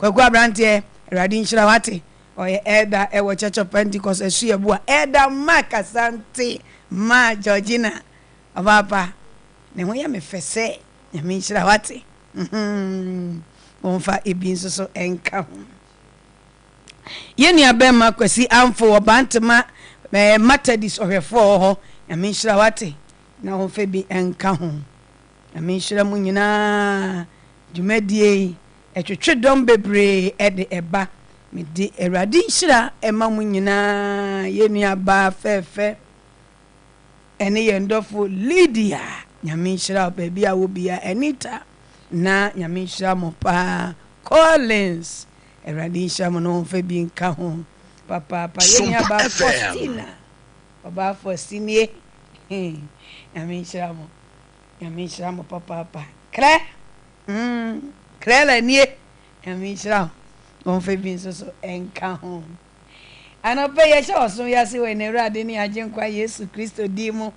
Kwakwa brante Eradi nhyira wate oye elder ewo Church of Pentecost esu yebu a elder Mark Asante ma Georgina abapa ne ho ya me fese nyame nhyira wate onfa ebi nso so enka ho yeni abema kwasi amfo obantema Methodist ohwefo ho nyame nhyira wate na ho fa bi enka ho nyame nhyira mu nyina dwumadie etwetwe dom bebre ede eba me di Eradi nhyira ema mu nyina yeni aba fefe ene yendofo Lydia nyame nhyira baby a wo bia Anita na nyame nhyira mo pa Collins Eradi nhyira mo no fa bi nka ho papa yeni aba Faustina baba Faustine nyame nhyira mo papa kre la nie nyame nhyira mo fa bi nso so enka ho anope ye sha osun ya se we ne Eradi ni ajenkwa Yesu Kristo di mu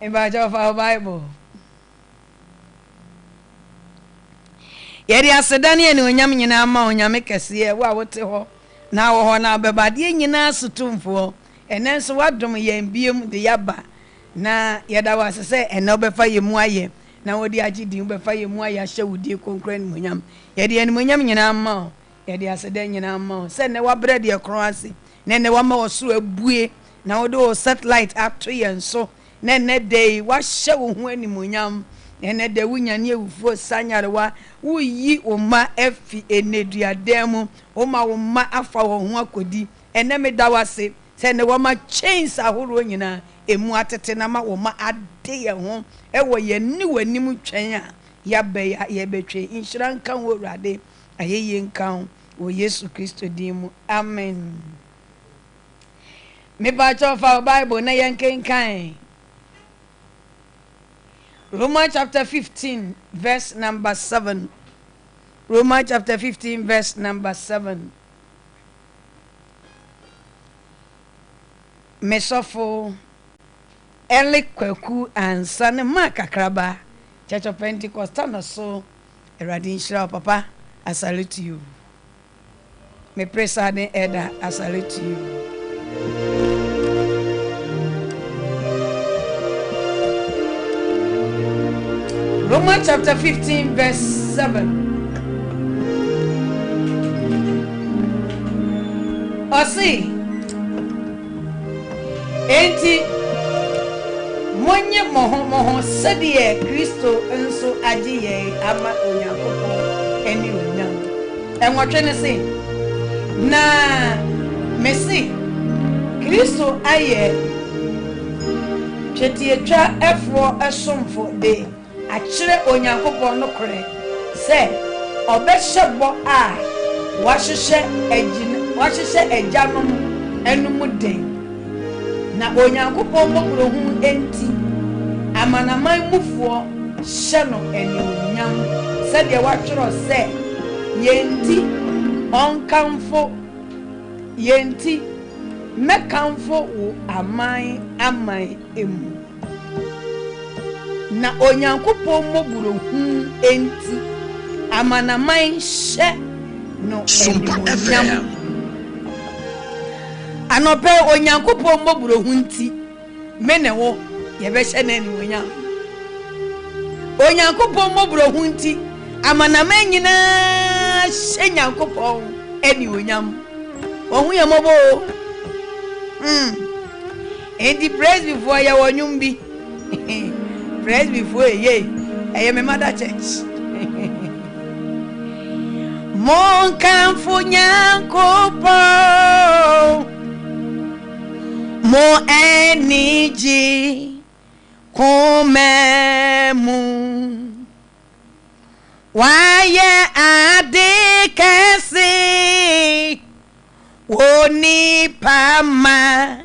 in our Bible. Yeri asedani eni onyam nyina ma onyame kese wa wote ho na wo ho na bebade nyina sutumfo enenso wadom ye mbiem de yaba na yeda wasese ene obefa yemu aye na wodi agidi obefa yemu aye ahye wudi konkran monyam yedi eni monyam nyina ma yedi asedani nyina ma se ne wa bread ye kron ase ne wa ma wosoro abue na wodi o satellite acto yenso ne day wa hye wo ho animonyam ene de wunyane ewufo sanyarewa wuyi oma efi eneduademu oma wo ma afa wo ho akodi ene me dawase se ne wo ma chains ahoro nyina emu atete na ma wo ma ade ye ho ewo ye ni wanim twen a ya be ya ye betwe inhyira nka wo Urade ayeye nka wo Yesu Kristo dimu amen. Me ba chofa Bible na yenkenkan Romans chapter 15 verse number 7. Romans chapter 15 verse number 7. Mesofo Eli Kweku and Son Makakraba Church of Pentecost na so Eradi nhyira papa I salute you. Me praise ade elder I salute you. Romans chapter 15 verse 7. Osi enti monye moho sedie Kristo enso agiye ama onyankopon eni onyam enwotwe ne se na mesi Kristo aye twetietwa efo esomfo de achire onyankopon no kore se obehebo a wahyehyɛ agyanom enum den na onyankopon mokoro hu enti amanaman mufuo hye no enionyam se de watwero se yenti onkamfo yenti mekamfo wo aman emu na onyankopon moburo hu enti amanaman hye no Sompa FM anope onyankopon moburo hu enti menewo yebehye na enionyam onyankopon moburo hu enti amanaman nyina hye nyankopon enionyam ohun yemobo and the praise before ya wonyumbi praise before ye eye me mother church mon kamfu nyankopo mo eniji kumemu waye adekesi woni pama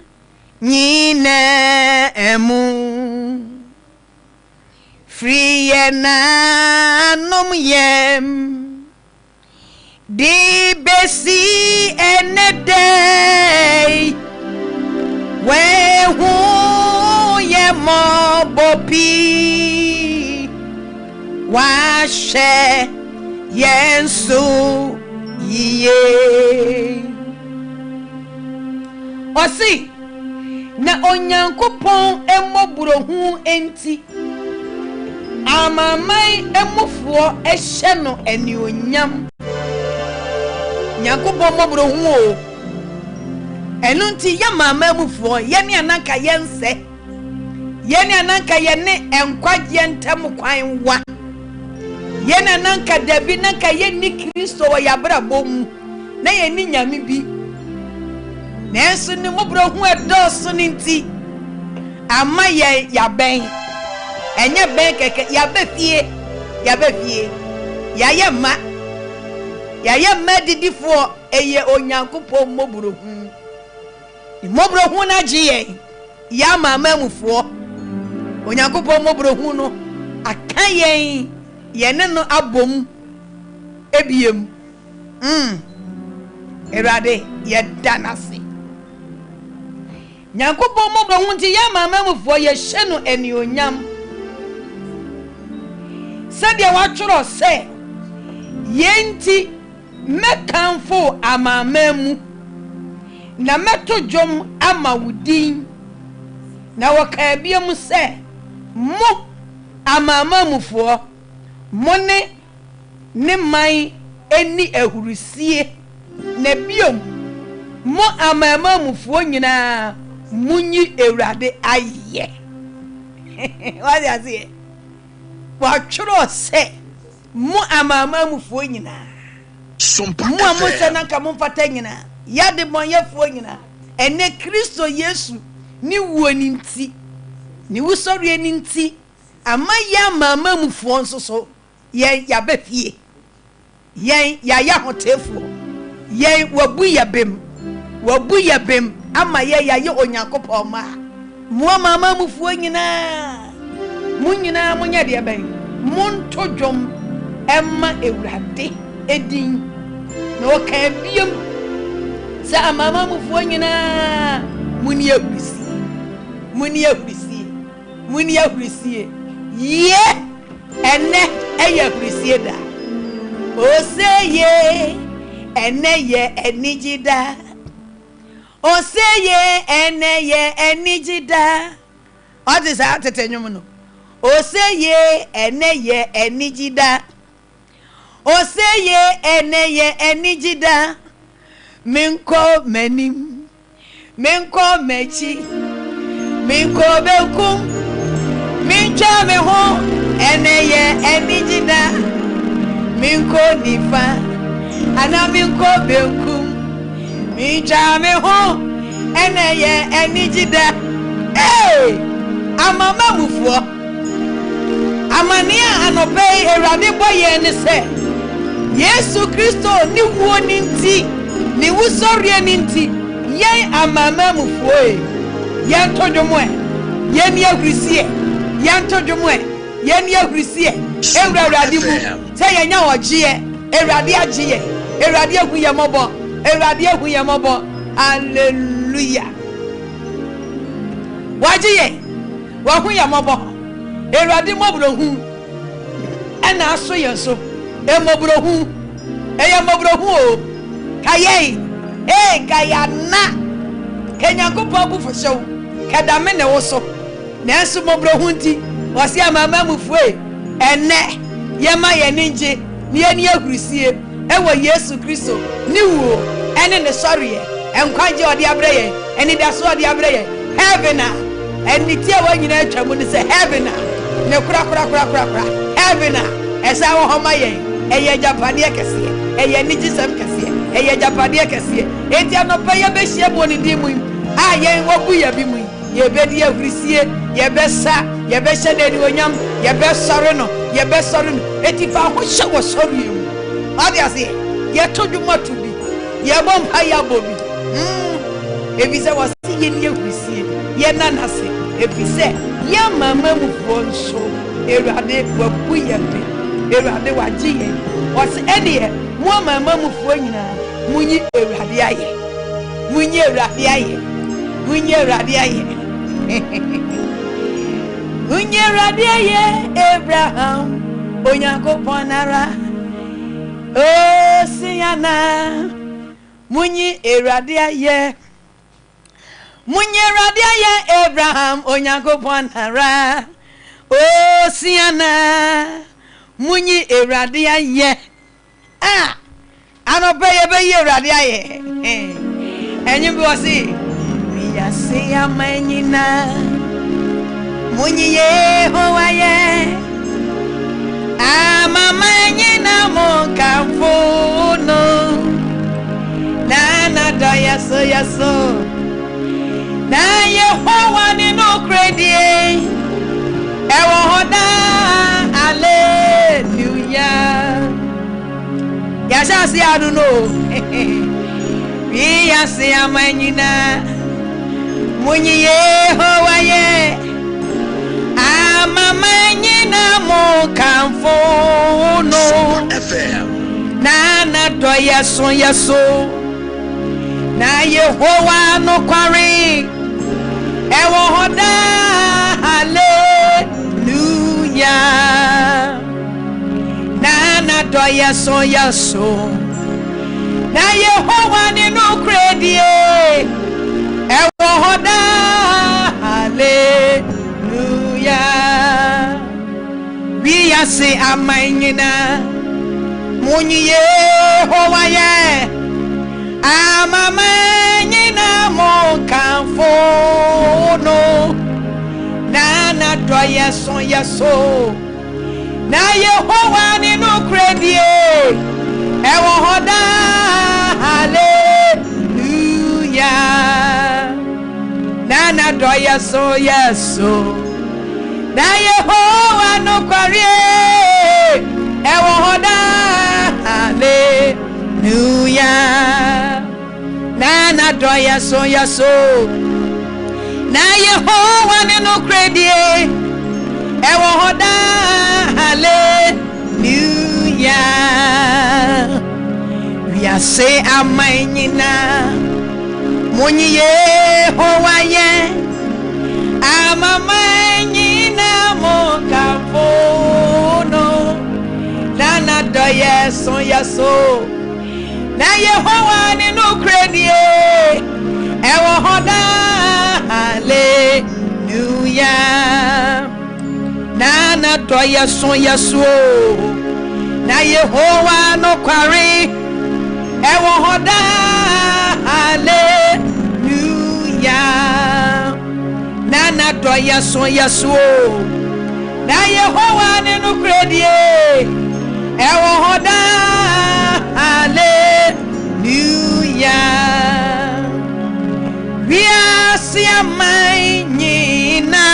nyine emu free na num yem di besi enedei we hu ye mo bopi washe yensu ye osi na onyankopon emobrohu enti amamai emufuo ehye no eni onyam nyankopon mobrohu o enu nti ya mama emufuo ye ne ananka yense ye ne ananka ye ne enkwagye ntam kwan wa ye ne ananka dabi nanka ye ni Kristo wa yabra bom na ye ni nyame bi nenso ni mobrohu edoso nti ama ye yaben enye ben keke yabefie yaye ma didifo eye onyankopon mobrohu mobrohu na giye ya mama mufo onyankopon mobrohu no akayen ye ne no abom ebiem erade ye danase nyankopon mobrohu nti ya mama mufo ye hye no eni onyam sadia watworo se yenti mekanfo amamamu na meto jom ama wudin na wakabiem se mo amamamufo mo ne man eni ehurusie na biom mo amamamufo nyina munyi ewrade aye wadi azie watworo se mo amamamufo nyina Sompa mo amosa nanka mo mfata nyina yade monyefo nyina ene Kristo Yesu ni woni nti ni wusori ni nti ama ya mama mufo nsoso ye yabefie ye ya hotefo ye wabu ya bem ama ye ya onyankopon ma mo mama mufo nyina munyina munya de ben monto dwom emma ewrade edin na wakabiem sa mama mufo nyina muni ahurisi ye ene eya ahurisi da oseye ene ye enijida oseye ene ye enijida odi sa tetenyum no oseye ene ye enijida oseye ene ye enijida minko menim minko mechi minko benkum mincha me ho ene ye enijida minko nifa ana minko benkum mincha me ho ene ye enijida amama mufuo amania anope erade boye ne se Yesu Kristo ni wuo ni nti ni wusori ni nti yen amama mufuo yen todwomo yen ni ahurisie yen todwomo yen ni ahurisie ewurade mu se yenya ogie ewurade agie ewurade ahuye mobo hallelujah wagie wahuye mobo ewurade mobrohu ena aso yenso emobrohu eyamobrohu o kaye kayana kenyankopon bu foshew kedame ne woso nanso mobrohu nti wase amama mufue ene yema ye ninje ne ani ahurisie ewo Yesu Kristo ni wo ene ne soriye enkwanje ode abreye eni daso ode abreye heaven eni tie wa nyina atwamu ne se heaven ne kura heaven esa wo homa ye eye japade kese eye nijisem kese eye japade kese enti anopa ye be hie bo ne dimu a ye woku ya bi mu ye be di ahurisie ye be sa ye be hye ne ni onyam ye be sore no eti fa ho hye wo sore mu ade ase ye todwuma to bi ye bom ha ya bobi ebise wasi ye ni ahurisie ye nanase ebise ya mama mu fonso erade waku ya be erade wagie wasi ene mo mama mu fo nyina munyi erade aye munyi erade aye munyi erade aye Abraham Onyankopon ara o siana munyi erade aye Abraham Onyankopon ara o siana munyi erade aye anope ye be erade aye enyim bi osi ya se amanyina munyi Yehowa ye amanyina mo kamfono na do yaso na Yehowa ni no credit ewo hoda hallelujah yasha si adu no ya se amanyina munyi Yehowa ye amanyina mo kamfono FM na do yaso na Yehowa no kware ewo hoda hallelujah na do yaso na Yehowa ni no credit ewo hoda hallelujah we ya say amanyina munyi Yehowa ye amanyina mo kamfono na do yaso na Yehowa ni no credit ewo hoda hallelujah na do yaso na Yehowa no kware ewo hoda hallelujah na do yaso na Yehowa ni no credit ewo hoda hallelujah we are say amanyina munyi Yehowa ye amanyina mo kamfono na do yaso na Yehowa ni no credit ewo hoda hallelujah na do yaso na Yehowa no kware ewo hoda hallelujah na do yaso na Yehowa ni no credit ewo hoda hallelujah we are see amanyina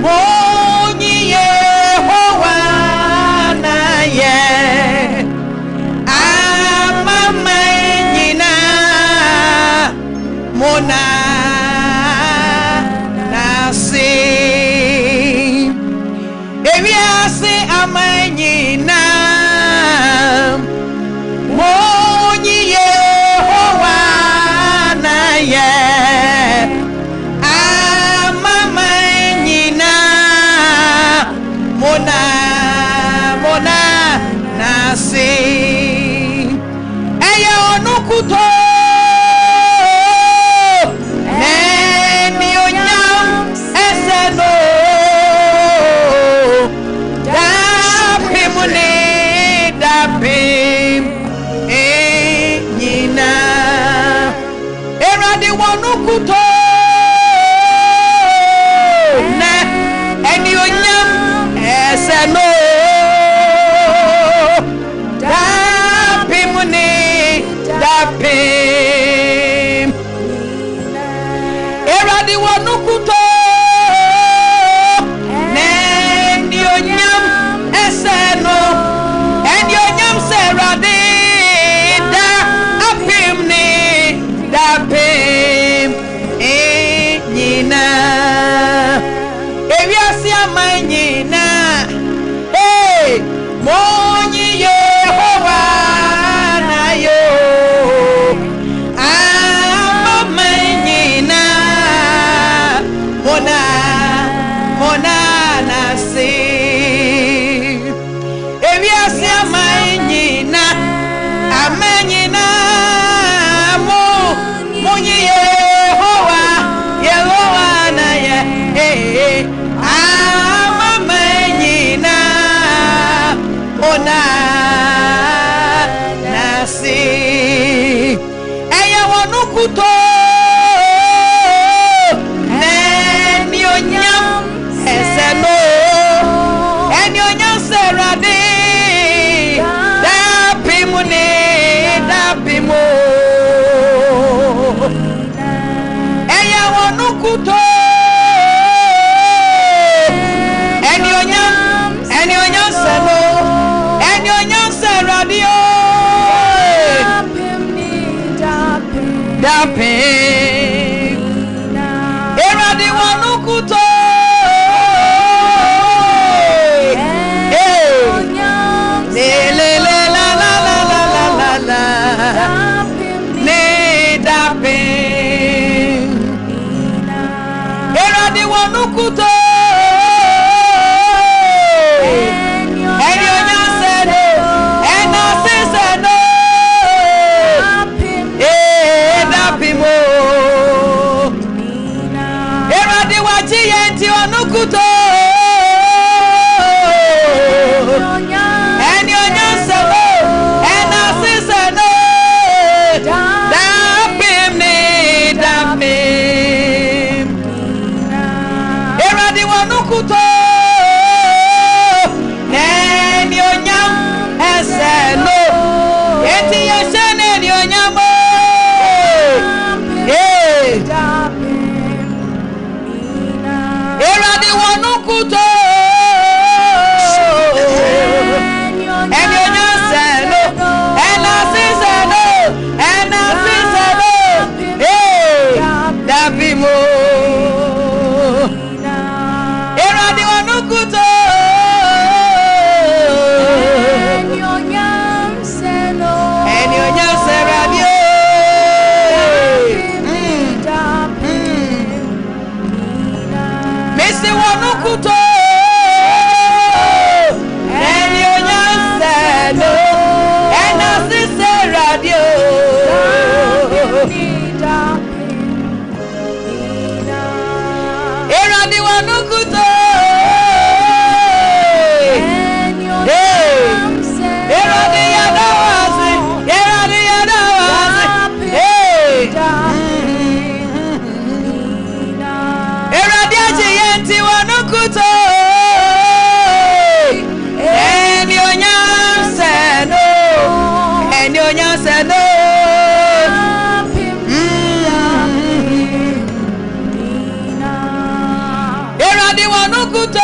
munyi Yehowa na ye amanyina mona nasi we are see amanyina munyi Yehowa na ye amanyina mona nasi eye onukuto nemi onyam eseno dapim enyina erade wonukuto na eni onyam eseno dapim erade wonukuto na eni onyam eseno eni onyam serade dapim enyina ewiase amanyina dape eradi wanukuto le la la la la la la ne dape eradi wanukuto Kuto and your solo and assistant dapim eradi wanukuto and your nyam eselo eti yeshene and your nyamo eradi wanukuto and your nyaselo and asiselo dapimo eradi wanukuto and your nyaselo radio Missy wanukuto and your nyaselo and asise radio eradi wanukuto and your nyaselo eradi yadawasi eradi ajiyenti wanukuto and your nyaselo eradi wanukuto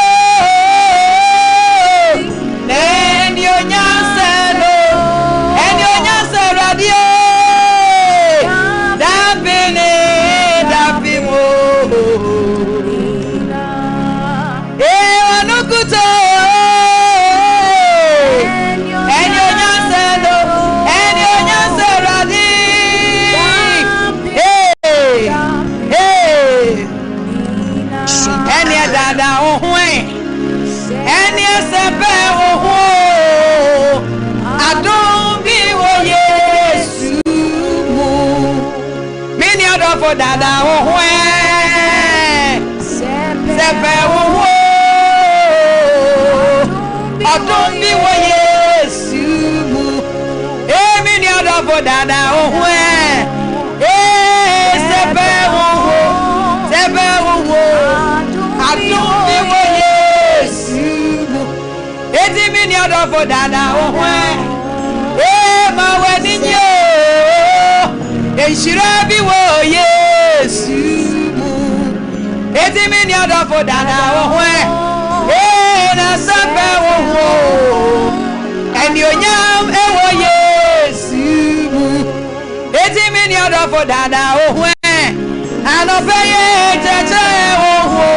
and your nyaselo radio dapimo wanukuto and your nyaselo radio and your dada ohwe and your sepe ohwo adon bi wo Yesu mu mini odo for dada ohwe sepe ohwo adon bi wo Yesu mu mini odo for dada ohwe sepe ohwo adon bi wo Yesu mu eti mini odo for dada ohwe ma weni nyo enshira bi wo Yesu mu eti mini odo for dada ohwe na sabe ohwo eni onyam ewo Yesu mu eti mini odo for dada ohwe anobeye jeje ohwo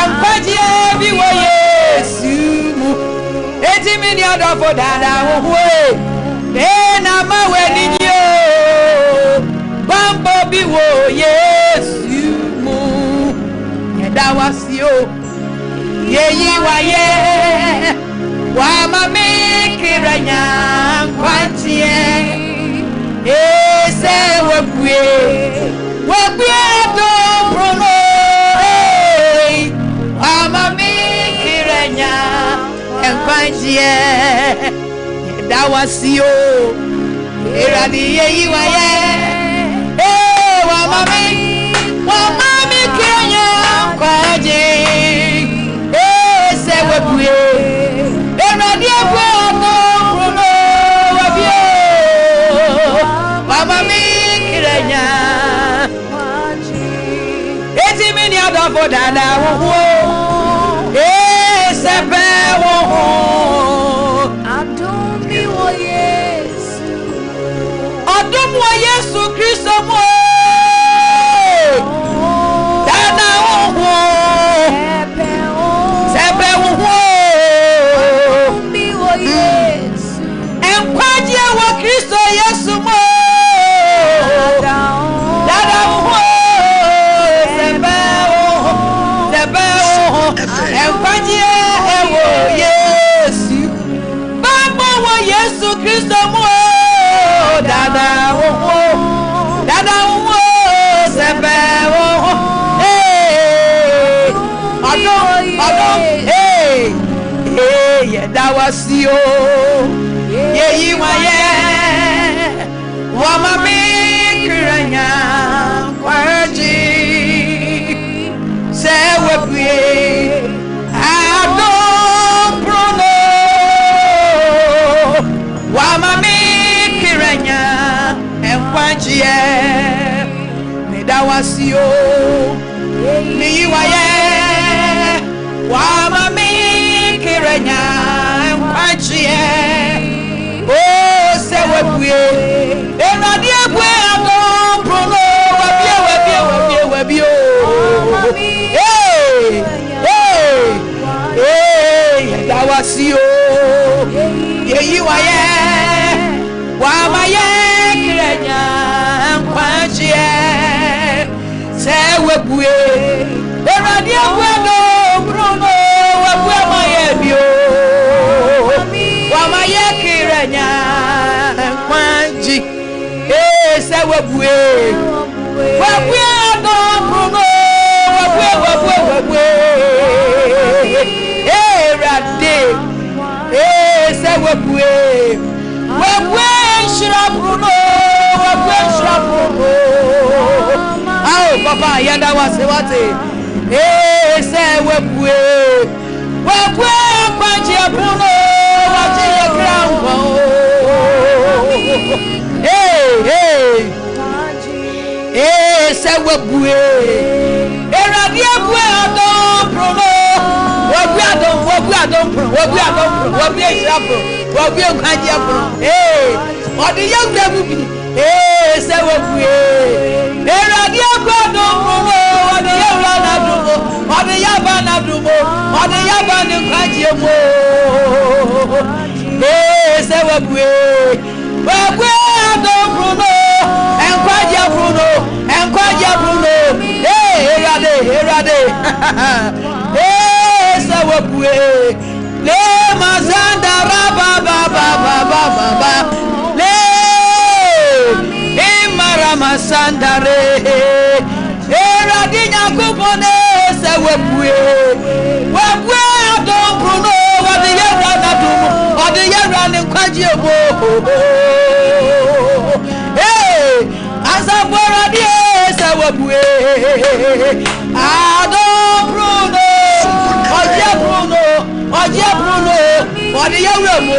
empaje bi wo Yesu mu eti mini odo for dada ohwe na ma weni nyo bambo bi wo Yesu mu edawasio yeyi waye wa mame kiranya kwantie ese wabue do prono wa mame kiranya kwantie edawasio eradi yeyi waye wa mame kiranya kwaje ese wabue eradi abue do prono wabie wa mame kiranya eti mini adofo dada wo sepe wo adom wo Yesu Kristo mo wasio ye waye wama mikranya kwaji se wabue adom prono wama mikranya kwaji da wasio ni waye wama mikranya kwaji oh se wabue enadi abue adom prono wabie da wasio ye waye wama mikranya kwaji se wabue enadi abue adom prono wabue mayebio wama mikranya kwaji se wabue adom prono wabue rade se wabue shira prono oh papa yada wase wate se wabue kwaji prono waje ye ground se wabue eradi abue adom prono wabue adom prono wabue shirapo wabue kwaji prono odi yewura mu bi se wabue eradi abue adom prono odi yewura na dumo odi yaba na dumo odi yaba ni kwaji mo se wabue adom prono enkwaji prono erade se wabue le mazanda raba baba le imara masandare erade nyakupone se wabue adom prono wade yara na dumo wade yara ni kwaji ebo azabora die se wabue adom prono oje prono odi yewre mo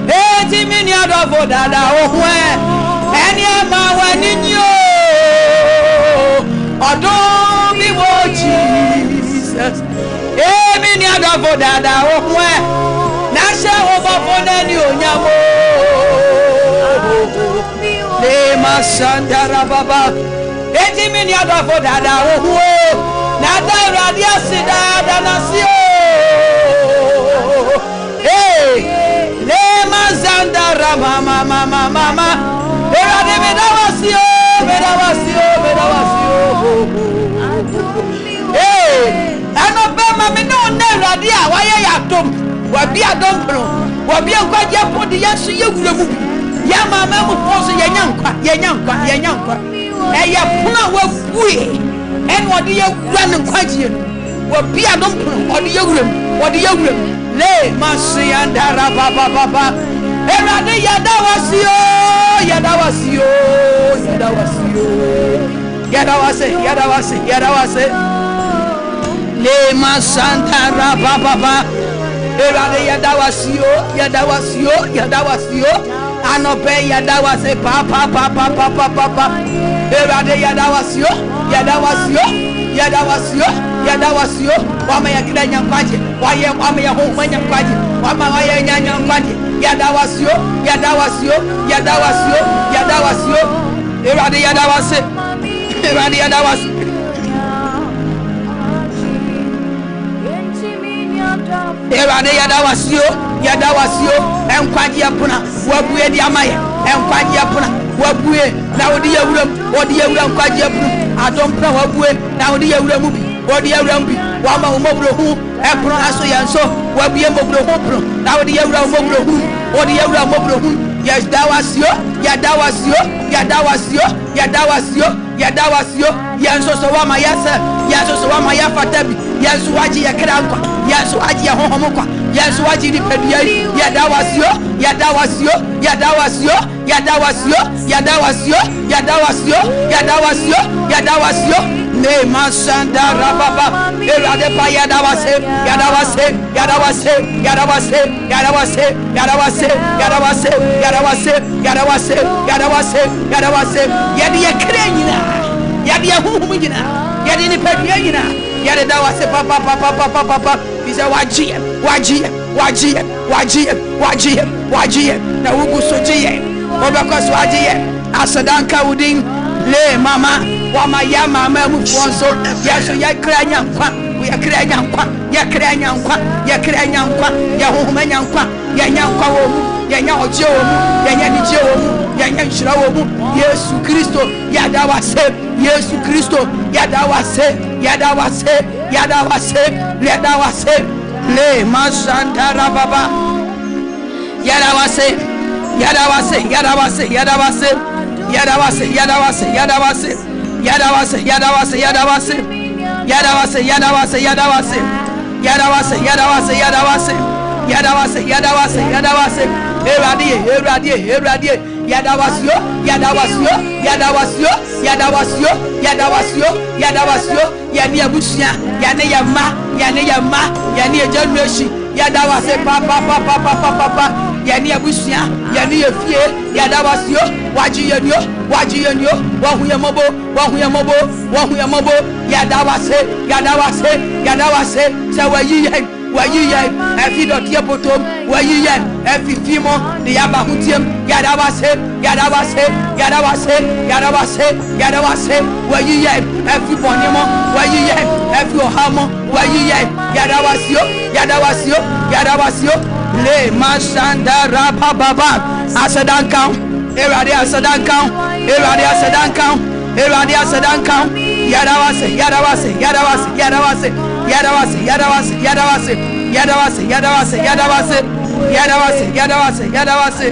eti mini adofo dada ohun eni ama wani ni o odun bi wo Jesus mini adofo dada ohun na se obofo na ni onyamo le masandara baba eti mini adofo dada ohun na da radia sida danasio le mazandara mama erade medawasio ano bema me no na radia waye ya tom wabi adom pro wabi nkwaje podi yesu yewura mu ya mama mu poso yenyankwa eya puna wafue en wodi yewura ne nkwaje wabi adom pro wodi yewura le masiyandara baba erade yadawase le masantara baba erade yadawasio anope yadawase papa erade yadawasio wama yakida nyankwaje waye wama ya homanya kwaje wama waye nyanya kwaje yadawasio erade yadawase yadawasio enkwaje apuna wabue di amaye enkwaje apuna wabue na odi yawura nkwaje apuna adompra wabue na odi yawura mubi odi yawura mubi wama umobro hu epro aso yanso wabue mobro hu pro na odi yawura mobro hu yadawasio yanso so wama yasa fatabi Yesu waji ya krankwa. Yesu waji ya hohomokwa. Yesu waji ni pedia. Yadawasio. Yadawasio. Yadawasio. Yadawasio. Yadawasio. Yadawasio. Yadawasio. Yadawasio. Ne masanda rababa. Erade pa yadawase. Yadawase. Yadawase. Yadawase. Yadawase. Yadawase. Yadawase. Yadawase. Yadawase. Yadawase. Yadawase. Yadi ya krenyina. Yadi ya huhumina. Yadi ni pedia. Yadi dawase papa papa papa papa. Isa wajie. Wajie. Wajie. Wajie. Wajie. Wajie. Na ugu sojiye. Obakos wajie. Asadanka udin. Le mama. Wama ya mama mufonso. Yesu ya krenya nkwa. Ya krenya nkwa. Ya krenya nkwa. Ya krenya nkwa. Ya huhumenya nkwa. Ya nyankwa womu. Ya nyaoje womu. Ya nyanije womu. Ya nyanshira womu. Yesu Kristo ya dawase. Yesu Kristo ya dawase. Ya dawase. Ya dawase. Le dawase. Le masandara baba. Ya dawase. Ya dawase. Ya dawase. Ya dawase. Yadawase, yadawase, yadawase, yadawase, yadawase, yadawase, yadawase, yadawase, yadawase, yadawase, yadawase, yadawase, yadawase, yadawase, yadawase, eradie, eradie, eradie, yadawasio, yadawasio, yadawasio, yadawasio, yadawasio, yadawasio, yani abusia, yani yama, yani yama, yani generation, yadawase, papa, papa, papa, papa. Yani abusia, yani efie, yadawasio, wajiyenyo, wajiyenyo, wahuyemobo, wahuyemobo, wahuyemobo, yadawase, yadawase, yadawase, sa wayiyen, wayiyen, efi dotie potom, wayiyen, efi fimo, ni yabahutiem, yadawase, yadawase, yadawase, yadawase, yadawase, wayiyen, efi bonimo, wayiyen, efi ohamo, wayiyen, yadawasio, yadawasio, yadawasio, le masanda rababa asadankan erade asadankan erade asadankan erade asadankan yadawase yadawase yadawase yadawase yadawase yadawase yadawase yadawase yadawase yadawase yadawase yadawase yadawase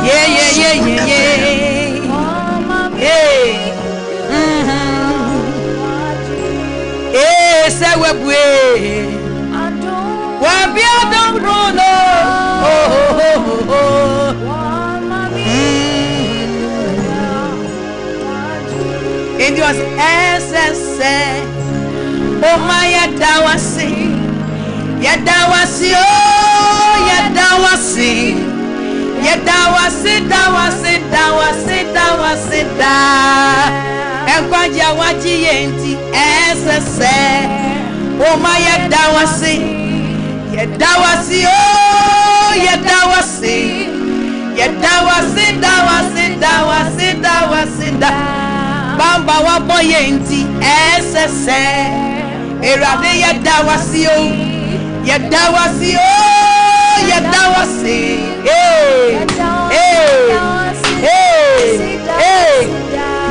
yeah yeah yeah yeah yeah sewebwe Wabia don't run It was SSA Oh my yadawasi Yadawasi oh yadawasi Yadawasi dawasi dawasi dawasi da Enkwaja waji yenti SSA Oh my yadawasi Yadawasi oh yadawasi Yadawasi dawasi dawasi dawasi da Bamba wa boyenti SSA Erade yadawasi oh Yadawasi oh yadawasi Hey Hey Hey Hey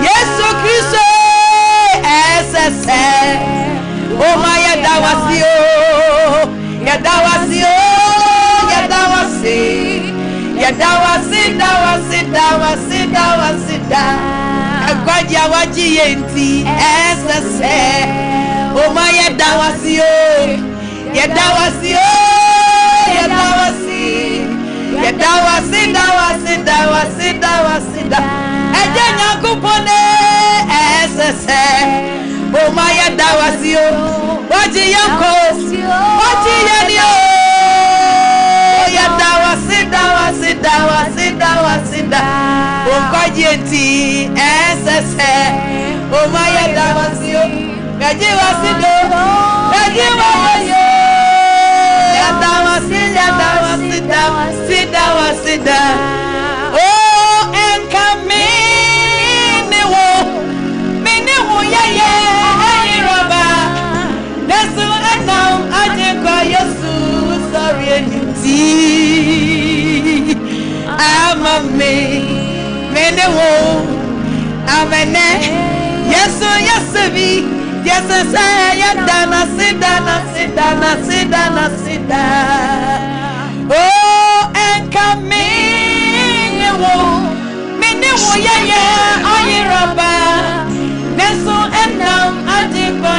Yesu Kristo SSA Oh my yadawasi oh Yadawasi oh yadawasi Yadawasi dawasi dawasi dawasi da Agwaja waji yenti SSA Oh my yadawasi oh Yadawasi oh yadawasi Yadawasi dawasi dawasi dawasi da Eje nyakupone SSA Oh my yadawasi oh Waji yanko Waji yanyo Yadawasi dawasi dawasi dawasi da Okwaji eti SSA Oh my yadawasi oh Gaji wasi do Gaji wasi Yadawasi yadawasi dawasi dawasi da Oh enkami Mini wo yeye Roba Nesu enam Ajekwa Yesu Sorry enti Amame Mene wo Amene Yesu Yesubi Yesu say Yadana sidana sidana sidana sida Oh enkami Mene wo yeye Roba Nesu enam Ajekwa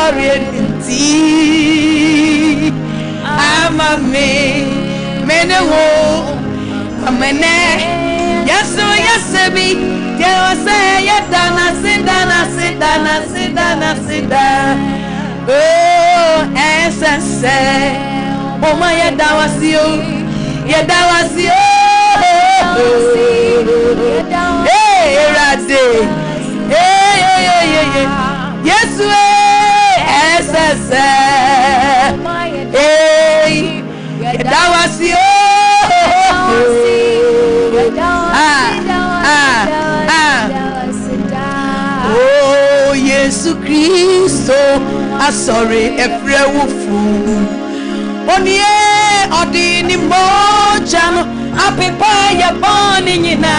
sorry indeed. I'm a man, yes, so yes, baby. There say, sit down. Oh, as I say, oh my, that was you. Yeah, that was you. Hey, Radde. Hey. Yes, as I say, hey, that was you. Oh, Jesus Christ, I'm sorry, every fool. Only ordini mojano, apepaya boni na.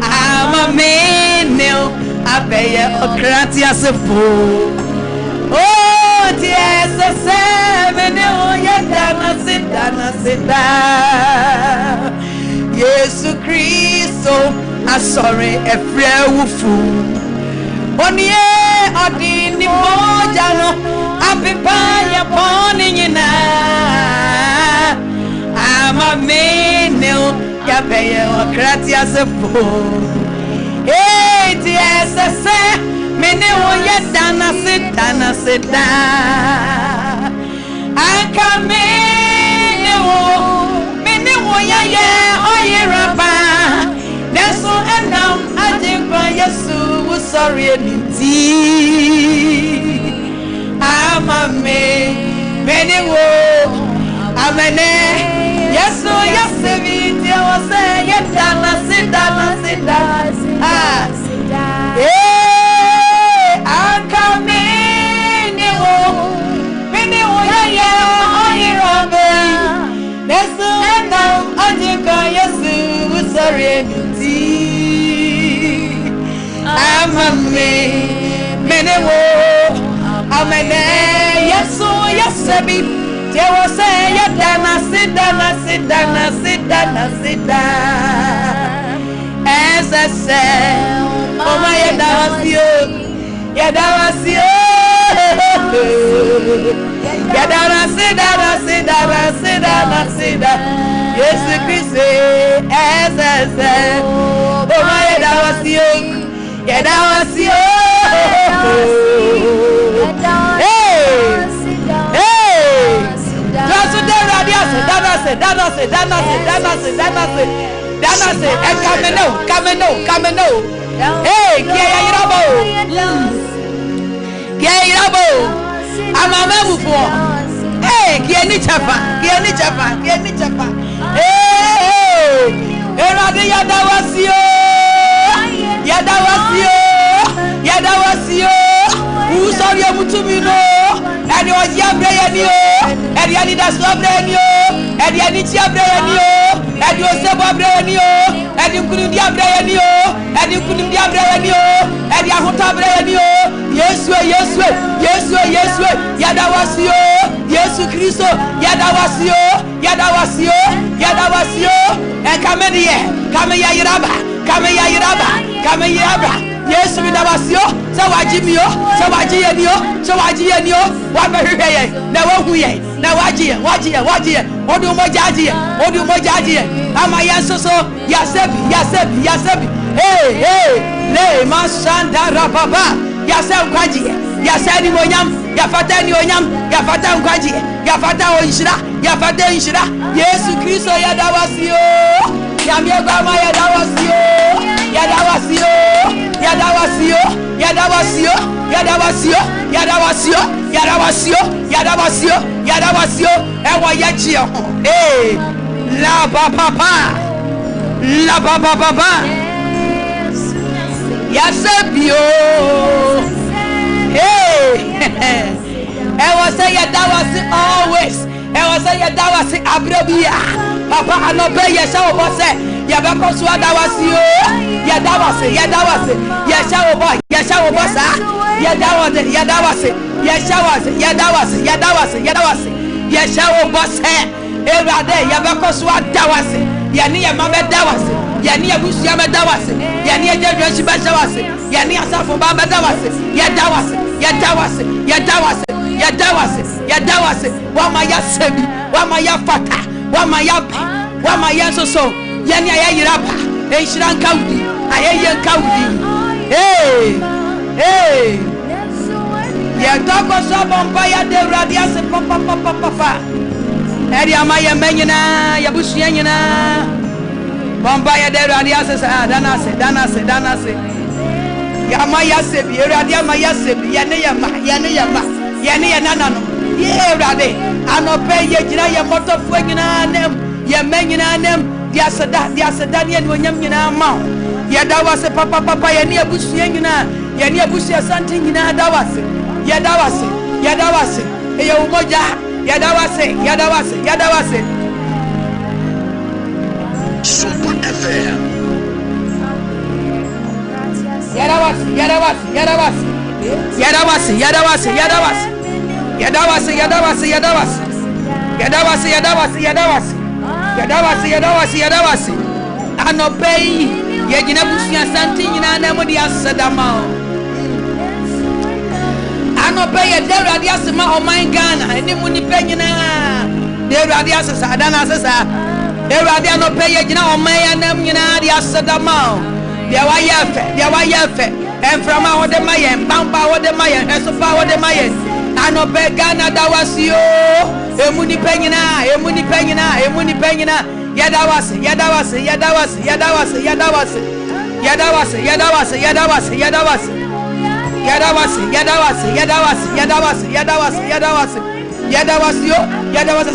I'm a man, apeya okratia sepo. Oh, yes, I say, yedana. Jesus Christ, I'm sorry, every fool. Only ordini mojano, apepaya boni na. I'm a man, apeya okratia sepo. Hey, yes, I say, mene yedana sit down. I come in, mene rapa. That's all, and now I think by Jesus, sorry, indeed. I'm a man, mene I'm a yes, so yes, you was saying, yedana sit down. Hey, I come in, mene that's the end now. I think I sorry indeed. I'm a man, I'm a yes, so yes, baby. There was a yedana sit down. As I said, oh my, that was you. Yeah, that was you. Yeah, sit down. Yes, Christ, as I said, oh my, that was you. Yeah, that was you. Hey, that's what they're that's it. Come and know. Hey, get I'm a man before. Hey, get any chapa. Hey, that was you. Who saw you to me? No, and you was young, and you need a stop, and you need to brand you, and you was a brand you, and you couldn't be a brand you, and you couldn't be a brand you, and you have a brand you. Yes, Yada was you, yes, Christo, Yada was you, and come here, yes, we never see you, so I Jimmy, what now what do my judge, am I answer so, Yasebi, hey, lay, Masanda Rapapa, Yasem Kwaji, Yasani Monyam, Yafatani Onyam, Yafatan Kwaji, Yafata Inshira, yes, Christo Yada was you, Yamia Gama Yada was you, and what yachio, hey, la papa, Yasabio, hey, I was saying that was always, I was saying that was Abrabia, Papa, I know pay yourself, was say, Yabako Swada was you, Yadawase, Yashaw boy, Yashaw boss hair, every day, Yabako Swad Dawase, Yania Mama Dawase, Yania Bushama Dawase, Yania Jabashawase, Yania Safo Baba Dawase, Yadawase, Yadawase, Yadawase, Yadawase, Yadawase, Wamaya Sebi, Wamaya Fata, Wamaya Pa, Wamaya so, Yanya Yiraba, Eshiran Kaudi, Ayan Kaudi. Hey, Yadako Sabompaya de Radias, Papa, Ediamaya Menina, Yabusiana, Bombaya de Radias, Danase. Yamaya sebi, Radia Maya sebi, Yanayama, Yananano, Rade, Anope, Yajina, Moto Fuegina, Yamenina, Diasadanian, Yamina Mount. Yadawase, Papa, Yania Busiana, Yania Busia Santina, Yadawase, Eomoja, Yadawase. Sompa FM. Yadawase. Anopei, Yajina Busia Santina, Nemodi Asadama. Anopei, Deradiasma, or my Ghana, and Nimuni Penina, Deradias, Adana Sasa, Deradiano Pay, Yajina, or Maya Nemina, Asadama. There were yafe, and from our de Mayan, Bamba de Mayan, and so far the Mayan. I know Begana, that was you, Emuni Penina, Yadawase,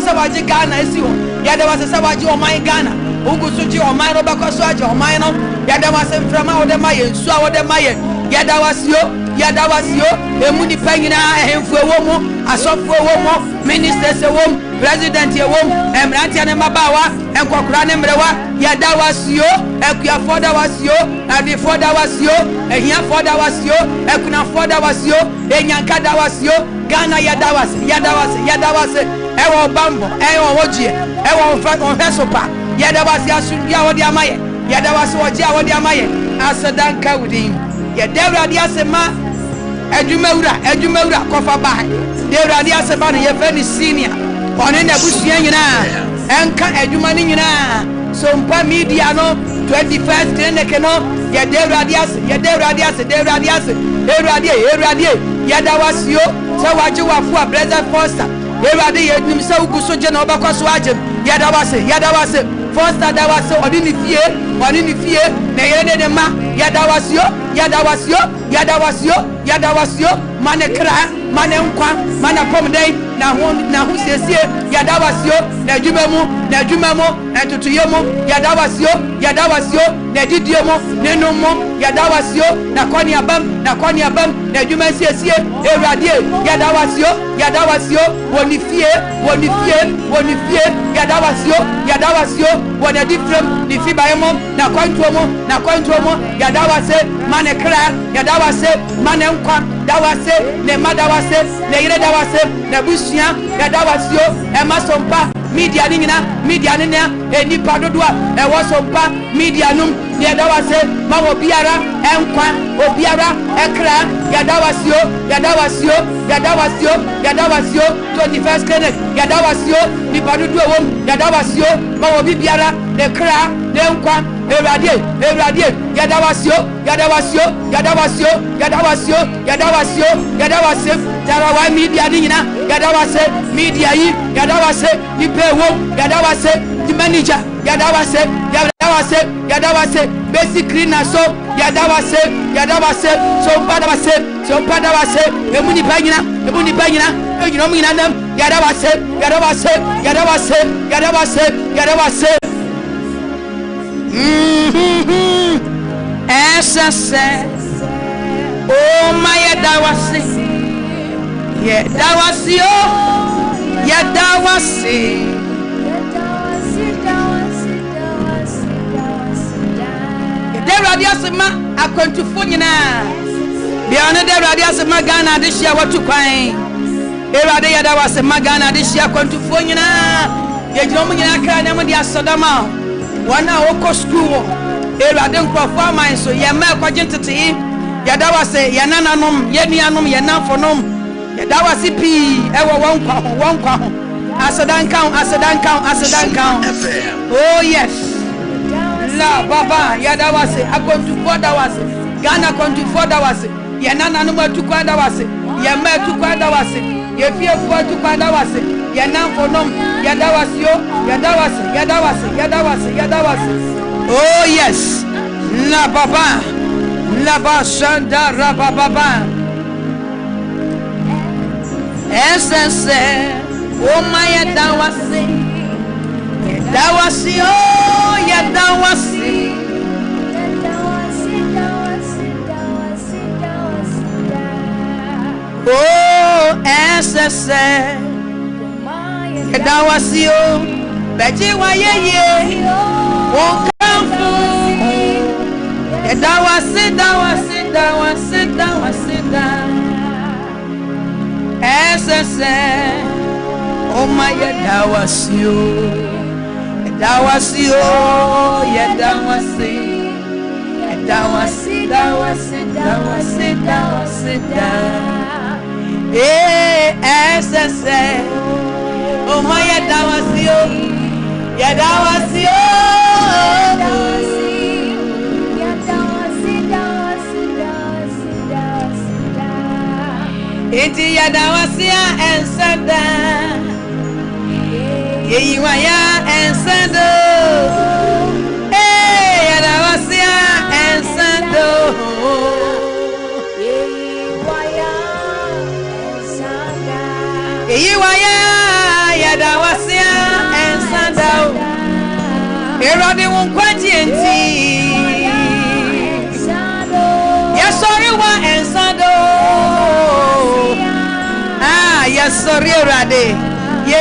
Sawaji Ghana is you, Yadawase Sawaji or my Ghana. Ugusuji or mine over Cosaji or mine, Yadawas from out the Mayan, so the Mayan, Yadawasio, Emuni Pangina, and for a woman, a soft for a woman, ministers a woman, president a woman, and Rantian Mabawa, and Cocranem Rewa, Yadawasio, Equia Foda was you, and the Foda was you, and Yafoda was you, Equina Foda was you, and Yankada was you, Ghana Yadawase, Ewa Bambo, Ewa Woji, Ewa Fesopa. Yadawasi Asudia Wadiamaye, Yadawasi Wajia Wadiamaye, Asadanka Udin, Yadera Diasema, Edumura, Kofabai, Dera Diasemani, Yeveni Senior, on in the Busiana, Enka Edumanina, Sompa Mediano, 21st Tenekano, Yadera Yadawasio, Sawaji Wafua, Brother Foster, Eradi Yadimsa Gusuja Nobakoswajem, Yadawase. First, that was so on in the fear, Nayene Ma, Yadawasio, Manekra, Manenkwa, Manapomde, Nahu says here, Yadawasio, Najumamo, and Tutuyomo, Yadawasio, Nadidiomo, Nenomo, Yadawasio, Nakonia Bam, Najuma says here, Eradi, Yadawasio, when you fear, Yadawasio, when a different, the Fibayamo, Nakwantuomo, Yadawase, Manekra, Yadawase, Manenkwa, Dawase, Nemadawase, Neredawase, Nebusia, Yadawasio, Emma Sompa, Media Nina, Eni Padodua, and was Sompa, Medianum, Yadawase, Mamo Biara, Enkwa, Obiara, Ekra, Yadawasio, 21st Clinic, Yadawasio, Nipadua, Yadawasio, Mamo Biara, the Kra, Enkwa, Eradi, Yadawasio, Tarawa Media Nina, Yadawase, Media, Yadawase, Nipewo, Yadawase, the manager, Yadawase, basically Naso, Yadawase, so Padawase, Emuni Pagina, you know me, Yadawase. Essa said, oh my Yadawase, Yadawase. Radiasma, Akwantuo nyina. Beyond the Radiasma Ghana this year what to find. Erade Yadawase Magana this year Akwantuo nyina. Yejomu nyina kra na mo dia sodama. Wana woko school. Erade nkrofo aman so ye ma kwagentete. yada wase yanananom yenuanom yenamfonom yada wase pi ewo wonkwa ho asadan count oh yes la baba yada wase Akwantuo da wase Ghana Akwantuo da wase yanananom atukwa da wase yema atukwa da wase yefiefu atukwa da wase yanamfonom yada wase oh yes la baba la basanda rababa essence oh my dawasi oh ya dawasi oh essence ya dawasi oh beji wa ye won kamfu dawasi essence oh my dawasi ya dawasi essence oh my dawasi ya dawasi iti ya dawasia ensanda yeyiwaya ensando ya dawasia ensando yeyiwaya ya dawasia ensando erode won kwaji enti ya sori wa ensando ya sorry rade ye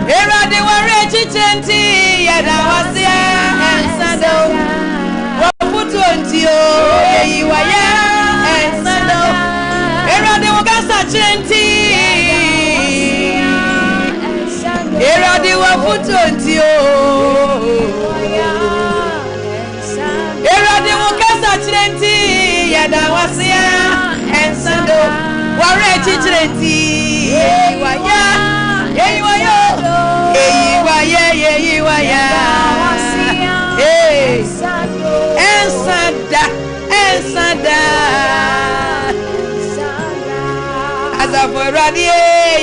erade ware chichenti ya dawasia ensando wafutu ontio ye waya ensando erade wogasa chenti erade wafutu ontio erade wogasa chenti ya dawasia ensando ware chichirenti waya ensanda azaforadi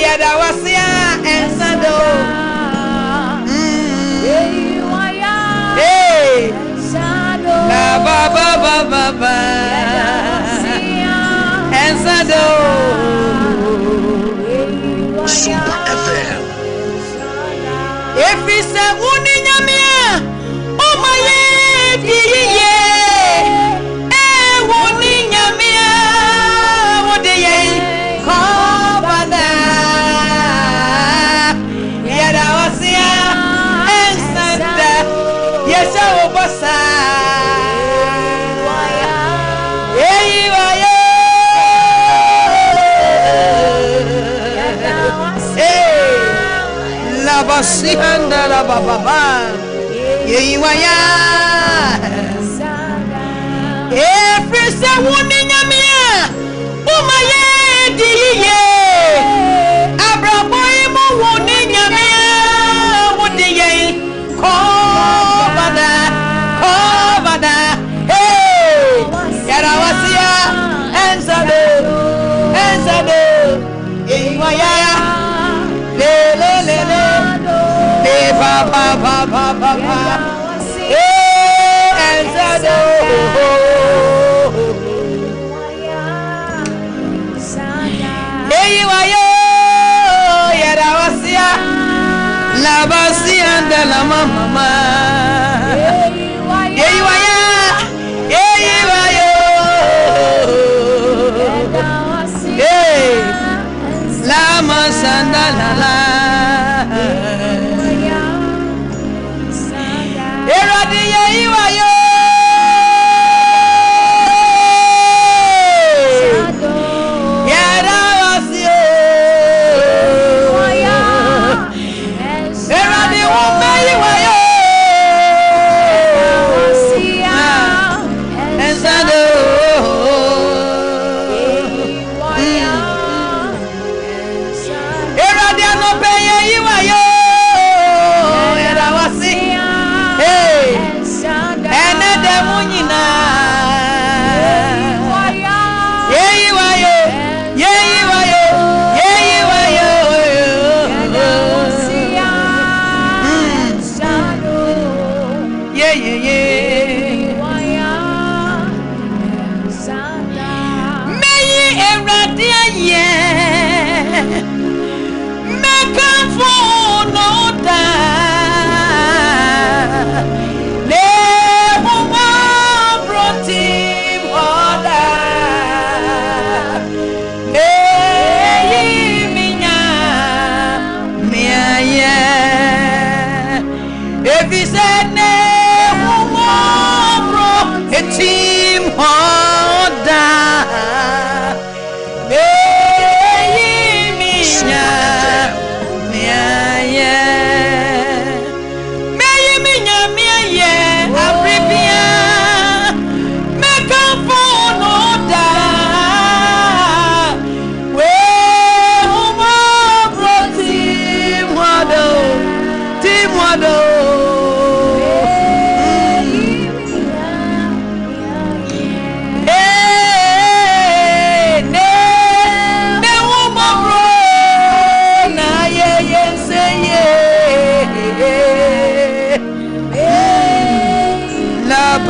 ya dawasia ensando la baba ensando Sompa FM. If it's a wounding yamia, oh my ye, wounding yamia, what the ye, Cobana, Yadawasia, and Santa, yes, I was Basihanda la baba yeyiwaya efrisa wuninya mia umaye diye abraboy mo wuninya mia wodiye kobada hey yarawasia ensado yeyiwaya le Papa, ensado yeyiwayo yarawasia la basia de la mama yeyiwayo la masanda la eradi yeyiwayo dia ye make for no da le mama broti moda le minya miaye if he said ne mama bro etim hoda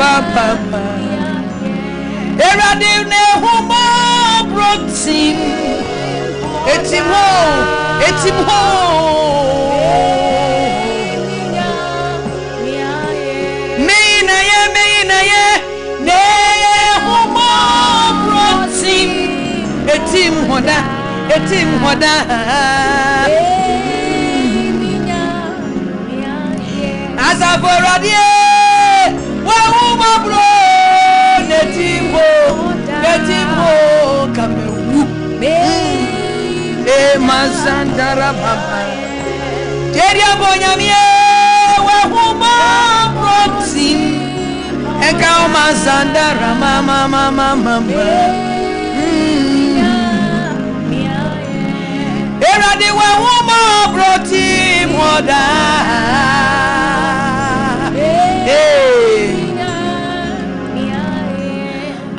Papa, Eradi ne humo protein, etimo, meina ye, ne humo protein, etim hoda, Azaboradi. Bro, netimo, kamewu. Mazandara baba. Jeria bonyamie, wahuma protein. Eka mazandara mama. Eradi wahuma protein moda.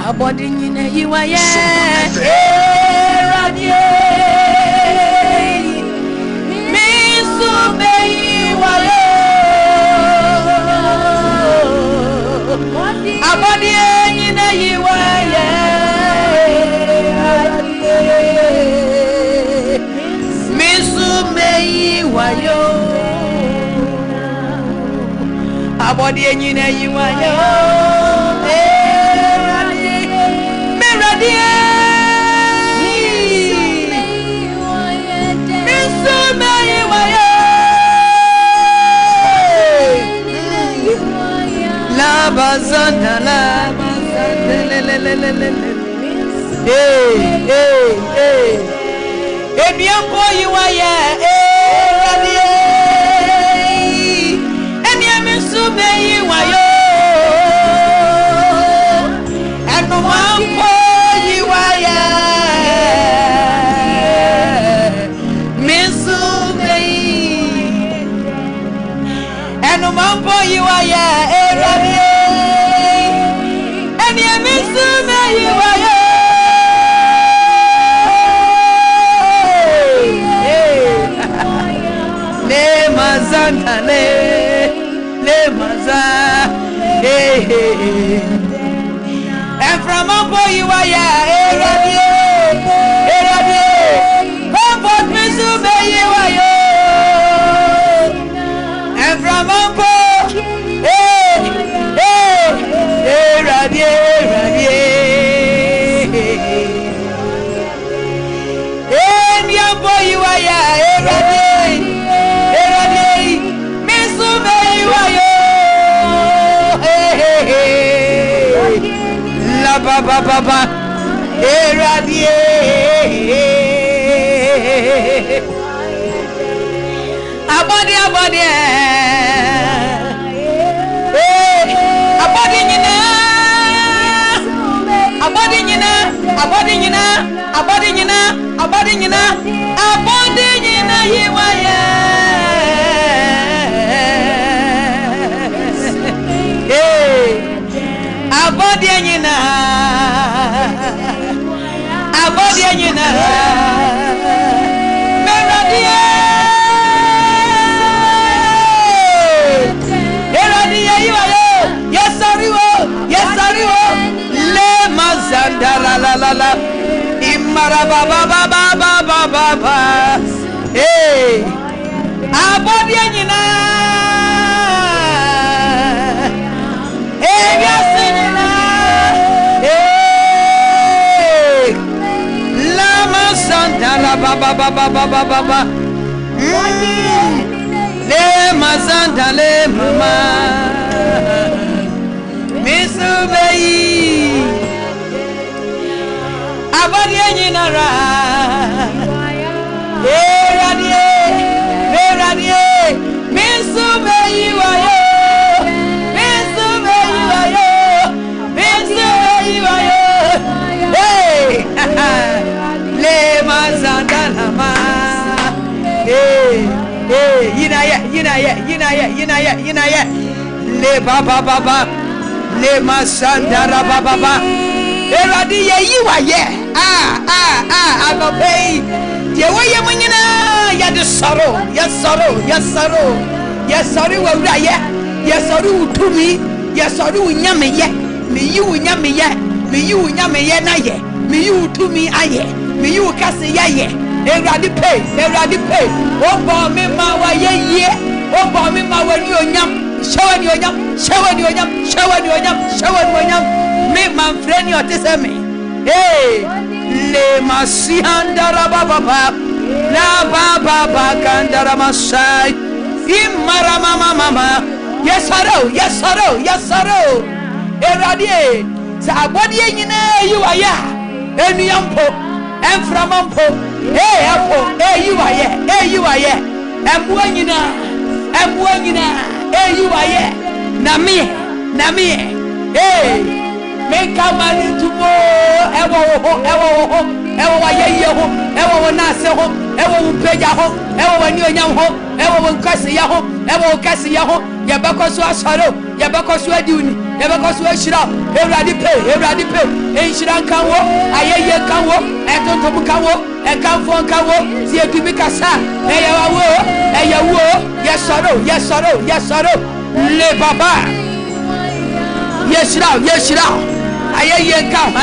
Abodi nyine yiwaye radio misube yiwaye abodi nyine yiwaye misube yiwaye abodi nyine yiwaye And from a boy you are comfort me to be you are and from a boy and your boy you are Baba, Eradie, Abadi, Marababa. Hey, Abodianina. Hey, Yasinina. Hey, Lama Santa la Baba. Le Mazanta le Mama. Misubei. Abodianina ra. Radie, Misubei wayo. Hey, le Mazanta la ma. Hey, yinaya. Le baba. Le Masandara baba. Eradi ye waye. Abapei. Ye waye munyina. Ya de sorrow. Yes sorrow wawraye. Yes sorrow utumi. Yes sorrow unyame ye. Me you unyame ye. Me you unyame ye na ye. Me you utumi aye. Me you kase ye. Eradi pay. Obo me ma wa ye. Obo me ma wa ni onyam. Show ni onyam. Me man friend you tese me. Hey, le masihandara baba. La baba kandara masai. Imara mama. Yes saro. Eradi. Sa abodi nyina you aya. Enu yampo. Enframampo. Hey you aye. Embuwa nyina. Hey you aye. Na me. Hey. Make a man to go. Ewo aye ho. Ewo na se ho. Ewo peja ho. Ewo ni onyam ho. Ewo nkasi ya ho. Ewo kasi ya ho. Ya bakoso asaro. Ya bakoso adiuni. Ya bakoso ashira. Eradi pay. Enshira kanwo. Ayeye kanwo. Etontobu kanwo. Ekanfo kanwo. Si etumi kasa. Eyawo. Yes soro. Le baba. Yes now. Ayeye kan.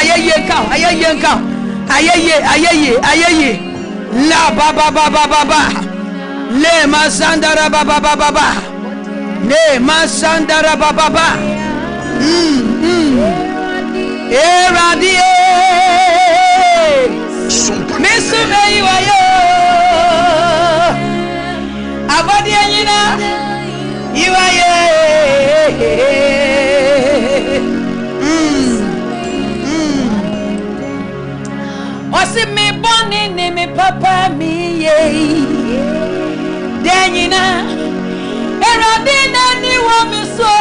Ayeye. La baba. Le Masandara baba. Le Masandara baba. Eradi. Misumei wayo. Abadi anyina. Iwaye. Osi mi boni ni mi papa mi ye. Denyina. Eradi na ni wo mi so.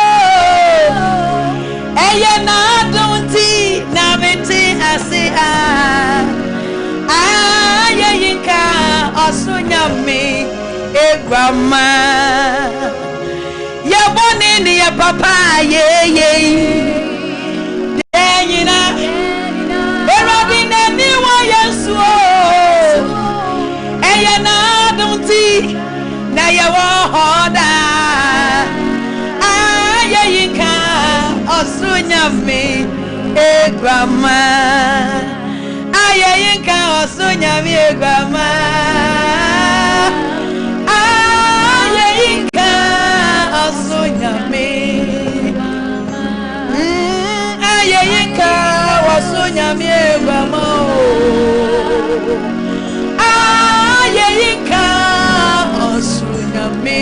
Eye na adunti na meti ase ye yinka osunya mi egwama. Ya boni ni ya papa ye. Denyina. Eradi na ni wo yesu. Eye na adunti na ye wo hoda. Ye yinka osunya mi egwama. Aye yinka osunya mi egwama. Aye yinka osunya mi. Aye yinka osunya mi egwama. Aye yinka osunya mi.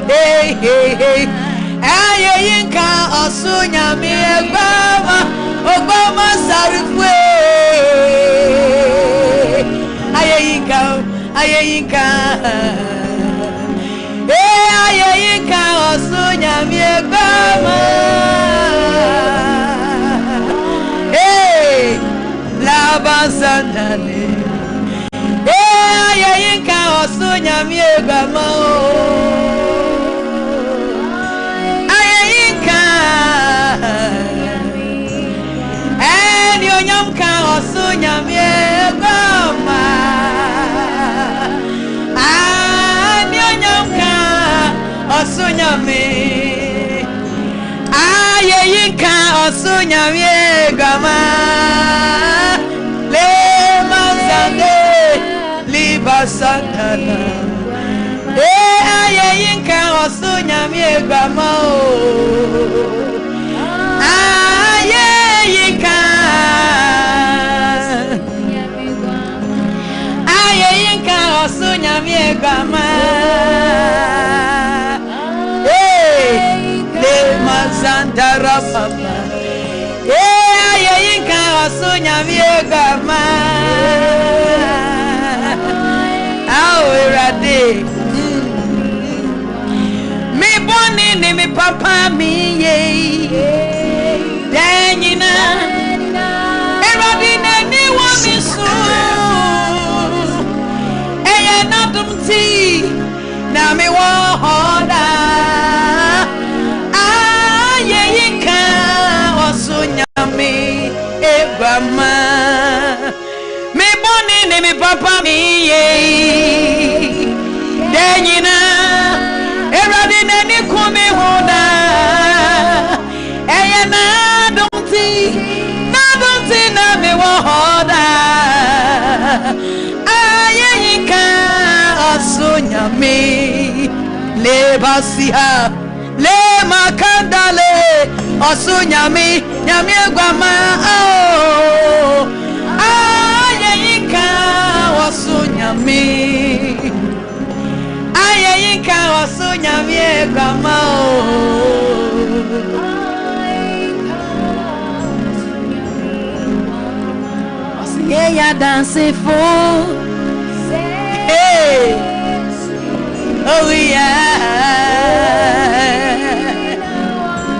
Hey. Aye yinka osunya mi egwama. Ogbama sarifwe. Aye yinka. Aye yinka osunya mi egwama. Hey, la basandale. Aye yinka osunya mi egwama. Onyamka osunyamie goma. Onyamka osunyame. Ayeyinka osunyamie goma. Le grandma. Aye, yinka, osunya mi grandma. Hey, le mazandara papa. Aye, yinka, osunya mi grandma. Awurade. Me boni ni me papa mi ye. Denina. Eradi ne ni wa mi so. Eye na dumti na me wa hoda. Aye yinka osunya mi egwama. Me boni ni me papa mi ye. Denina. Eradi ne ni kumi hoda. Eye na dumti na me wa hoda. Aye yinka osunya mi le basia le makandale osunya mi nyame gwama oh aye yinka osunya mi aye yinka osunya mi gwama oh yeah, ya dancing for hey, oh yeah,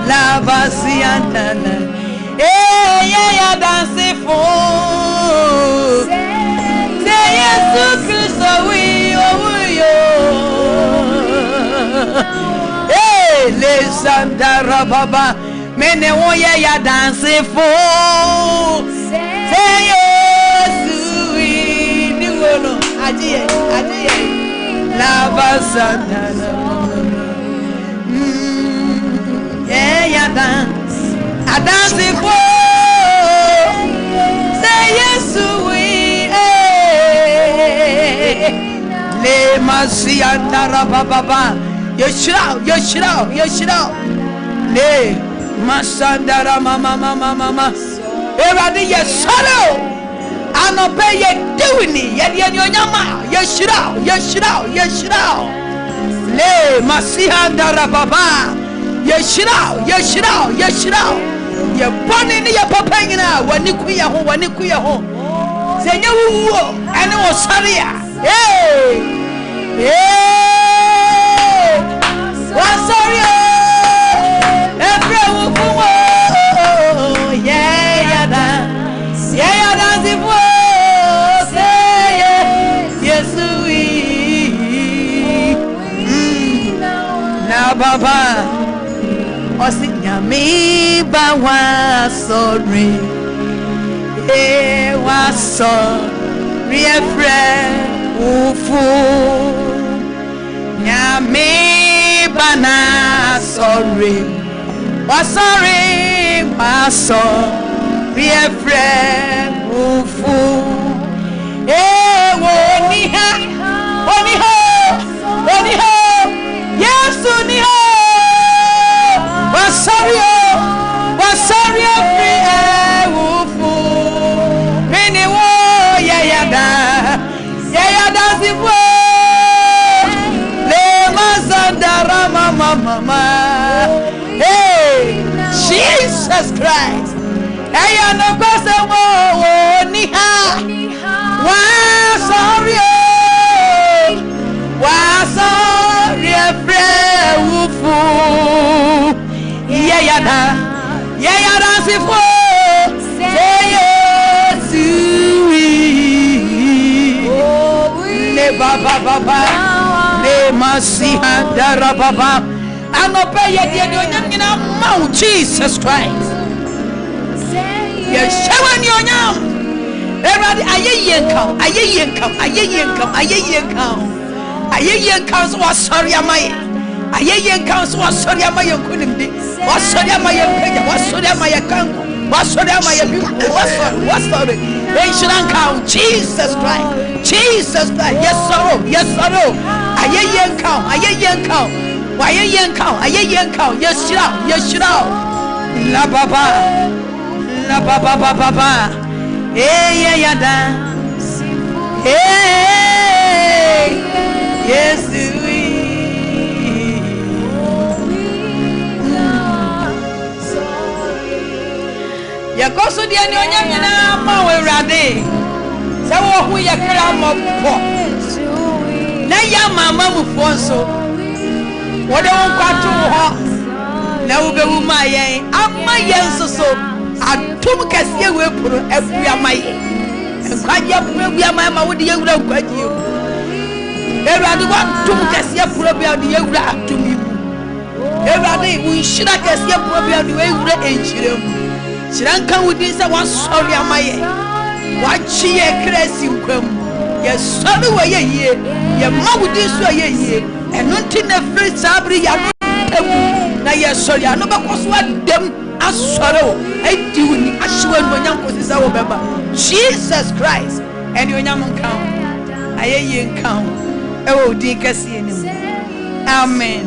la vaciantana. Hey, yeah, ya dancing for say Jesus Christ, we oh yo. Hey, le Sandara Baba, mene wo yeah, ya dancing for say Adie, lava sandana. Yeah, ya dance. I dance it for. Say yes, we. Le masi andara baba. Yeshua. Le masandara mama. Everybody yeshua. I no pay ye doing it. Yeshua. Le masihanda baba. Yeshua. Ye born in your papa na wanikuya ho. Senye wuwo ene wo saria. Hey. Wa saria. Every wuwo. Yeah, that's it. Baba osinyami ba wa sorry wa sorry efre ufu nyami bana sorry wa sorry efre ufu woniha yes, ni ho. Wasario free wufu. Mini wo yada ziwo. Le mazandara mama. Hey, Jesus Christ. Hey, no kwase wo ni ha. Wasario. Wufu yada sifo say yes le baba le masiha dara baba anope ye die onyam nyina ma Jesus Christ ye shawa ni onyam everybody ayeyen kan so wasori amaye ayeyen kan so wasori amaye kunimde wasori amaye peja wasori amaye kanko wasori amaye bi wasori enshran kan Jesus Christ yes sir ayeyen kan Why yankow, yeshira. La baba. Hey, yada. Hey, yes, we. Yakoso di ani onyamina ma we rade. Se wo hu yakra mo po. Na ya mama mu fonso. Wo de won kwato ho. Na wo be wu ma yen. Amma yen soso. Atum kase we puru afua maye. Nkwaje afua ma wo de yewura nkwaje. Ewurade wa atum kase puru bia de yewura atum yi. Ewurade mu nshira kase puru bia de yewura enchire mu. Shiranka wudi se wa sori amaye. Wa chi ye kresi nkwam. Ye sori wa ye yie. Ye ma wudi so ye yie. Eno nti na free sabri ya no na ye sori ano be koso adem asori o. Edi woni ahwe no nyanko sisa wo beba. Jesus Christ. Eni onyam nka. Aye ye nka. E wo di kase enim. Amen.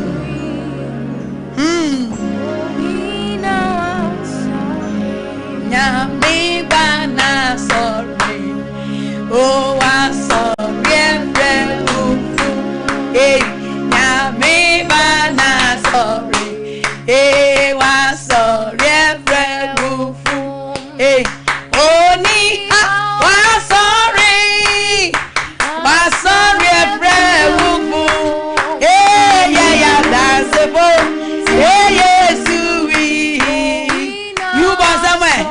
Me bana sorry, oh I sorry, hey, me bana sorry, hey, wa sorry, hey, oh ni wa sorry, hey, yeah, that's the boy, hey, yes, you want somewhere.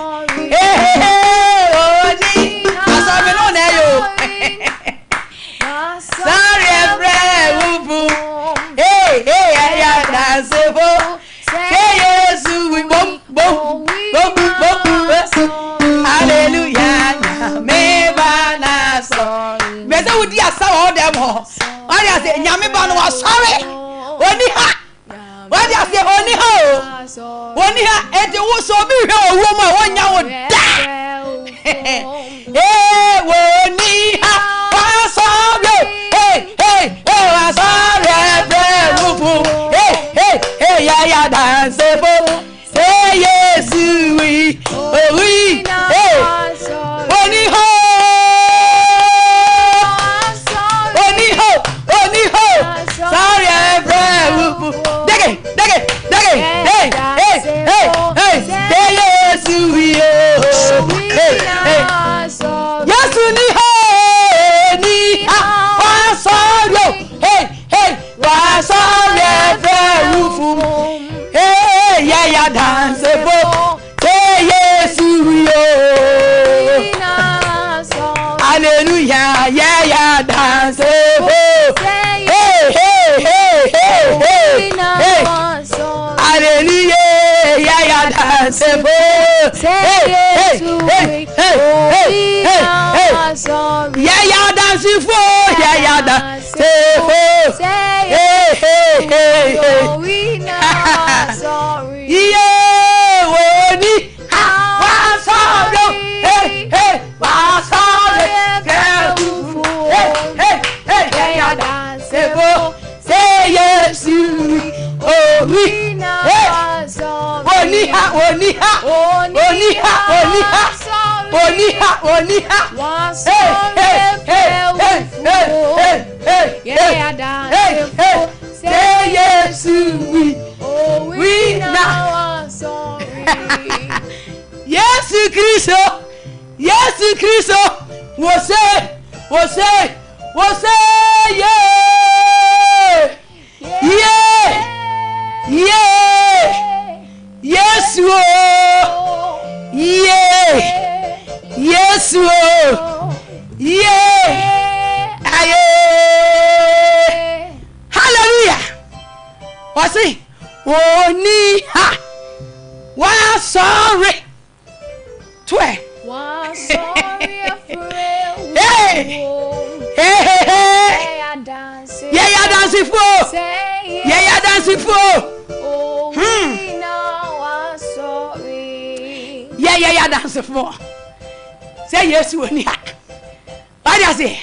Say yes, you only. What does it?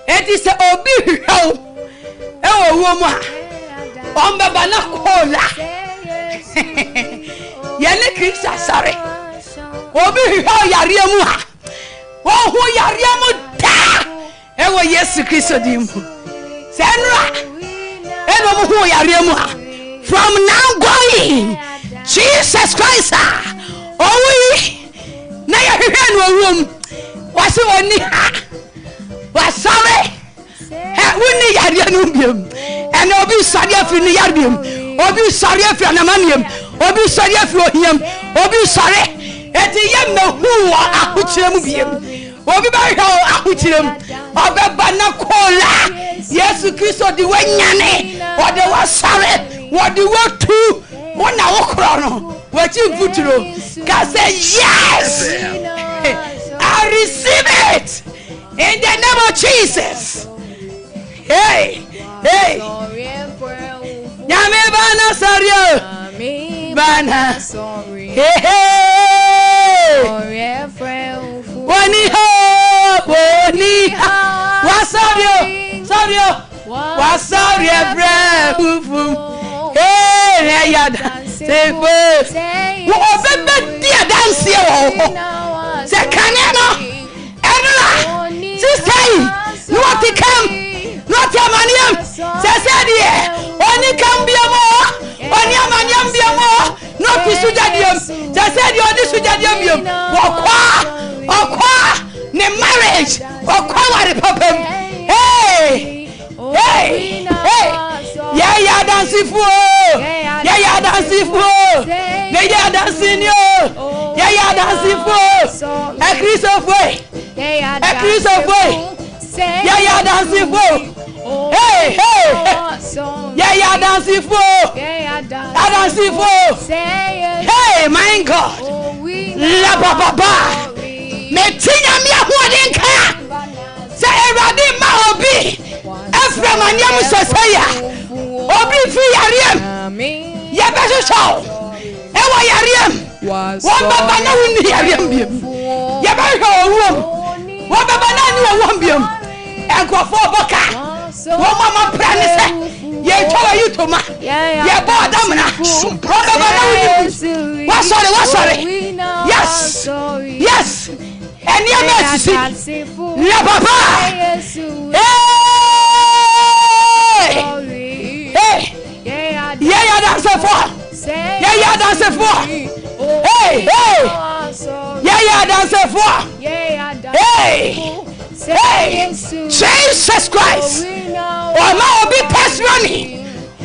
It is a big woman. Ombeba na kola. Yene Krista sare. Obi ho yare mu ha. Wo ho yare mu da. Ewo Yesu Kristo di mu. Senra. Eno mu ho yare mu ha. From now going, Jesus Christ. Owi na ya hwehwe no awom. Wase woni ha. Wasare. Woni yare no biam. Eno obi sare afi no yare biam. Obi sare afi anamaniam. Obi sare afi ohiam. Obi sare eti ye mehu wa ahuchirem biam. Obi ba hwa ahuchirem. Obeba na kola. Yesu Kristo di wanyane. Ode wasare. Ode watu. Wona wokro no. Wachi mfuturo. Ka say yes. I receive it. In the name of Jesus. Hey. Hey. Nyame bana sario. Bana. Hey. Wani ho. Wasario. Wasario bravo. Hey, yada. Say first. Wo bebe dia dance ye wo. Se kaneno. Enla. Sister. No what come. Not your maniam. Say die. Oni kam biamo. Oni amaniam biamo. No pisujadium. Say die oni sujadium. Okwa. Ne marriage. Okwa wari problem. Hey. Yeah, dancing for. Yeah, dancing for. Yeah, dancing yo. Yeah, dancing for. A Christ of way. A Christ of way. Yeah, dancing for. Hey. Yeah, dancing for. Dancing for. Hey, my God. La baba. Me tinya mi ahuadenka. Say erade ma obi. Efra maniam sosaya. Obi fi yariem. Ye beso show. Ewa yariem. Wo baba na wuni yariem biem. Ye beso owom. Wo baba na ni owom biem. Enkofo boka. Wo mama prane se. Ye chowa yutoma. Ye bo adamna. Wo baba na wuni. Wa sorry. Yes. And your mercy. La baba. Hey. Yeah, that's a four. Yeah, that's a four. Hey. Yeah, that's a four. Hey. Jesus Christ. Oh, now be testimony.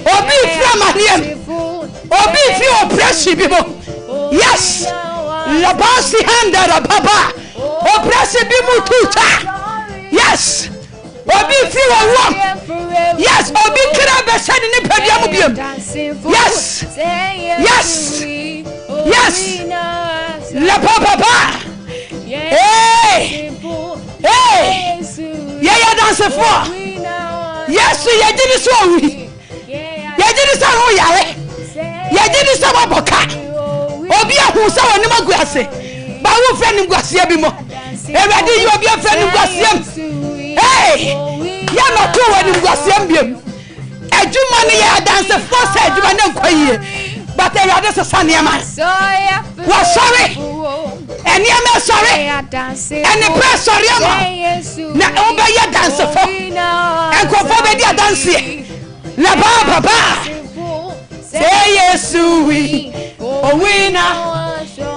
Obi from Mariam. Obi from oppression people. Yes. La basi handa la baba. Oppression people tuta. Yes. Obi free one. Yes, Obi kira be send ni pediam biam. Yes. La papa. Hey. Yeah, dance for. Yes, you did so we. You did so ho yare. You did so boka. Obi ahu sa woni maguase. Ba wo friend nguase bi mo. Ewade you obi friend nguase. Hey, ya no to wani nguasem biem. Ejuma ne ya dance for say ejuma ne nkwaye. But Ewade so saniama. Wa sorry. Eniama sorry. Eni pre sorry ama. Na oba ya dance for. Enkofo be dia dance. La baba. Say Yesu we. O winner.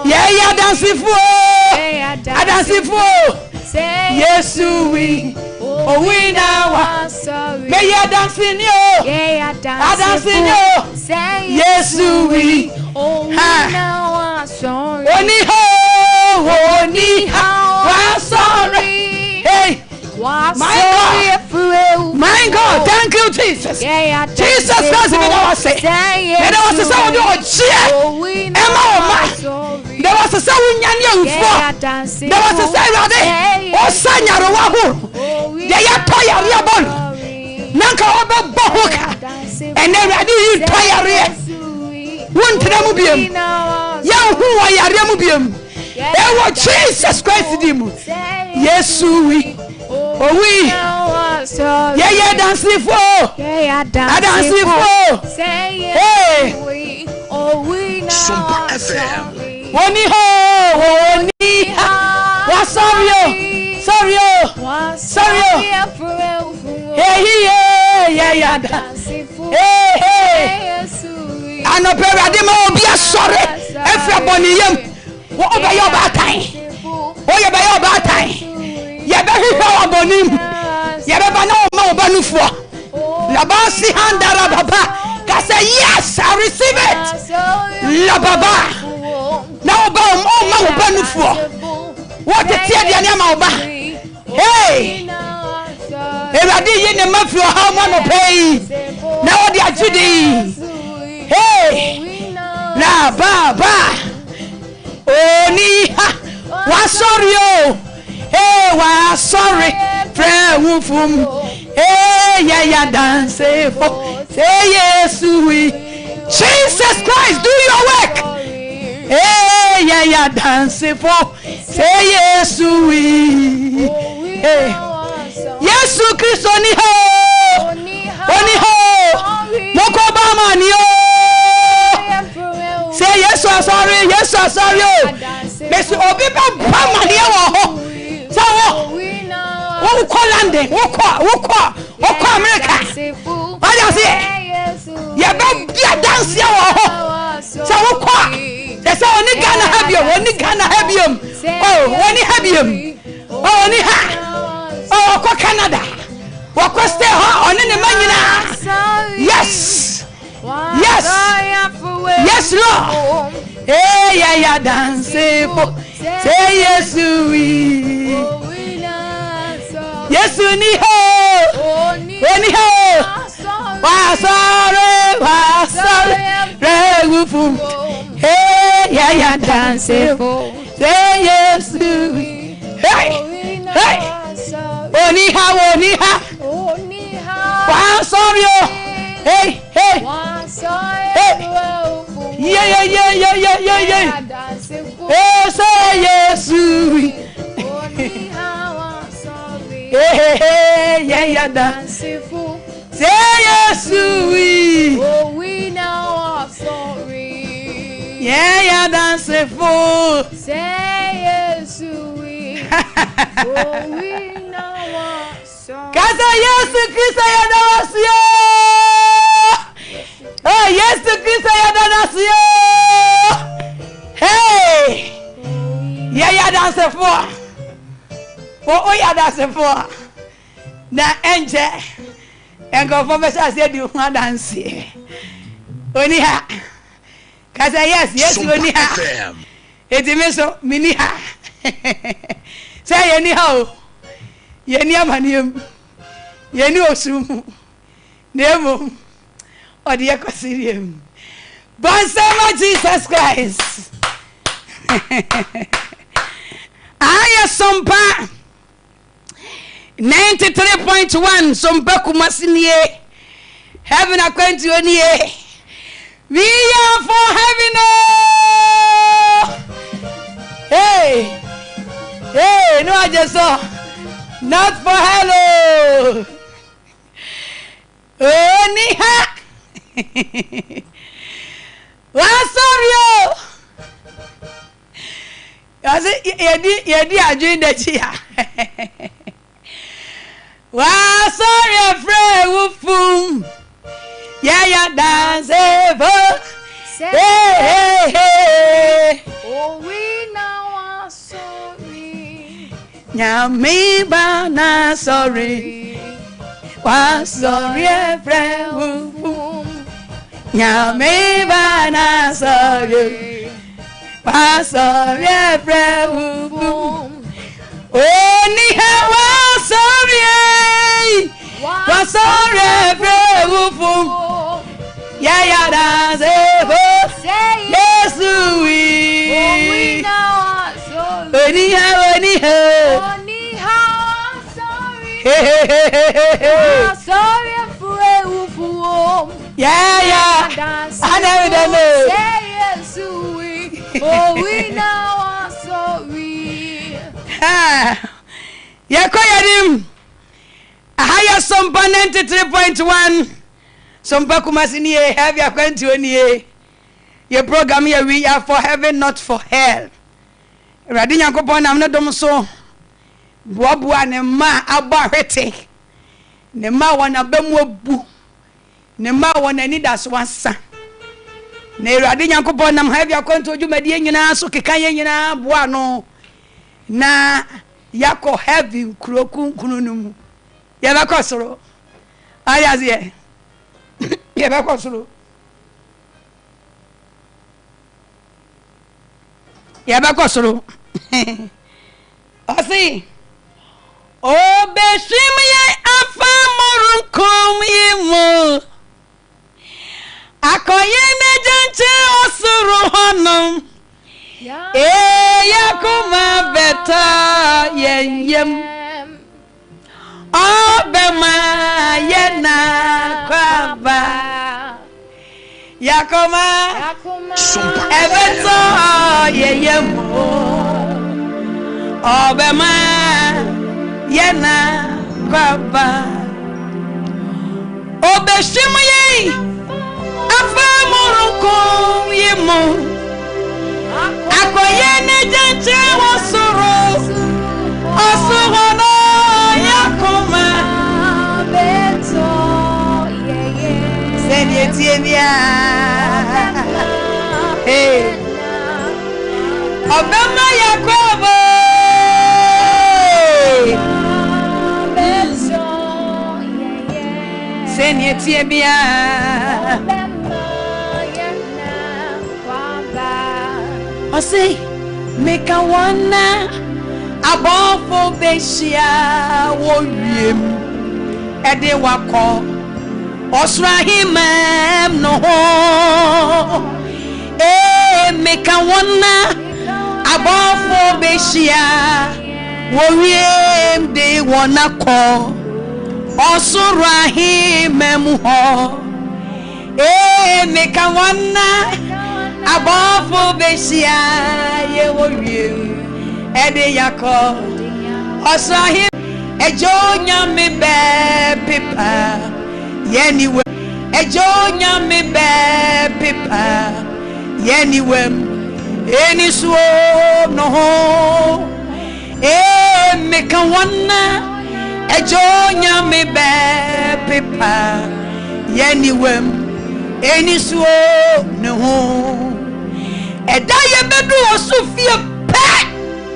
Yeah, dance for. I dance for. Yesu we. Oh, we now may you dancing you. I dancing you. Yesu we. Oh, we now sorry. Oni ho. Sorry. Hey. My God, thank you, Jesus. Jesus doesn't know say. There was a sound of cheer. Emma, there was a sound in there was a sound oh, Sanya Wahu. They are tired, Nanka Bohoka. And then ready you tired. One Tramubium. Young who are Yamubium. There was Jesus Christ. Yes, we. Oh, we. Yeah, dancing for. I dancing for. Hey. Sompa FM. Woni ho. Wa sorry oh. Hey yeah. Hey. Ano perade ma obi asore. Efra boniyam. Wo obeyo ba tan. Ye be hwehwe obonim. Ye be ba na o ma obanufuo. La basi handara baba. Ka say yes, I receive it. La baba. Na oba o ma obanufuo. What the tear the name oba. Hey. Eradi ye ne mafio how man pay. Na o di ajudi. Hey. La baba. Oni ha. Wa sorry oh. Hey, wa sorry. Pray wufum. Hey, yeah, dance for. Say yes, we. Jesus Christ, do your work. Hey, yeah, dance for. Say yes, we. Hey, yes, Christ, oni ho. Moko bama ni o. Say yes, sorry. Messi obi ba bama ni o. So wo call London, wo call America. What you say? You be dance here wo. So wo call. They say oni Ghana have you. Oh, oni have you. Oh, oni ha. Oh, ko Canada. Wo ko stay ho oni ne manyina. Yes, Lord. Hey, yeah, dance for. Say yes, we. Yes, ni ho. Wa sorry. Rewufum. Hey, yeah, dance for. Say yes, we. Hey. Oni ha. Wa sorry. Hey. Yeah. Hey, say yes, we. Hey, yeah, dance. Say yes, we. Oh, we now are sorry. Yeah, dance for. Say yes, we. Oh, we now are sorry. Kasa yes, Christ, ya dance yo. Oh, yes, Christ, ya dance yo. Hey, yeah, dance for. Oh, yeah, that's a for. Na enje. Engo for me say do one dance. Oni ha. Kaza yes, oni ha. Eti me so mini ha. Say ye ni ha o. Ye ni amaniem. Ye ni osum. Nemo. Odi e kosiriem. Bon sama Jesus Christ. Aya Sompa 93.1 Sompa Kumasinie. Heaven Akwantuo nie. We are for heaven. Hey, no, I just saw. Not for hello. Oh, niha. Sorry. I said, yedi ajoin the chia. Wa sorry, afraid wufum. Yeah, dance hey. Oh, we now are sorry. Nyami bana sorry. Wa sorry, afraid wufum. Nyami bana sorry. Wa sorry, afraid wufum. Oh, ni wa sorry. Wa sorry, afraid wufum. Yeah, dance yes, we. Oh, we now are sorry. Oni ha. Sorry. Hey. Sorry, afraid wufum. Yeah. I never know. Say yes, we. Oh, we now are sorry. Yakoyadim. Ahaya Sompa 93.1 Sompa Kumasi ni have your Akwantuo ni your program here we are for heaven not for hell. Radi Nyankopon am no dom so boaboa ne ma aba hwete ne ma wona bemu abu ne ma wona ni da so ansa ne Radi Nyankopon nam have your Akwantuo dwumadi nyina so keka ye nyina boa no na yako heaven kurokun kununum ya ba kosoro ayazie ya ba kosoro ya ba kosoro osi o beshim ye afa morunkum yimu akoye mejanche osuru honum yakuma beta yem obema yena kwaba yakuma ebeto yem obema yena kwaba obeshimu ye afamurunkum yimu akoye ne janche wasuru osuhono yakuma beto seni etienia obema yakobo beto seni etienia I say, make a one above for Besia, William, Ede Wako, Osrahim, no, make a one above for Besia, William, they wanna call, Osrahim, make a one. Above Besia, ye will you, Eddie Yako, Osahim, a jonya me bear pipa, Yenny, a jonya me bear pipa, Yenny, any swore no, make a one, a jonya me bear pipa, Yenny, any swore no. Edaya bedu osufia pe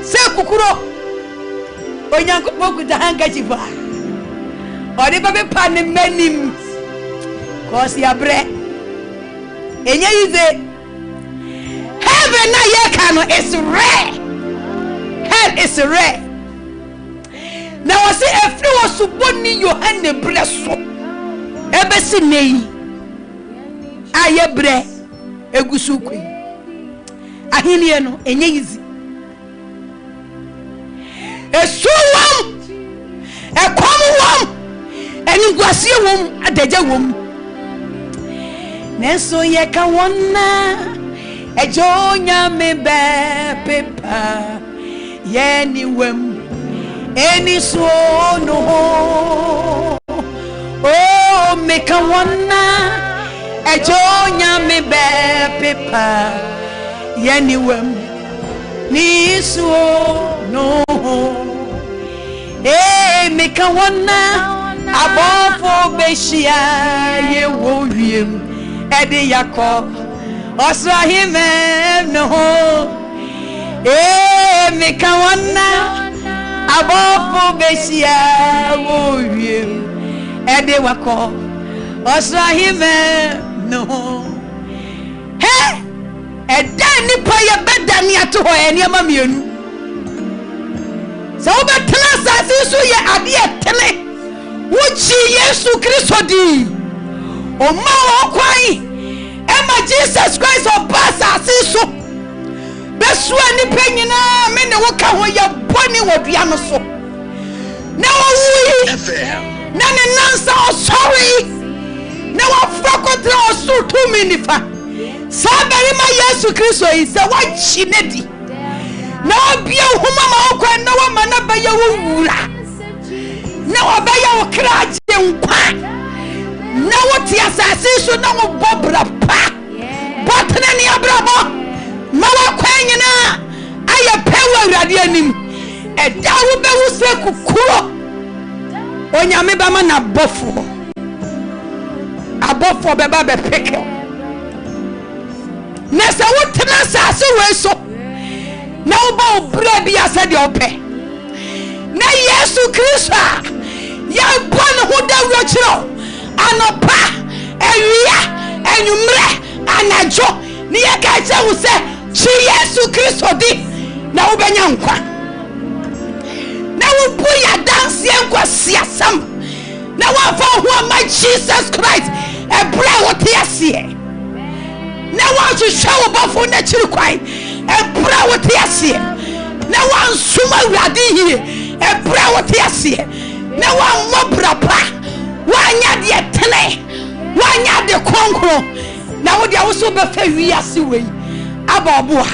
se kukuro onyankopon kuta hankachifa odi ba be pa ne manim cause ya bre enye yize heaven na ye kano is rare hell is rare na wase efri wasuboni Yohane bre so ebesi nei aye bre egusu kwi ahiniye no enye yizi esuwam ekwamwam eniguase wom adaja wom nenso ye ka wonna ejonya me be pepa ye ni wem eni so no oh me ka wonna ejonya me be pepa yeniwem ni so no meka wona abofo beshia ye wo wiem ede yakọ osrahime no meka wona abofo beshia wo wiem ede wakọ osrahime no he eda nipa ye bedani ato ho ene amamienu so obetena sase so ye ade etene wuchi Yesu Kristo di o ma okwan ema Jesus Christ o basa so besu nipa nyina me ne wo ka ho ye boni wodua no so na wo wi na ne nansa o sorry na wo frakotra o so to me nifa sabere ma Yesu Kristo yi se wa chinedi na obia homa ma okwan na wa mana ba ye wo wura na obaya wo kraje nkwa na what ya so na wo bobra pa botna ni abrabo ma wa kwanyina aye pewa awurade anim eda wo be wo se kukuro onyame ba ma na bofo abofo be ba be peke na se wo tena sase we so na wo ba obra bi ase de ope na Yesu Kristo ya bon ho da wrochiro anopa ewia enumre anajo ni ya ka che wo se chi Yesu Kristo di na wo benya nkwa na wo bu ya dance nkwa siasam na wo fa ho ma Jesus Christ e bra wo te asie na wo hwehwe wo bafo na chiri kwan e bra wo te asie na wo nsuma wurade hie e bra wo te asie na wo mobra pa wanya de tene wanya de konkro na wo de wo so be fa wiase wei abobo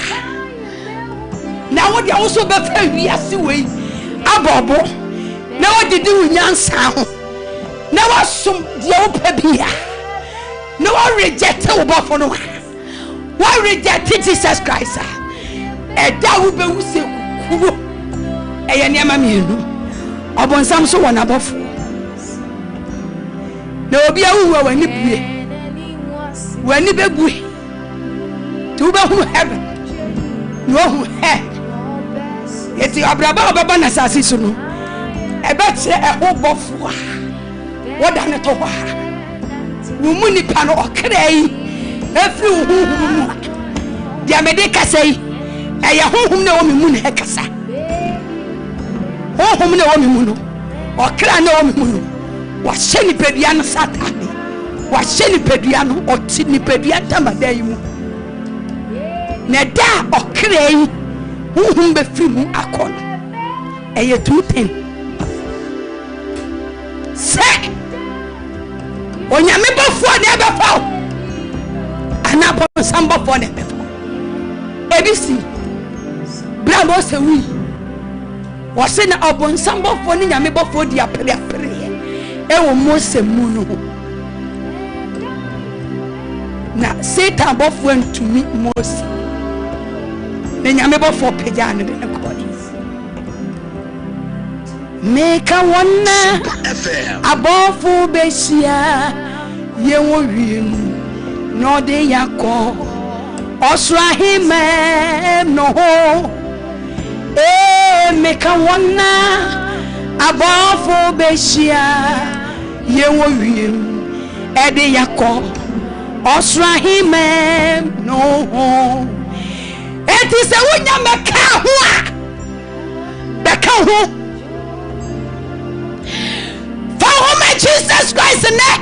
na wo de wo so be fa wiase wei abobo na wo de di unyansa ho na wo som de wo pa bia na wo reject wo bafo no wo reject Jesus Christ e da wo be wo se kuro e ye niam mienu obonsam so wona bafo na obi awu wani bue wani bebue tu ba hu heaven no hu hell eti abraba obaba na sase so no e be kire e ho bofo woda ne to ho wo mu nipa no okra yi afri wo hu mu dia me de kasa yi e ya honhum na wo me mu na e kasa honhum na wo me mu no okra na wo me mu no wa sheni pedua no satani wa sheni pedua no oti ni pedua tamada yi mu na da okra yi honhum be fi mu akon e ye 210 se onyame bofo na be fa ana bo sambo fo na be fa ebisi bravo se wi wo se na obon sambo fo ni nyame bofo di apere e wo Mose mu no na Satan bofo ntumi Mose na nyame bofo peja no be ko meka wonna abofo besia ye wo wiem no de yakọ osrahime no ho meka wonna abofo besia ye wo wiem e de yakọ osrahime no ho eti se wonya meka ho a beka ho Jesus Christ ne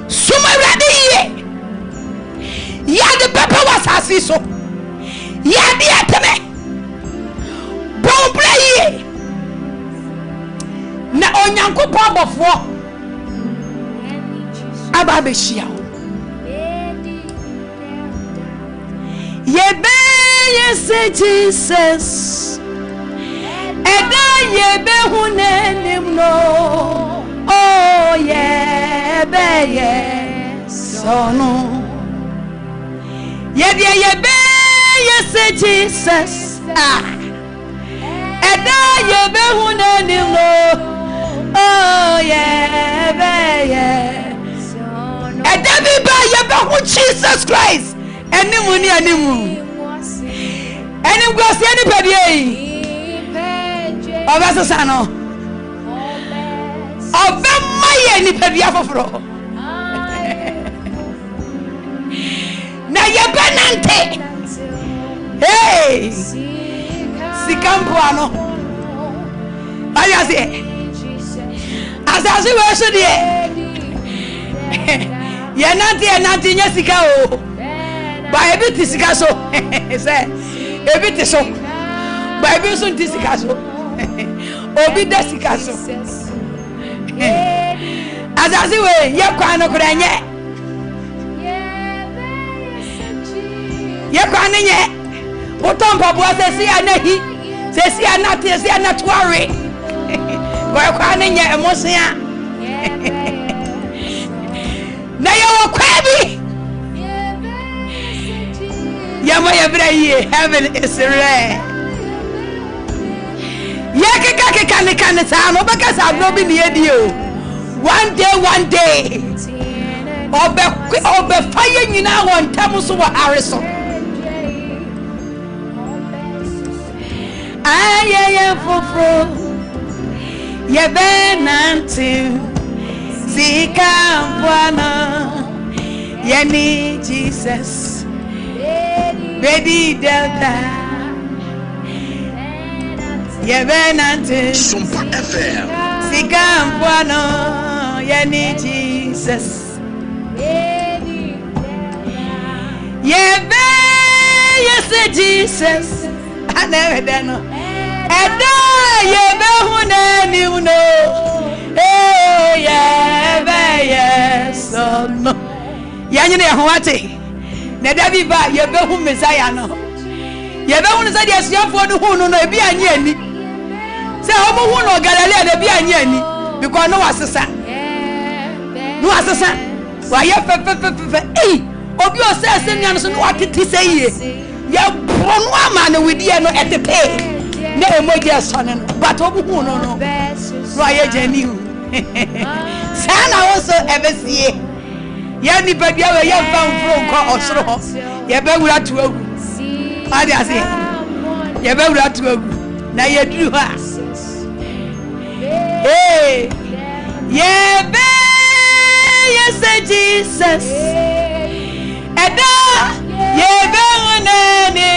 suma ready ye ya de papa was asiso ya de ateme bon play na onyankopon abofo aba be hia ye be yes Jesus eda ye be hunenim no oh ye be yes so no ye be yes Jesus eda ye be hunenim no oh ye be yes so no eda bi ba ye be hu Jesus Christ animu ni animu go se ni pedie Oba sano Oba maye ni pedua foforo na ye benante hey sikampo ano aya se asazi we so de ye nante nya sika o ba ebi ti sika so se ebi ti so ba ebi so ti sika so obi desikaso azazi we ye kwa no krenye ye kwa nye otompa bo sesi anahi sesi anate sesi anatware kwa kwa nye emosia na yawo kwabi yama yabraye heaven is rare yakeka ne kan sa no beka sa no bi ne dio one day obe fire nyina won tam so wa areso ayeye foforo ye benante zika bwana yani Jesus Bedi Delta ye benante Sompa FM zika bwana yani Jesus yes Jesus I never done and ye be hunani uno yes no yanyine ho ate na Dabi ba ye be hu Messiah no ye be hu say the siafo no hu no ebi anye ani say omo hu no Galilea na ebi anye ani because no asesa wa ye fe obi o say asenya no so no akiti say ye no ama no widie no etepe na emoji asone no but obi hu no wa ye jani hu sana also ebesie ya ni badia we ya fan fro nko osoro ho ye be wura to agu ade ase ye be wura to agu na ye duru ha ye be yes Jesus eda ye be wona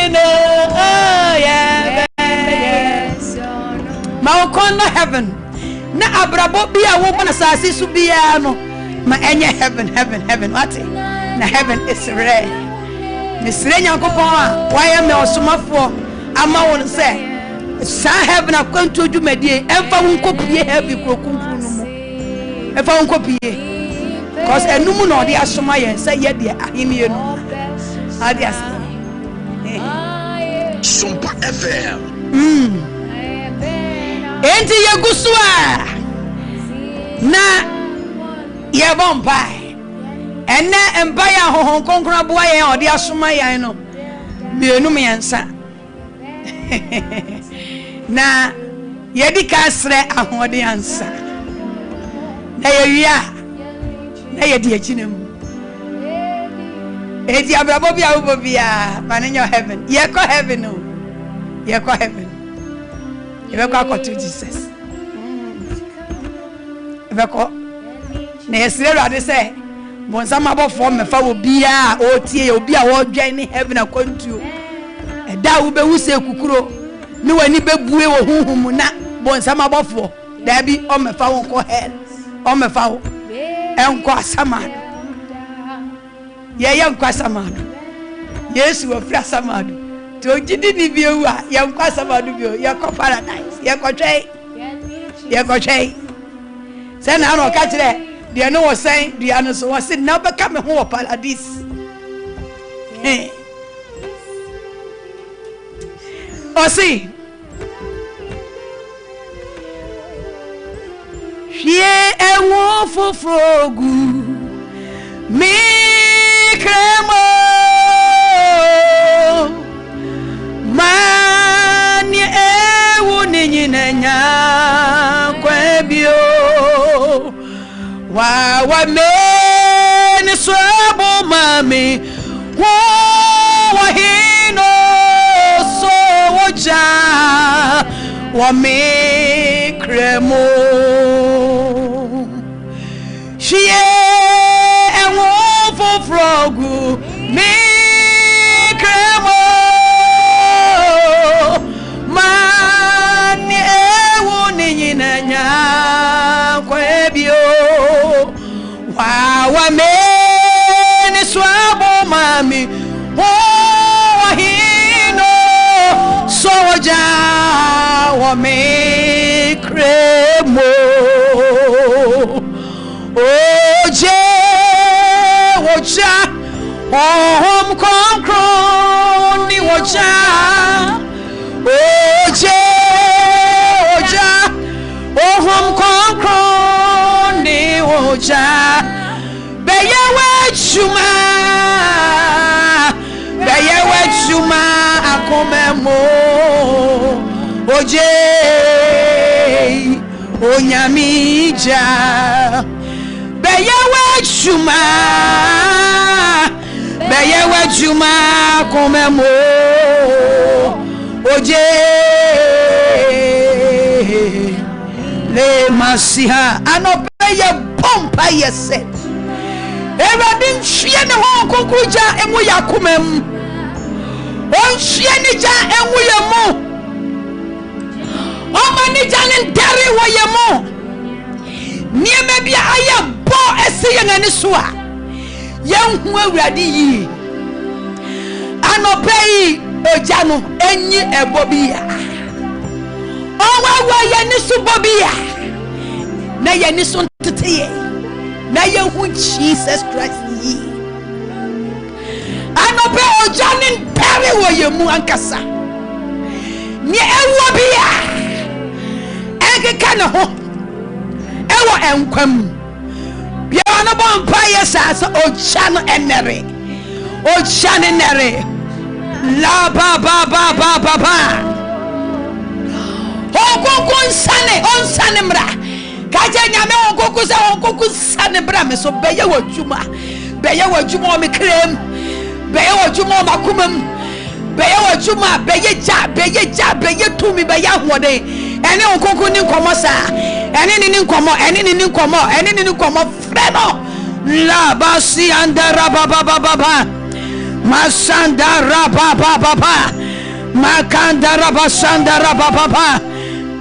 no ye be yes ma kono heaven na abrabo bia wo bona sase su bia no ma enye heaven what na heaven is rare misre nyankopon a waya me osomafo ama won se sa heaven akwantuo dwumadie emfa won kopie heaven krokunfuru no mu emfa won kopie cause enum no de asoma yen se ye de ahenie no ade as Sompa FM enti yegusua na ye bompai enne empire hohon konkra boa yen ode asoma yen no mienum yensa na yedi kasre ahode ansa na yewia na yedi achinemu eti abrabo bia wo bia manenyo heaven ye ko heaven no ye ko heaven ye ko akoto Jesus ye ko na yesire rade se bonsama bofo mefa wo bia o tie obi a wo dwan ni heaven akwantuo eda wo be wuse kukuro ni wani bebue wo huhum na bonsama bofo da bi o mefa wo ko hell o mefa wo enko asamado ye enko asamado Yesu wo fra asamado to gidi ni bi ewu a ye enko asamado bi o ye ko paradise ye ko twei se na no ka kire de no was saying the ano so was now become a whole paradise o si Hie ewo fofrogu mi kremo mani ewo ninyinanya kwebio wa me Sofo Maame wa hino so woja wa me kremo Hie ewo fofrogu mi kremo mani ewo ninyinanya kwebio wa me Sofo Maame wa hino soja wa me kremo oje woja ohom konkron ni woja oje woja ohom konkron ni woja beyewe oje onyamija beyewe juma komemo oje le masiha anobeye pompa yese Eradin hwie ne ho konkuja emu yakomam on hwie ne ja emu yemu o mani jane ndare wo yemu niema bia aye bo esiye ngani so a yenhu awurade yi anopei oja no enyi ebo bia owa ye ni so bobia na ye ni so teteye na yehu Jesus Christ yi anope ojanin pare wo yemu ankasa ni ewo bia ekeka na ho ewo enkwam bia no bompa yesa so oja no enere oja ne nere la ba okokon sane on sane mra kaje nyame okoku se okoku sane bra me so beye wadwuma o me krem beye wadwuma o makumam beye wadwuma beye tumi beye ahode ene okoku ni nkomo sa ene ni nkomo freno la basi andara baba masandara baba makandara basandara baba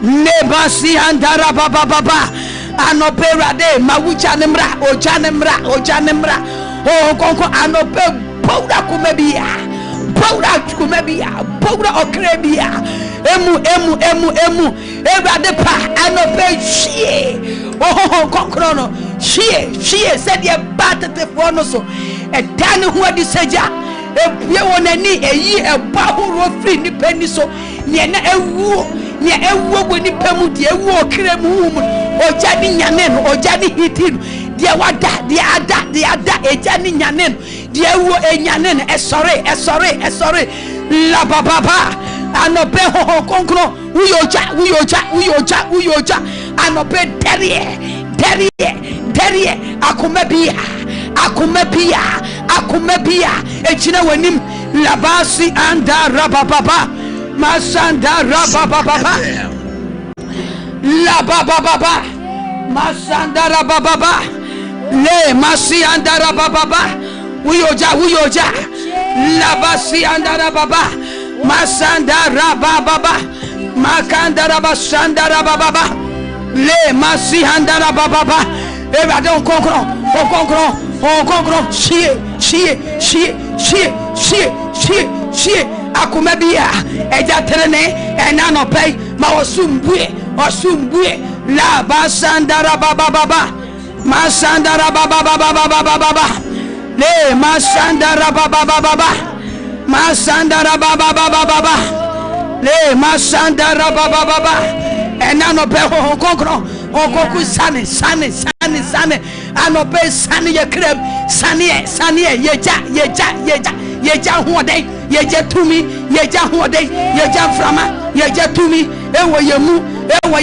nebasi andara baba anopera de mawucha nemra oja nemra o konko anope bawda kumebia bawda okrebia emu ebrade pa anope hie o konkro no hie said ye batete for no so edane ho adi seja ebie wonani eyi eba horo free ni pani so ne na ewu woni pamu de ewu okremu oja ni nyane no oja ni hitin de wada de ada eja ni nyane no de ewu enyane no esore la baba anope ho konkro uyoja anope derie akumabia ejina wanim labasi andara baba masandara baba la baba masandara baba le masi andara baba uyoja labasi andara baba masandara baba makandara basandara baba le masi andara baba eba don konkro chie akumabia eja terene enano pay ma osumbue la basandara baba masandara baba le masandara baba le masandara baba enano pay konkro okoku sane anope sane ye krem sane yeja hoden yeja tumi yeja hoden yeja frama yeja tumi ewo yemu ewo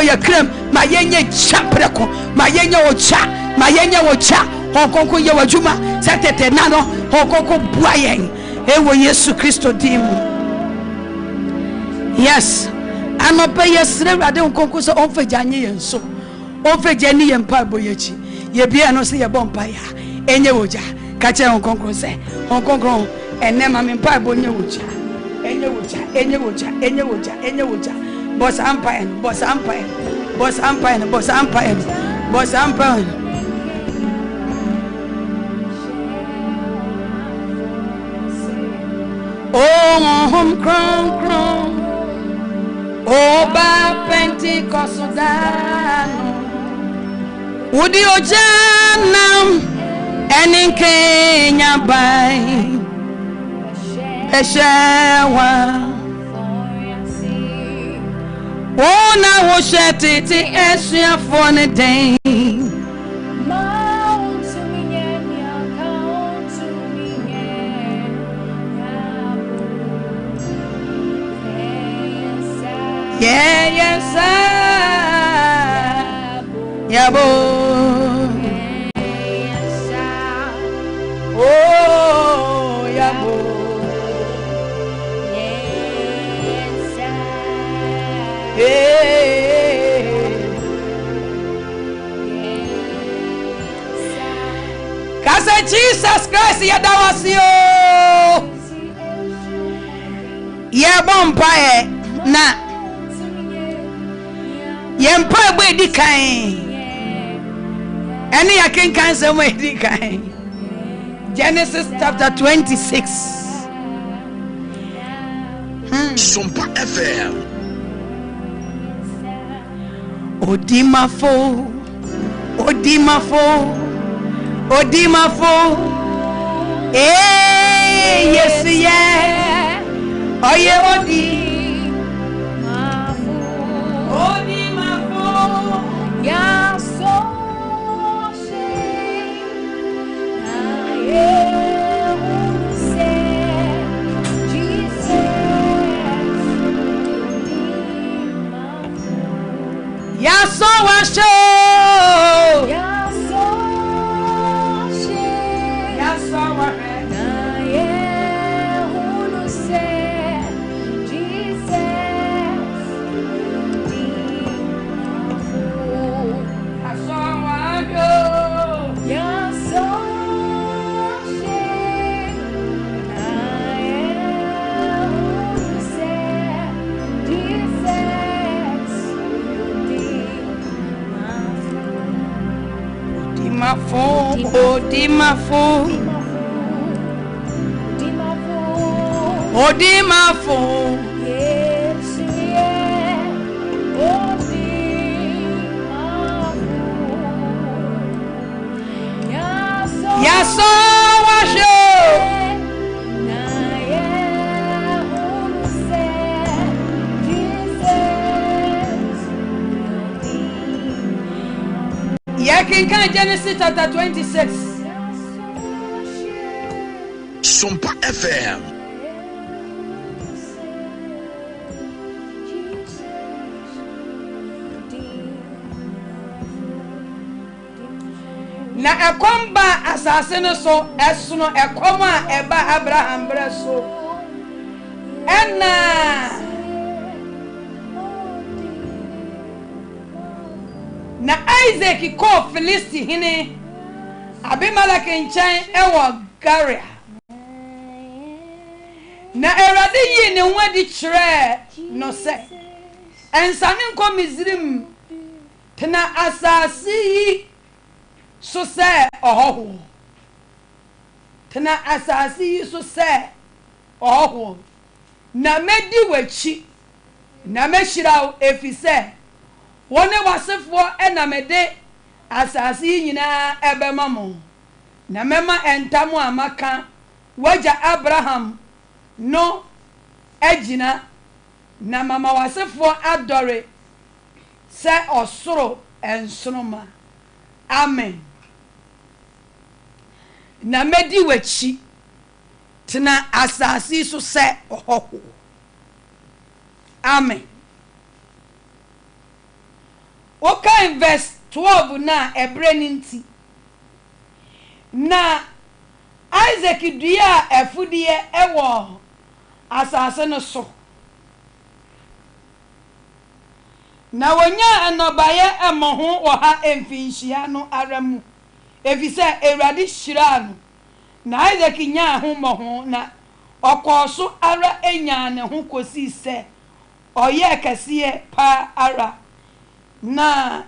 ye krem ma yenye chapreko ma yenye ocha okonko ye wajuma setete nano okonko buayen ewo Yesu Kristo dimu. Yes anope yesre rade okonko so onfejanye yenso onfejani yempa boyechi ye bia no se ye bompa ya enye woja kache okonko se okonko enema mempa bonye woja enye woja boss empire oh home crown Oba Pentecost dano Udi ojanam Enin Kenya bay Eshewa Ona wo shetiti esya fone day yensa yabo oh yabo yensa Kasa Jesus Christ yadawasio yebon pae na yempa gbe di kan ene ya kenkan se mo di kan Genesis chapter 26 Sompa FM Odimafo yes yeah oye Odimafo ya so she ya so wa show Odimafo yes yeah Odimafo ya so wa show Yakinka Genesis chapter 26 Sompa FM na ekomba asase no so esono ekoma eba Abraham breso ena na Isaac ko Filisti hene Abimelech nchen ewo Garia na Erade yi ne nwadi kire no se ensane nko Misrim tena asasi so se ohoho tena asasi so se ohoho na medi wachi na mehirawo efise wone wasefo ena mede asasi nyina ebemamo na mema entamu amaka waja Abraham no ejina na mama wasefo adore se osoro ensonoma amen na medi wachi tena asasi so se ohoho amen okay verse 12 na ebreninti na Isaac dua efudie ewo asase no so na wonya anobaye emoho wo ha emfinhia no aramu efise Ewrade hyira no na Isaac nya ho moho na okoso ara enya ne ho kosi se oye kase pa ara na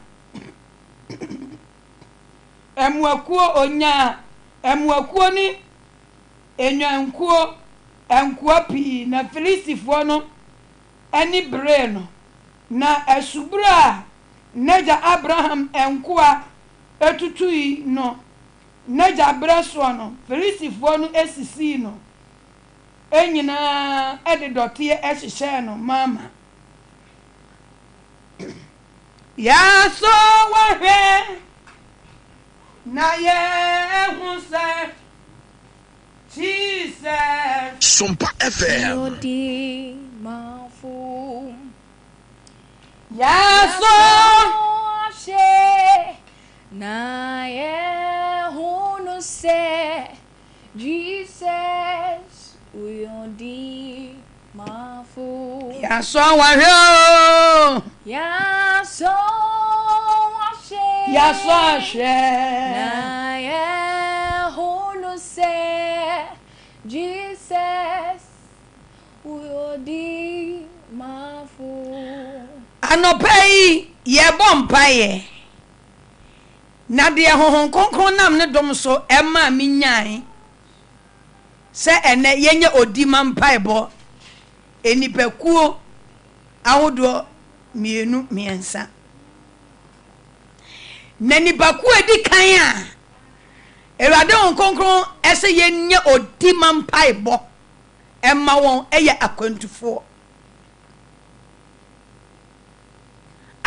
emwakuo onya emwakuo ni enyankuo enkuo pi na Filistifo no eni bre no na asubra neja Abraham enkuo etutui no neja braso no Filistifo no esisi no enyina edidote ehihye no mama ya so wahwe na ye ehunse Jesus Sompa FM Odimafo Yaso ashe na ye hunu se Jesus uyodi mafu. Yaso wahyo. Yaso ashe. Yaso ashe Na ye hunu se Jesus uyodi mafu. Anopai ye bompaye. Na de hohon konkon nam ne dom so ema minyan. Se ene yenye odima mpaebo. Enipekuo ahodo mienu miensa. Na nipakuo edi kan a Ewade on konkon ese yenye odima mpaebo. Ema won eye akwantufo.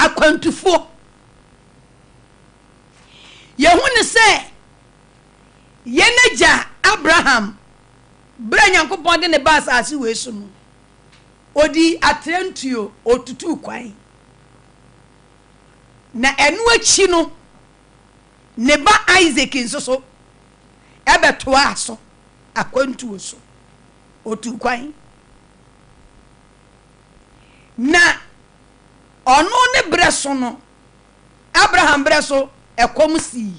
Akwantuo Yehune se yeneja Abraham bra Nyankopon de ne ba asase we so no odi atrentuo otutu kwan na enu achi no ne ba Isaac nsoso ebeto aso akwantuo so otu kwan na ono ne breso no Abraham breso ekom si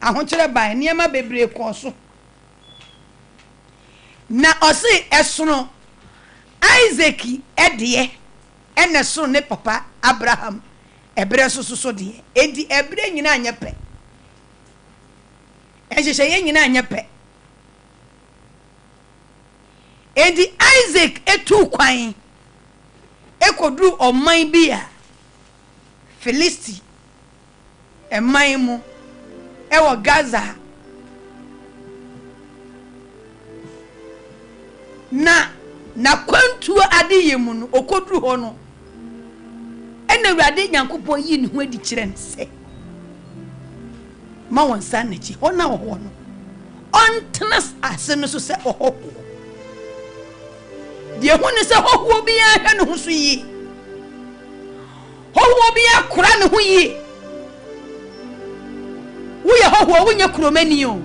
ahokyere ban niema bebre koso na osi esono Isaac edie ene so ne papa Abraham ebreso so de edi ebre nyina anya pe ehye ye nyina anya pe edi Isaac etu kwan ekodu oman bia Filisti eman mu ewo Gaza na kwantuo adeye mu no okodu ho no ena Awurade Nyankopon yi ne ho adi kire nse ma won san na chi hona wo ho no ontnas ase no so se oho de ho ne se hoho bia hwe ne ho so yi hoho bia kura ne ho yi wo ye hoho wo nya kromani o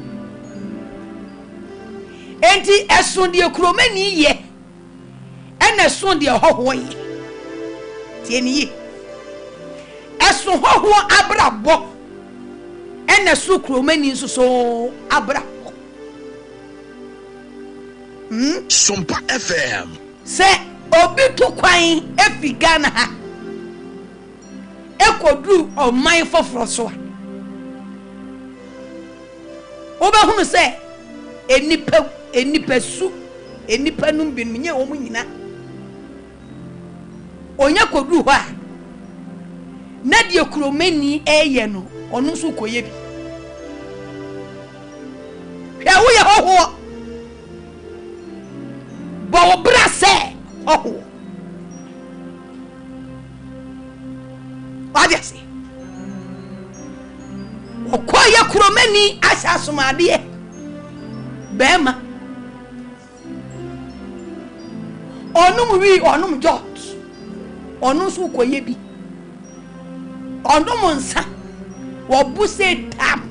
enti eson de kromani ye ena son de hoho ye tieni ye eson hoho abrabo ena so kromani so abrabo Sompa FM. Se obi to kwan efi Ghana ha ekodu oman foforo so oba hunu se enipa su enipa num bi menye wo nyina onya kodu ho a na de kromani eye no onu so koye bi hwe wo ye hoho bo bra se hoho Adiasi okoye kromani asha somade bema onum jot onum so koye bi onum nsa wo buse tam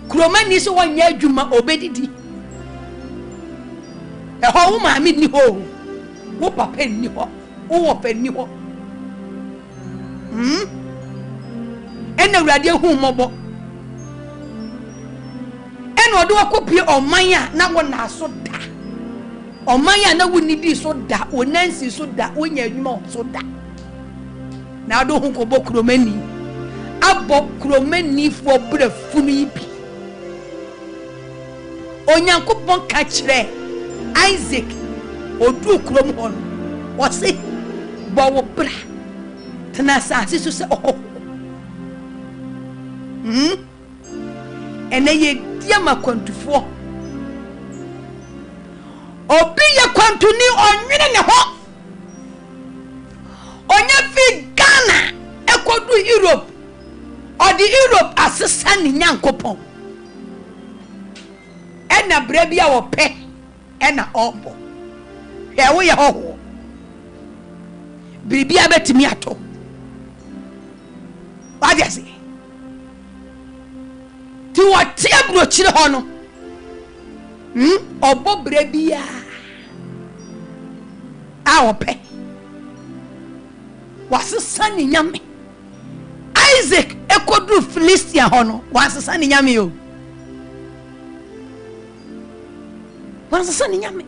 kromani so wonya adwuma obedidi eho wo maame ni ho wo papa ni ho wo pa ni ho ena Awurade hu mobo ena odo akopie oman a na wo na so da oman a na woni di so da onansi so da wonya adwuma so da na do hu ko bo kromani abo kromani fo bra funu ibi Onyankopon ka kire Isaac odu krom hon o se bo wo bra tena sa sisu se ene ye dia makwantufo obi ye kwantuni onwene ne ho onya fi Ghana ekodu Europe odi Europe asesa ni Nyankopon ena bra bia wo pe ena obo he wo ye ho biribia betimi ato wadi ase ti wote abrochire ho no obobra bia a ope wasesa ni nyame Isaac ekodu Philistia ho no wasesa ni nyame yo wasesa ni nyame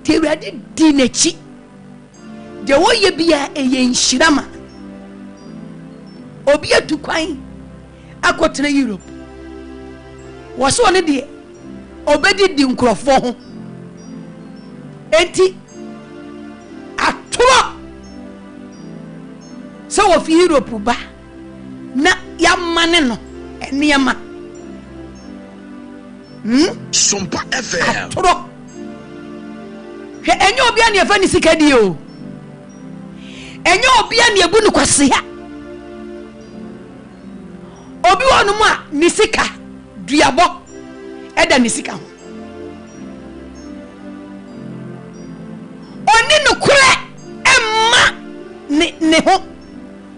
ti Awurade di n'echi de wo ye bia eye nhirama obi atu kwan akotena Europe wo so ne de obedi di nkrofo ho enti atoro so wo fi Europe ba na yamane no eniema Sompa FM atoro he enyo obi an ye fa ni sikadi o enyo obi an ye bu no kwase ha obi wonu mu a ni sika duabo eda ni sika ho oni no kure emma ne ho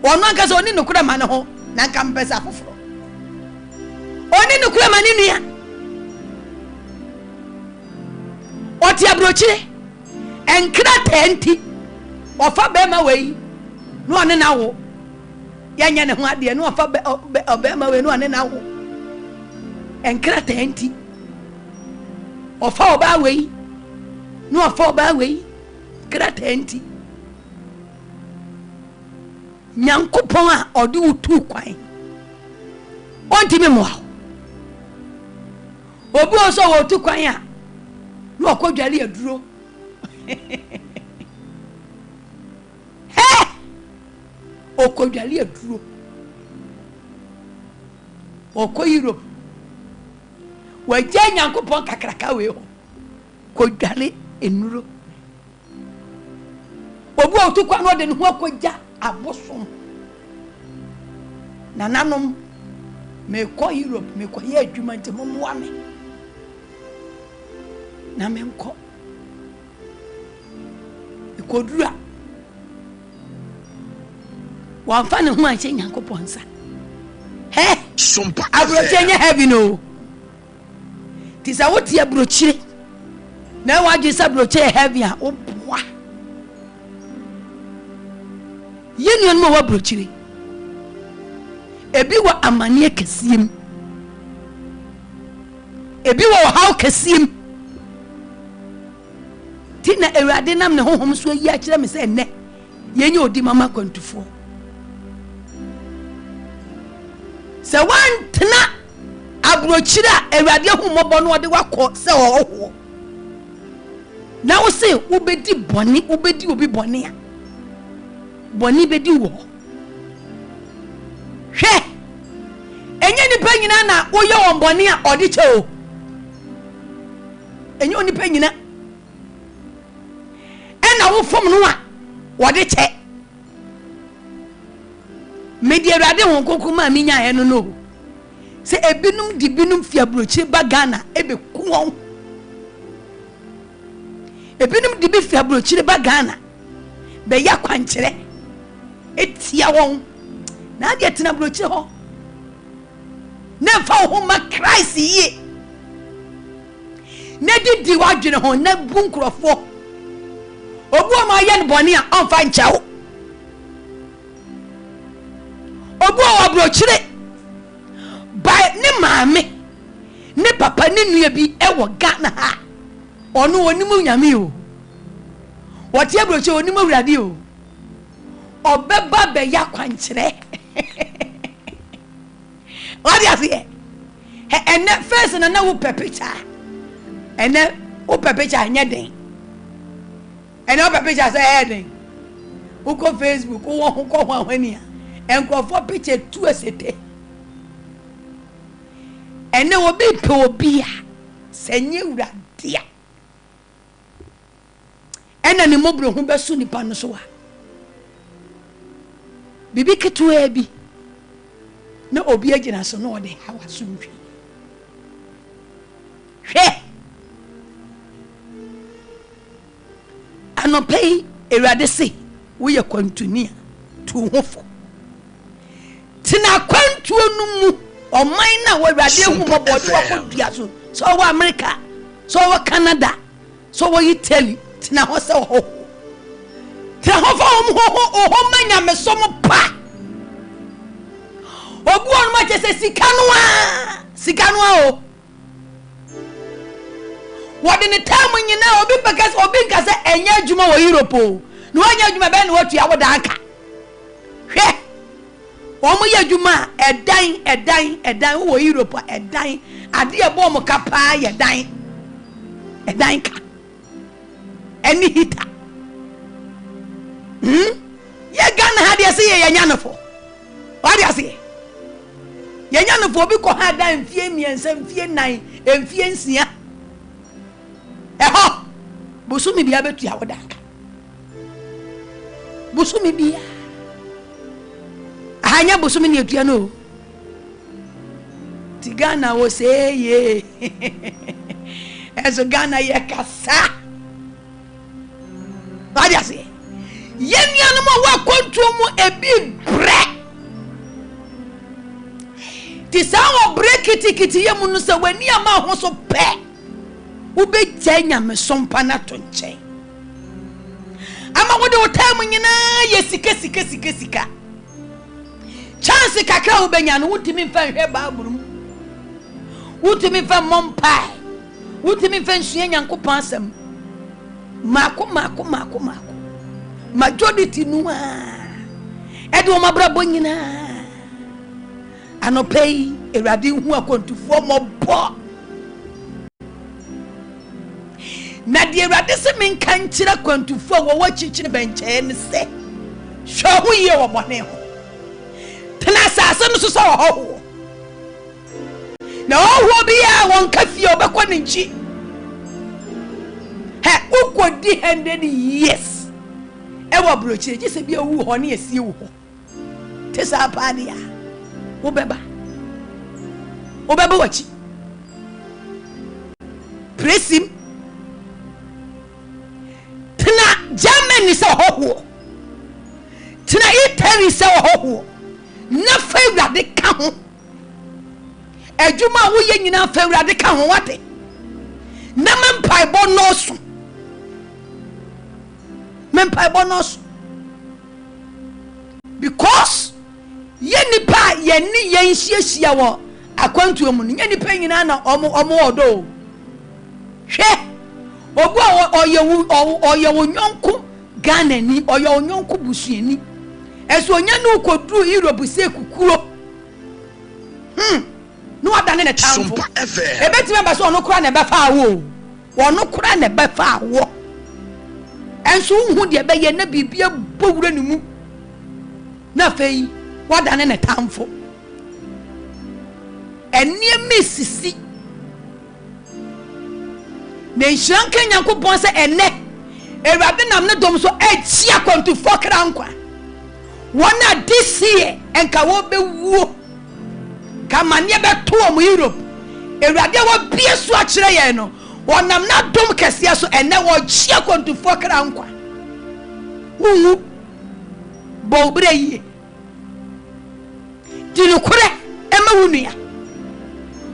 wono anka so oni no kure ma ne ho na nka mpesa foforo oni no kure ma ni nua oti abrochire enkra tenti ofa be ma wei no ane na wo yanya ne ho ade no ofa be ma wei no ane na wo enkra tenti ofa oba wei no ofa oba wei kra tenti nyankopon a odi utu kwan onti me mo obi oso wo tu kwan a no akodwale aduro okodwale aduro oko Europe wagya nyankopon kakraka we ho kodwale enuro obi otu kwan no de ne ho akogya abosom nananom me ko Europe me ko ye adwuma nti mo moa me na me nko ikodura wa fa ne ho anche nyankopon sa he Sompa abrochire nya heavy no ti sa woti abrochire na wa gye sa abrochire heavy a oboa yenu no wa abrochire ebi wa amane kasiem ebi wa haw kasiem tina Awurade nam ne honhom so yi a kire me se ne yenye odi mama kwantufo se wantena abrochire Awurade homobo no ode wakọ se oho na wo se ubedi boni ubedi obi boni a boni bedi wo hwe enye nipa nyina na wo ye won boni a ode che o enye onipa nyina ena wo fom no a wode che medi Awurade won kokuma mi nya he no se ebinum di binum fi abrochire ba Ghana ebe kuwon ebinum di bi fi abrochire ba Ghana be ya kwankire etia won na ade tena abrochire ho na fa ho ma Christ yi na di wadwene ho na bunkrofo obu ma ye ne boni a onfa nchawo obu wa abrochire by ne maame ne papa ne nua bi ewo Ghana ha ono onimu nyame o wote abrochire onimu Awurade o obeba be ya kwankire wadi asie ene first na wo pepita ene wo pepita nya den ene wo pepita say den wo ko Facebook wo ho ko hwani a enkofo picture tu asete ene wo bi pe obi a senye Awurade a ena ni mobro hu besu nipa no so a bibi ketua bi na obi agina so na ode hawa sumhwi hwe anopei Awurade se woyɛ kwantunia to hofo tina Akwantuo no mu ɔman na wɔwurade hu mɔbɔde wɔkɔdua so wɔ America so wɔ Canada so wɔ Italy tina hɔ sɛ hɔ tina hɔ fa hɔ manya mesom pa obu on ma kyɛ sɛ sika no o wɔde ne tam nyina obi pɛkɛ obi nka sɛ ɛnyɛ adwuma wɔ Europe o na wɔnyɛ adwuma bɛn na wɔtua wo danka hwɛ wɔn yɛ adwuma ɛdan wɔ Europe ɛdan ade ɛbɔ mo ka paa yɛ ɛdan ka ɛni hita yɛ Ghana ha deɛ sɛ yɛ nyanofo wɔde ase yɛ nyanofo obi kɔ ha dan mfie mmiɛnsa mfie nan mfie nsia ɛhɔ busumi bia betua wo danka busumi bia ahanya busumi ne etua no ti Ghana wo say ye ezo Ghana ye kasa badi ase yenia no mo wa Akwantuo mu ebi bre ti sa wo bre kiti ye mu no se wani ama ho so pe ube jenya me Sompa na to nchen ama wo de wo time nyina ye sika chance kakra wo benya no wutimi mfa hwe baaburum wutimi mfa mompai wutimi mfa nsua Nyankopɔn asɛm mako majority no ede wo mabrabo nyina anopei Awurade hu akontufo mɔbɔ na de Awurade se menka nkyira Akwantufo wo wachichire benkyɛ ne se hwɛ ho yie wɔ bɔne ho tena asase no so sɛ wɔ na ɔho bia wɔn ka fie obɛkɔ ne nkyi ukodi 100 years ɛwɔ brochire gye sɛ bia wu hɔ ne yɛsie wu hɔ te sa paade a wobɛba wachi presim tena Germany sɛ hɔ tena Italy sɛ hɔ na fa Awurade ka ho adwuma wo yɛ nyina fa Awurade ka ho wate na mempai bonoso because ye nipa ye ni ye nhyiahyia wo Akwantuo mu ni nipa nyina na omo odo hwe obu oye wo nyonko Ghana ni oye wo nyonko busuani eso onya no koduru Europe se kukuro no adane ne tamfo ebetime ba so ono kura ne befa awo ono kura ne befa awo enso hu de be ye na bibia bowura ne mu na fei wadane ne tamfo enie mesisi ne nhyanka Nyankopɔn se ene Awurade nam ne dom so achi Akwantufo krankwa wona this year enka wo bewuo kamane beto o mu Europe Awurade wo bie so akire ye no wonam na dom kese so ene wo chi Akwantufo krankwa wu bo bre yi dinu kure ema wunua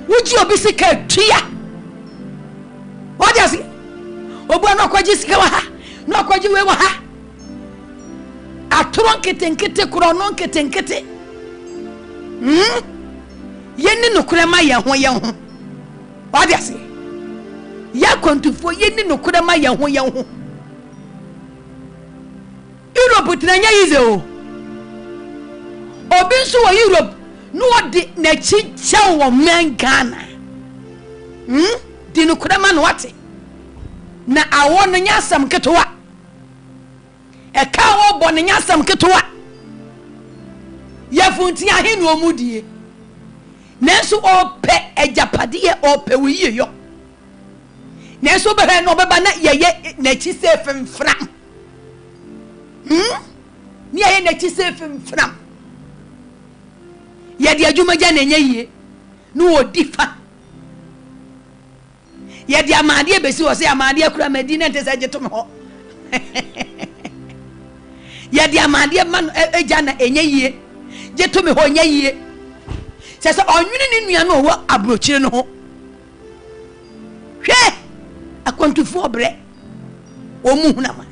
wuji obi sika tua wajasi obu na kwaji sika wa ha na kwaji we wa ha atron ketenkete krono ketenkete yenni nokure ma ye ho wajasi ya Akwantufo yenni nokure ma ye ho Europe tinanya yize o obi nso wɔ Europe no odi na chi kyɛw wɔ man Ghana di no kodama no wate na awo no nyasam ketewa ɛka wo bɔ no nyasam ketewa yafunti ahe no omudie nanso opɛ agyapadeɛ opɛ wiye yo nanso bɛhɛ no bɛba na yɛyɛ na chi se femfram ni yɛyɛ na chi se femfram yɛde adwuma gya na nyɛ no odifa yɛde amade besi wɔ sɛ amade akura madina nte sɛ gyeto me hɔ ya di amade man eja na enye yie je to me ho nya yie se so onwene ne nua no wo abrochire no ho hwe akwantufo obre o mu huna ma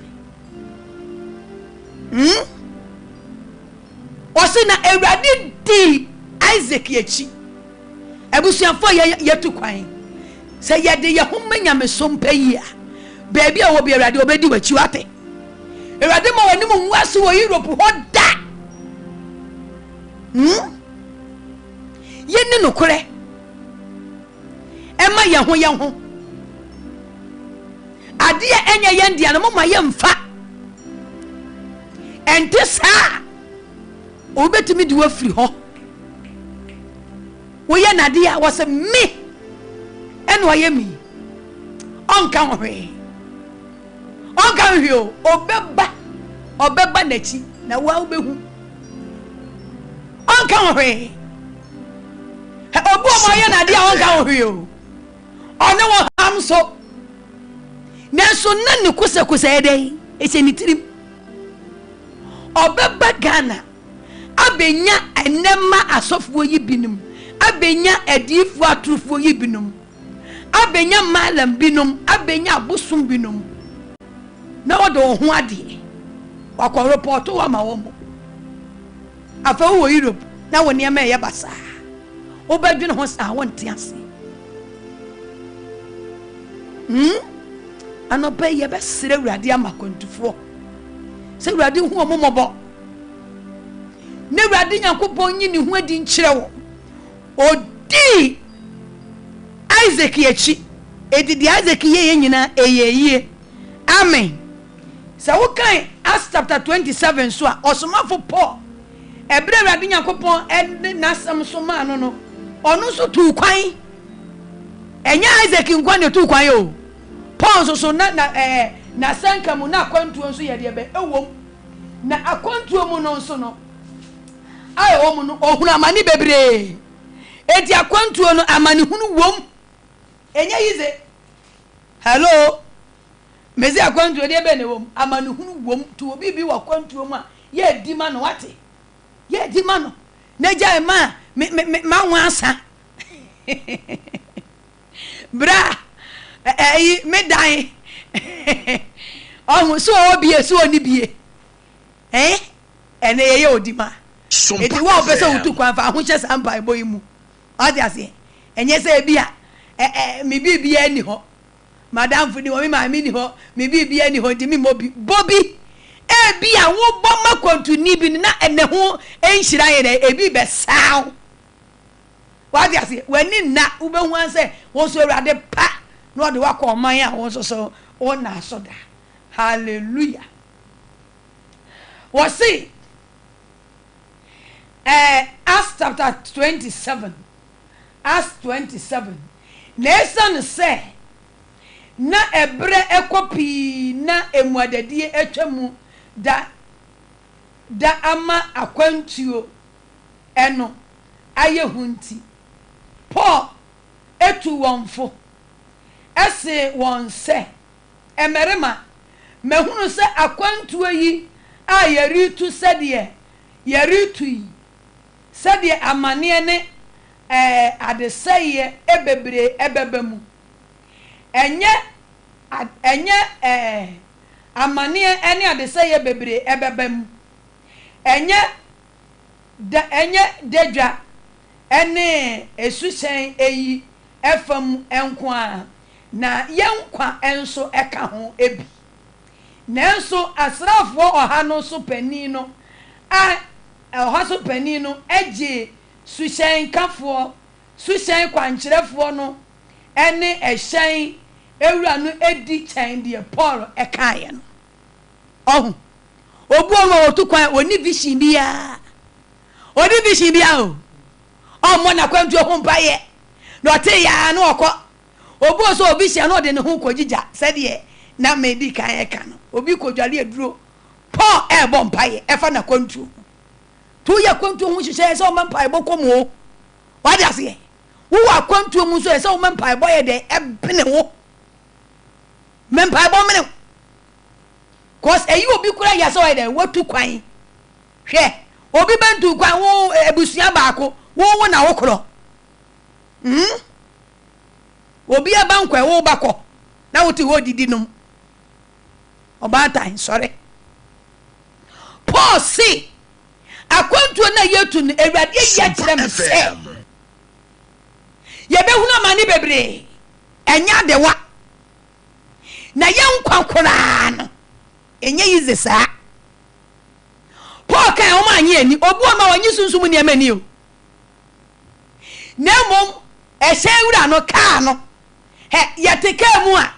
osina ewrade di Isaac yechi abusuafo yetu kwan se yede ye ho manya me sompa yi a baby a wo bi ewrade obedi wachi wate ewrade ma wani mu nwaso wo Europe hoda yenne no kore ema ye ho ade enya yendia no mama ye mfa ente saa obetimi di wafiri ho wo ye nade a wo se me eno aye mi onka hwe o obeba nachi na wa obehu onka hwe obu mo ye nade a onka hwe o ono wo ham so nanso na ne kusa edai eche ni tirim obeba Ghana abenya enema asofo yi binum abenya adifu atrufo yi binum abenya malam binum abenya abusum binum na wodo ho ade wakọ report wa ma wo mo afa wo Europe na wo niam eye basa obadwene ho sa wonte ase anope ye be sire urade amakontufo se urade hu omomobo ne urade Nyankopon nyi ne hu adi nkyere wo odi Isaac yechi edidi Isaac ye nyina eyeye amen so we kan Acts chapter 27 so osomafo Paul ebre urade Nyankopon ene nasam so ma no ono so tu kwan enya Isaac nkwan ne tu kwan yo Paul so na sanka mu na Akwantuo so yede be ewom na Akwantuo mu no so no ayo mu no ohunu amani bebre eti Akwantuo no amani hunu wom enya yize hello mezi Akwantuo de be ne wom amani hunu wom to obi bi wa Akwantuo mu a ye di ma no wate ye di ma no na jai ma ma wansa bra me dan so obie so oni bie ene ye odima eti wo pese utu kwa fa ho hye sampa eboyi mu odi ase enye se bia mi bibia ni ho madam fudi wo mi ma mi ni ho mi bibia ni ho di mi mobi bobi bia wo bo makontu ni bi na ene ho enhira ye na ebi be saw wadi ase wani na ubehu anse wo so awrade pa no de wakọ man a wo so na so da hallelujah we see Acts chapter 27 Nesan say na ebre ekopi na emuadadie etwamu da ama Akwantuo eno ayehunti Paul etu wonfo ese won se emerema mehunu se Akwantuo yi a yeritu sede yeritu yi sede amane ne adeseye ebebre ebebemu enye amane ene adeseye ebebre ebebemu enye dedwa ene esusen eyi efam enko a na yenkwa enso eka ho ebi nanso asrafo oha no so panino oha so panino eje susen kafo susen kwankyerefo no ene ehyen ewura no edi kyan de Paul ekaye no obu o otukwan oni vision bia o mo na Akwantuo ho mpaye no te ya no okọ obu so obi hia no de ne ho kogija sede na medi kan eka no obi kodwale aduro Paul bo mpaye efa na Akwantuo to ya Akwantuo ho hihye se o mpaye bokomo wade ase wo Akwantuo mu so se o mpaye boye de ebene wo mpaye bo mene cause eyi obi kura ya so eden watu kwan hwe obi bantu kwan wo ebusua baako wo na wo kro obi abankwa wo bako na wote wo didi nom obatan sorry Paul see Akwantuo na yetu no Awurade ya kire me se ye behunu amani bebre enya de wa na yenkwa kora no enye yize saa Paul kan o ma anye ani obu o ma wanyi sunsum ne amani o na mom ehye wura no ka no he yeteka mu a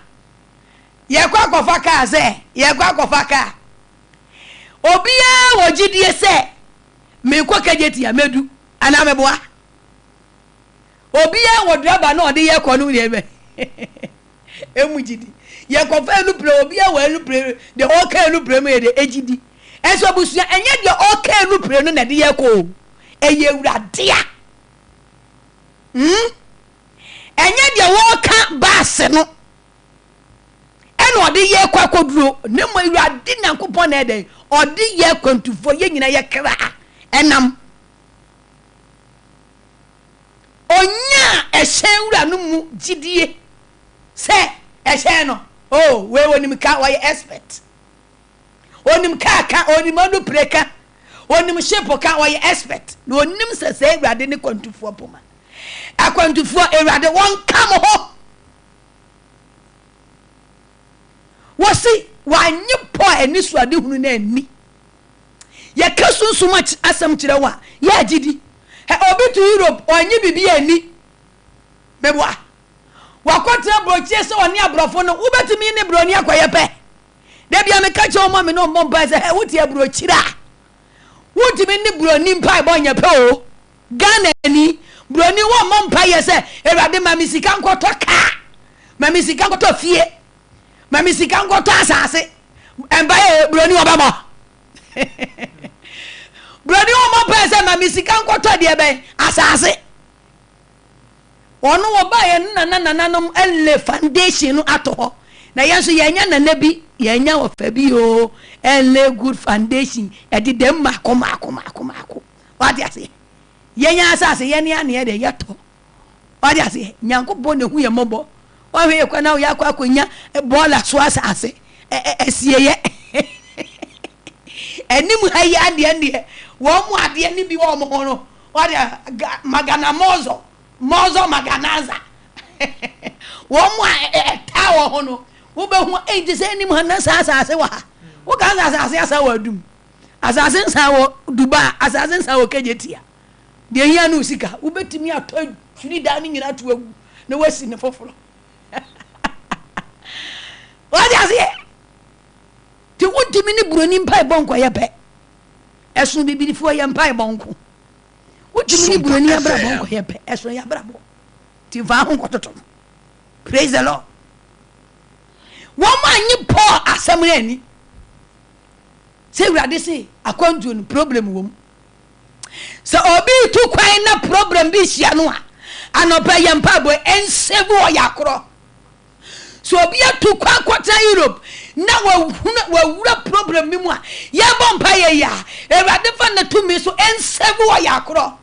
ye kwa kofa ka ze ye kwa kofa ka obia wogidie se me kwa kageti ya medu ana meboa obia wodraba na ode ye konu ne be emugidi ye kofa enu pre obia wa enu pre de oka enu pre me de ejidi enso busua enye de oka enu pre no na de ye ko eye wuradia enye de woka baase no eno ode ye kwa koduro ne mo wurade nankopon na de ode ye kwantufo ye nyina ye kra enam onya ehyenwura no mu gidie se ehyen no oh we wonim ka wa expert onim ka onim adu preka onim shepo ka wa expert no onim se ewurade ne kwantufo poma akwantufo ewurade won kam ho wasi wanyi po eni suade hunu na ani ye kasunsu much asam kire wa ya gidi he obi to Europe onyi bibi ani bebwa wakotra brochie se oni abrofo no ubetimi ni broni akoye pe de bia me ka che omo me no mbompa se he wuti abrochira wutimi ni broni mpa bonya pe o Ghana ni broni wo mbompa ye se Ewurade mamisika nkoto ka mamisika nkoto fie mamisika nkoto asase embaye broni obama broni wo mbompa se mamisika nkoto de be asase ono wo ba ye nananom elle foundation no ato na yenso yenya nanabi yenya ofa bi o elle good foundation e de dem mako what you say yenya asase yene ane ye de yeto what you say nyankopon ne hu ye mobo wa hwe kwa na ya kwa akonya bola so asase esieye enim hayi ade wo mu ade ni bi wo mo hono what magana mozo maganaza wo mu ta wo hono wo be hu age se enim hanasa asase wa wo kan asase asa wa dum asase nsa wo duba asase nsa wo kejetia de hia no sika wo betimi ato twiri da ni nyina to agu na wasi ne foforo what you say ti wotimi ni broni mpai bonko ye pe esun bibirifo ye mpai bonko wotimi ni broni abra bonko ye pe esun ya brabo ti va ho kototo praise the Lord wo manyi Paul asamre ani se Ewurade se Akwantuo no problem wo so obi tu kwan na problem bi hia no a anopa ye mpa bo ensevu o yakro so obi atu kwa kwata Europe na wawura problem bi mu a ye bompa ye ya Ewurade fa na tumi so ensevu o yakro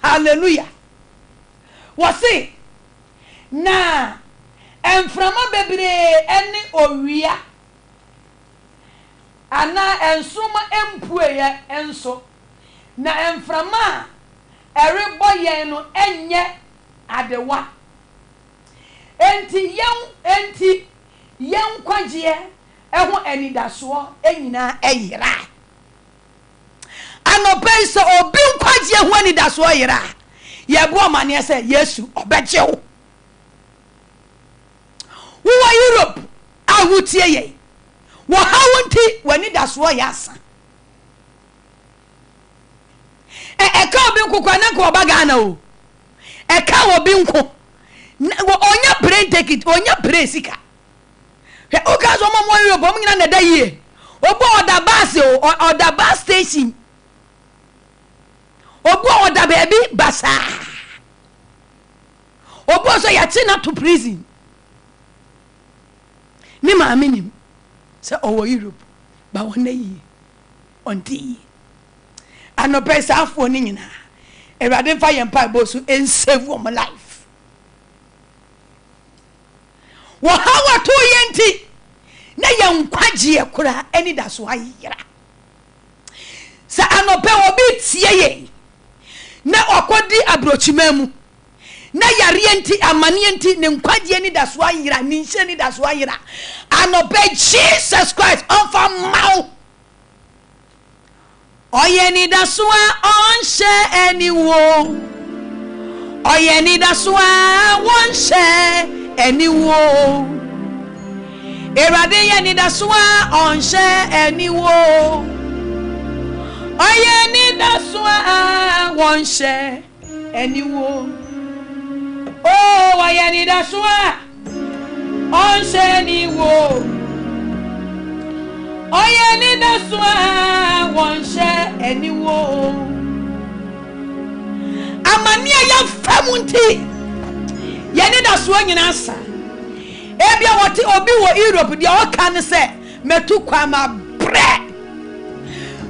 hallelujah wasi na enframa bebre ene owia ana ensuma empueye enso na enframa erebo ye no enye adewa enti yen kwagie eho anidaso enyina eyira anopeso obi kwagie ho anidaso eyira ye bo mane se Yesu obejewo wo Europe awutie ye wo hawonti wani daso yasa eka obi nkokwa na ko baga na o eka obi nko onya brain take it onya brain sika he o ka zo mo Europe o nyina na da yie obo oda bus o oda bus station obo oda baby basa obo so ya tina to prison ni maame nim se owo Europe ba wona yi onti anope safo ni nyina Ewurade mfa yempa bosu en save wo my life wo hawa to yenti na yankwaje ekura eni da so ayira sa anope obi tie ye na okodi abrochimamu na yare enti amane enti ne nkwaje ni da so ayira ni nche ni da so ayira anope Jesus Christ onfa mau oye ni da so onse eniwo oye ni da so wonse eniwo Ewurade ye ni da so onse eniwo oye ni da so wonse eniwo oh oye ni da so onse eniwo oye ni da so wonse eniwo amani ya famunti ye ni da so nyina sa ebia wote obi wo Europe dia o kan se metu kwa ma bre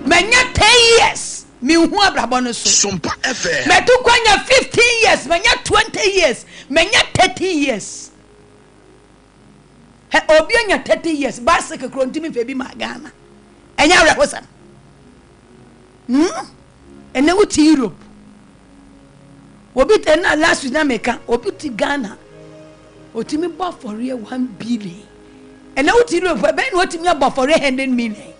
menya 10 years mi hu abrabo no so Sompa FM metu kwa nya 15 years menya 20 years menya 30 years he obi nya 30 years ba se kekro ntimi fe bi ma Ghana enya re hosan ene wuti Europe obi tena last week na meka obi ti Ghana otimi bo for 1 billion ene wuti Europe ben otimi bo for 100 million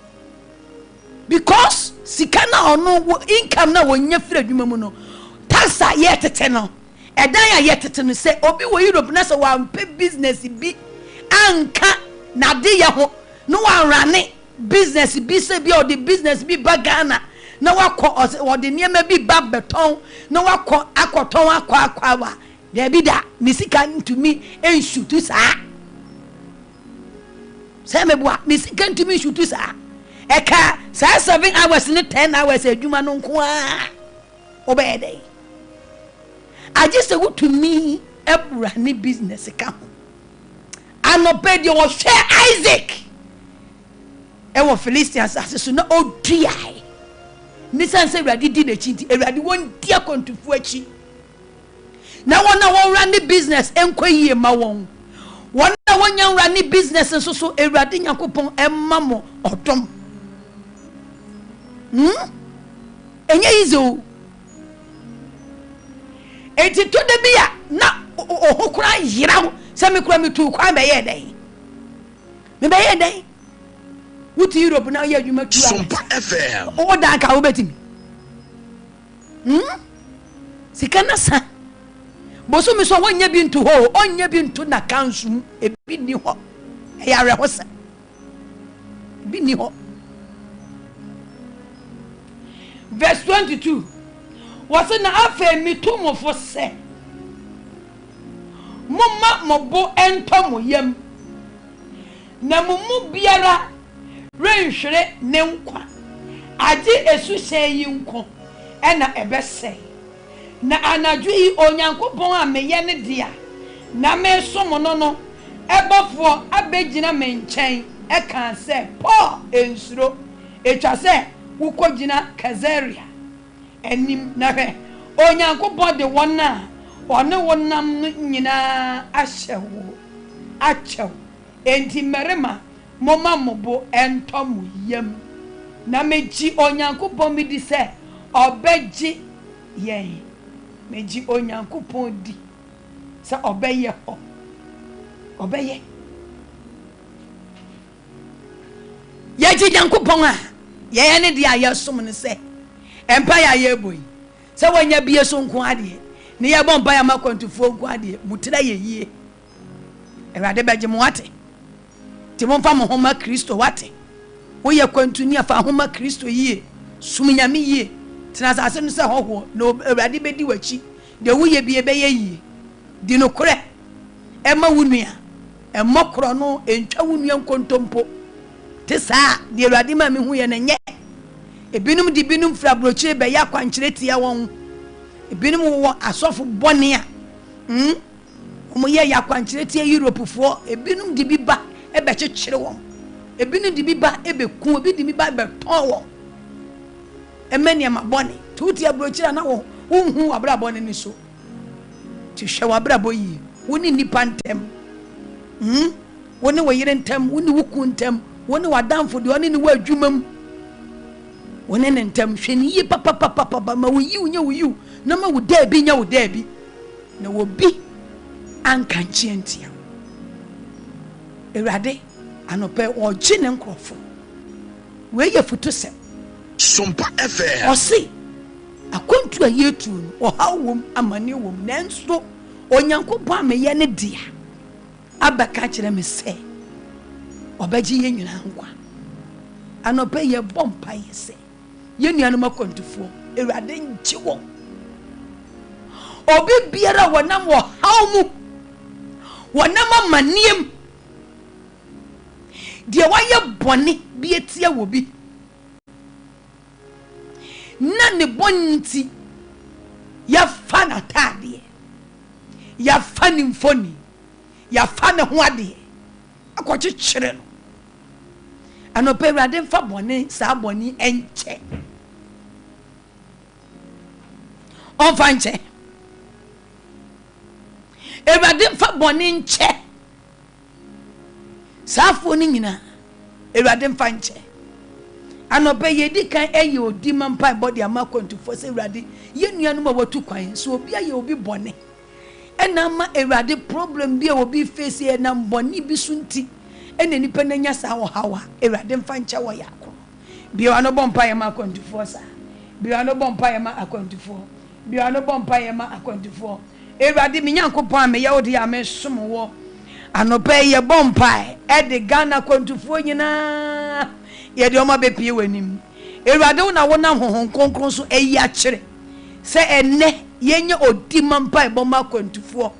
because sikana ono income na wonya fira dwuma mu no taxa yetete no edan ya yetete no se obi wo Europe na se wa mpe business bi anka na de ye ho no wa rane business bi se bi o de business bi ba Ghana na wakọ o de niema bi ba beton na wakọ akoton akwa wa de bi da ni sika ntumi enshutu saa se mebua ni sika ntumi enshutu saa eka saa 7 hours ni 10 hours adwuma no nko a obede agise wutumi ebura ni business ka ho anobedi wo share Isaac ewo Philistines aseso na oduai ni sanse Ewurade di na chinti Ewurade won dia kontufu achi na wona won run the business enkoyie ma won wona wonya run the business nso so Ewurade Yakopon emma mo odom enye izo eti to de bia na ohokura yira se me kura metu kwa be ye den me be ye den wuti Europe na ye adwuma tu Sompa FM o da ka wo betimi sikana sa boso mi so wonya bi ntu ho onya bi ntu na kansu ebi ni ho e ya rehosa bi ni ho verse 22 wase na afa mi to mo fo se momma mobo ento mo yam na mumu biara renhwere ne nkwa age esu hye yi nko ena ebese na anadwo yi Onyankopon a meye ne dia na me somo no ebofo abegina me nchen e kan se Paul ensuro etwa se wukogina Kazaria enim na hwe Onyankopon de wona one wonam nyina ahyewo achew enti merema moma mobo entomo yam na meji Onyankopon mi di se obeji yen meji Onyankopon di se obeye ho obeye yeji Onyankopon a ye ne dia yesom ne se empire ye boy se wanya bie so nko ade ne ye bon empire makwantufuo nko ade mutira ye yie Ewurade beje mo wate ti mo fa mo homa Kristo wate wo ye kwantuni afa homa Kristo yie sumnyame yie tina asase no se hoho no Ewurade bedi wachi de wo ye bie be ye yie di no kore ema wunua emokro no entwa wunua nkontompo te saa de Ewurade ma me hu ye na nye ebinum di binum fra brochire be ya kwankyere tie won ebinum wo asofo bone a omo ye ya kwankyere tie Europe fo ebinum di biba ebe kyekyere won ebi ne di bi ba ebeku ebi di bi ba beton wo emani ma boni tuti abrochira na wo hu abrabo ne so ti hwe abrabo yi woni nipa ntem woni wo yire ntem woni wuku ntem woni wadamfo de oni ne wa adwumam woni ne ntem hwe ni yi papa ma wo yi unya wo yi na ma wo da bi nya wo da bi na wo bi anka nchientia Ewurade anope oji ne nkrofo we ye futu se Sompa FM osi akwantuo yetu no ohawom amane wom nanso onyankopon ameye ne dia abaka kire me se obaji ye nyina nkwa anope ye bompa ye se ye nuanum akwantufo Ewurade nchi wo obi biara wonam wo hawmu wonam amaniem die waye boni bi etie wo bi na ne bonti ya fa na tade ya fa ni mfoni ya fa ne ho ade akɔkyekyere no anope Ewurade mfa boni saa boni enche onfa nche Ewurade mfa boni nche safo ni nyina Ewurade mfa nche anope yedi kan eye odi mampa body amakwantuo se Ewurade ye nuanu ma watu kwan so obi aye obi bone ena ma Ewurade problem bi a obi face e na boni bi sunti ena nipa na nya sa wo hawa Ewurade mfa nche wo yakro bi wa no bompa ye makwantuo sa bi wa no bompa ye ma akwantuo bi wa no bompa ye ma akwantuo Ewurade mi nyankopon ame ye odi ame som wo anope ye bompa e de Ghana kwantuo nyina ye de oma be pie wanim Ewurade wo na wonam honhon konkron so eyi a kire se enne yenye odi mampa e boma kwantuo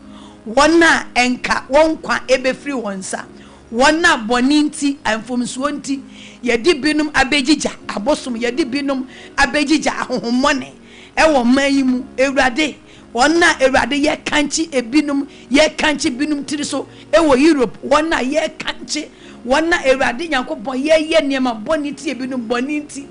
wona enka wonkwa ebefri wonsa wona boninti amfomsuo nti ye di binum abegija abosom ye di binum abegija ahohomone e wo mayimu Ewurade wona Ewurade ye kanchi ebinum ye kanchi binum tiri so e wo Europe wona ye kanchi wona Ewurade nyankopon ye niema boniti ebinum boniti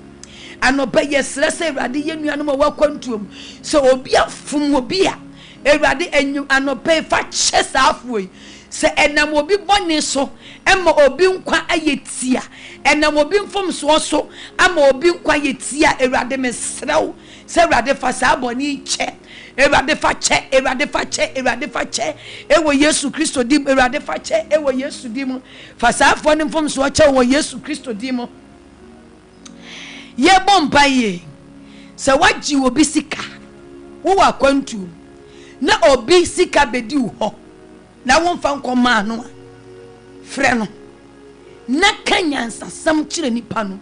anopa ye srese Ewurade ye nuanum wakwantuom so obi afum obi a Ewurade enyu anopa fa chesa afoi se enam obi boni so ema obi nkwa ayetia enam obi mfom so ama obi nkwa yetia Ewurade mesrew se Ewurade fa sa boni che Ewurade fa che Ewurade fa che Ewurade fa che ewo Yesu Kristo dim Ewurade fa che ewo Yesu dim fa sa afo ne mfom so che wo Yesu Kristo dim ye bompa ye se waji obi sika wo wakwantu na obi sika bedi ho na wonfa nkoma no frɛ no na kanyansa sam kire nipa no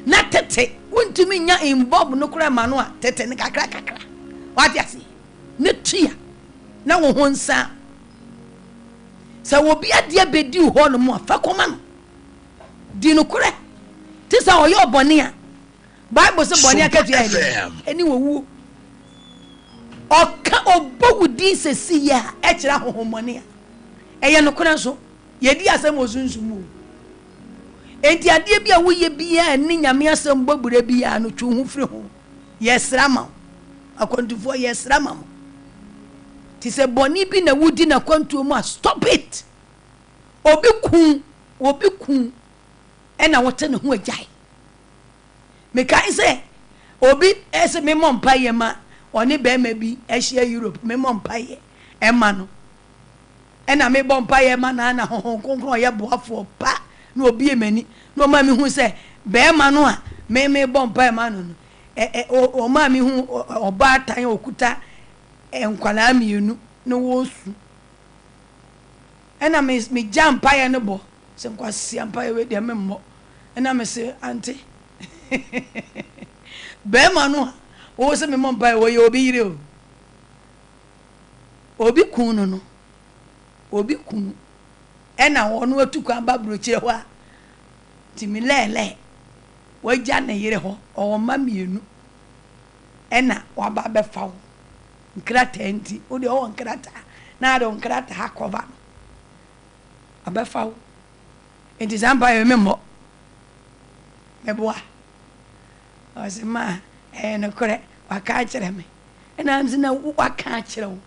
na tete wontumi nya imbob no kura ma no a tete ne kakra wati ase ne tua na wo honsa sa wo bia de bedi ho no mo afa koma no di no kure ti sa oyo bɔne a Bible se bɔne akatua eni wo wu oka obowudi sesi ya e kira hohomone a eye no kure so ye di asem osunsumu enti ade bia wo ye bia ni nyame asem bobure bia no twu hu firi ho yesra ma akwantufo yesra ma ti se bɔne bi na wudi na kwantuo mu a stop it obi kun ena wote ne ho agyae me kai se obi ese me mompa ye ma oni be ma bi ehia Europe me mompa ye e ma no ena me bompa ye ma na honhon konkron ye boafo pa na obi emani no ma mi hu se be ma no a me bompa ye ma no o ma mi hu oba tan okuta enkwala mienu no wosu ena me jampa ye no bo se nkwasi ampa ye we de me mmo ena me se auntie be manu o se me mompa wo ye obi yire o obi kunu no obi kunu ena wono atukwa ba brochire ho a timi lele wagya ne yire ho o ma mienu ena waba be fawo nkrata enti o de o nkrata na do nkrata ha cover abefawo enti zampa ye memmo meboa ose ma no kore waka kire me na amzi na waka kire wo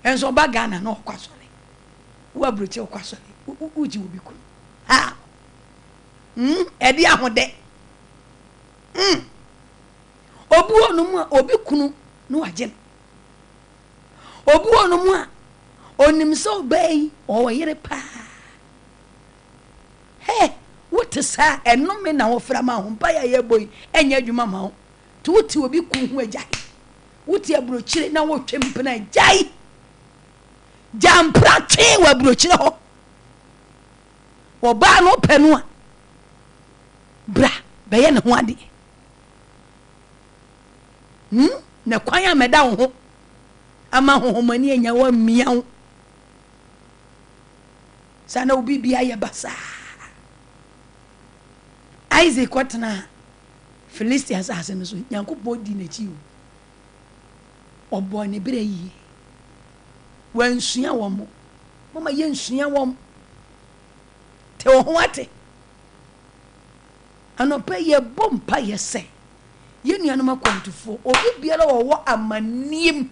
enso ba Ghana na okwasole wo abrochi okwasole uji obi kunu ha edi ahode obu onum a obi kunu no waje obu onum a onim so bay o yere pa he what sa eno me na wo fra ma ho pa ya ye boy enya adwuma ma ho to wuti obi ku hu agya wuti abrochire na wo twempena jai jampra twe wa abrochire ho wo ba no penu a bra be ye ne ho ade na kwanya meda wo ho ama ho mani enya wa miawo sana obi bia ye basa Isaac kwatna Philistines asem so Yankopɔ di na chi o obo ne bere yi wansua wo mo mama ye nsua wo te wo ho ate anopa ye bompa ye se ye nuanom akwantufo obi biara wo amaniem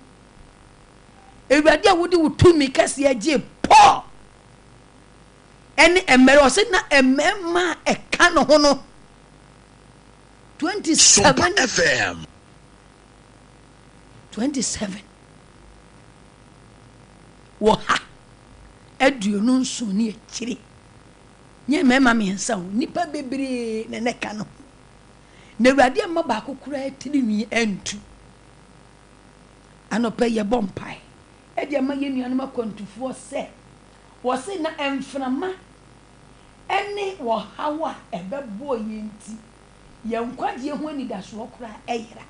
ewurade a wodi wutumi kase agye Paul ene emere o se na emema eka no ho no 27 Sompa FM 27 wo ha aduonu nso ne akire nye mema me nsa nipa bebre ne neka no na ewurade amma ba kokura tirinwi antu anopa ye bompai e de amma ye nuanom akwantufo se wo se na emframa ene wo hawa ebebo yenti ye nkwaje ho ani daso okura eyira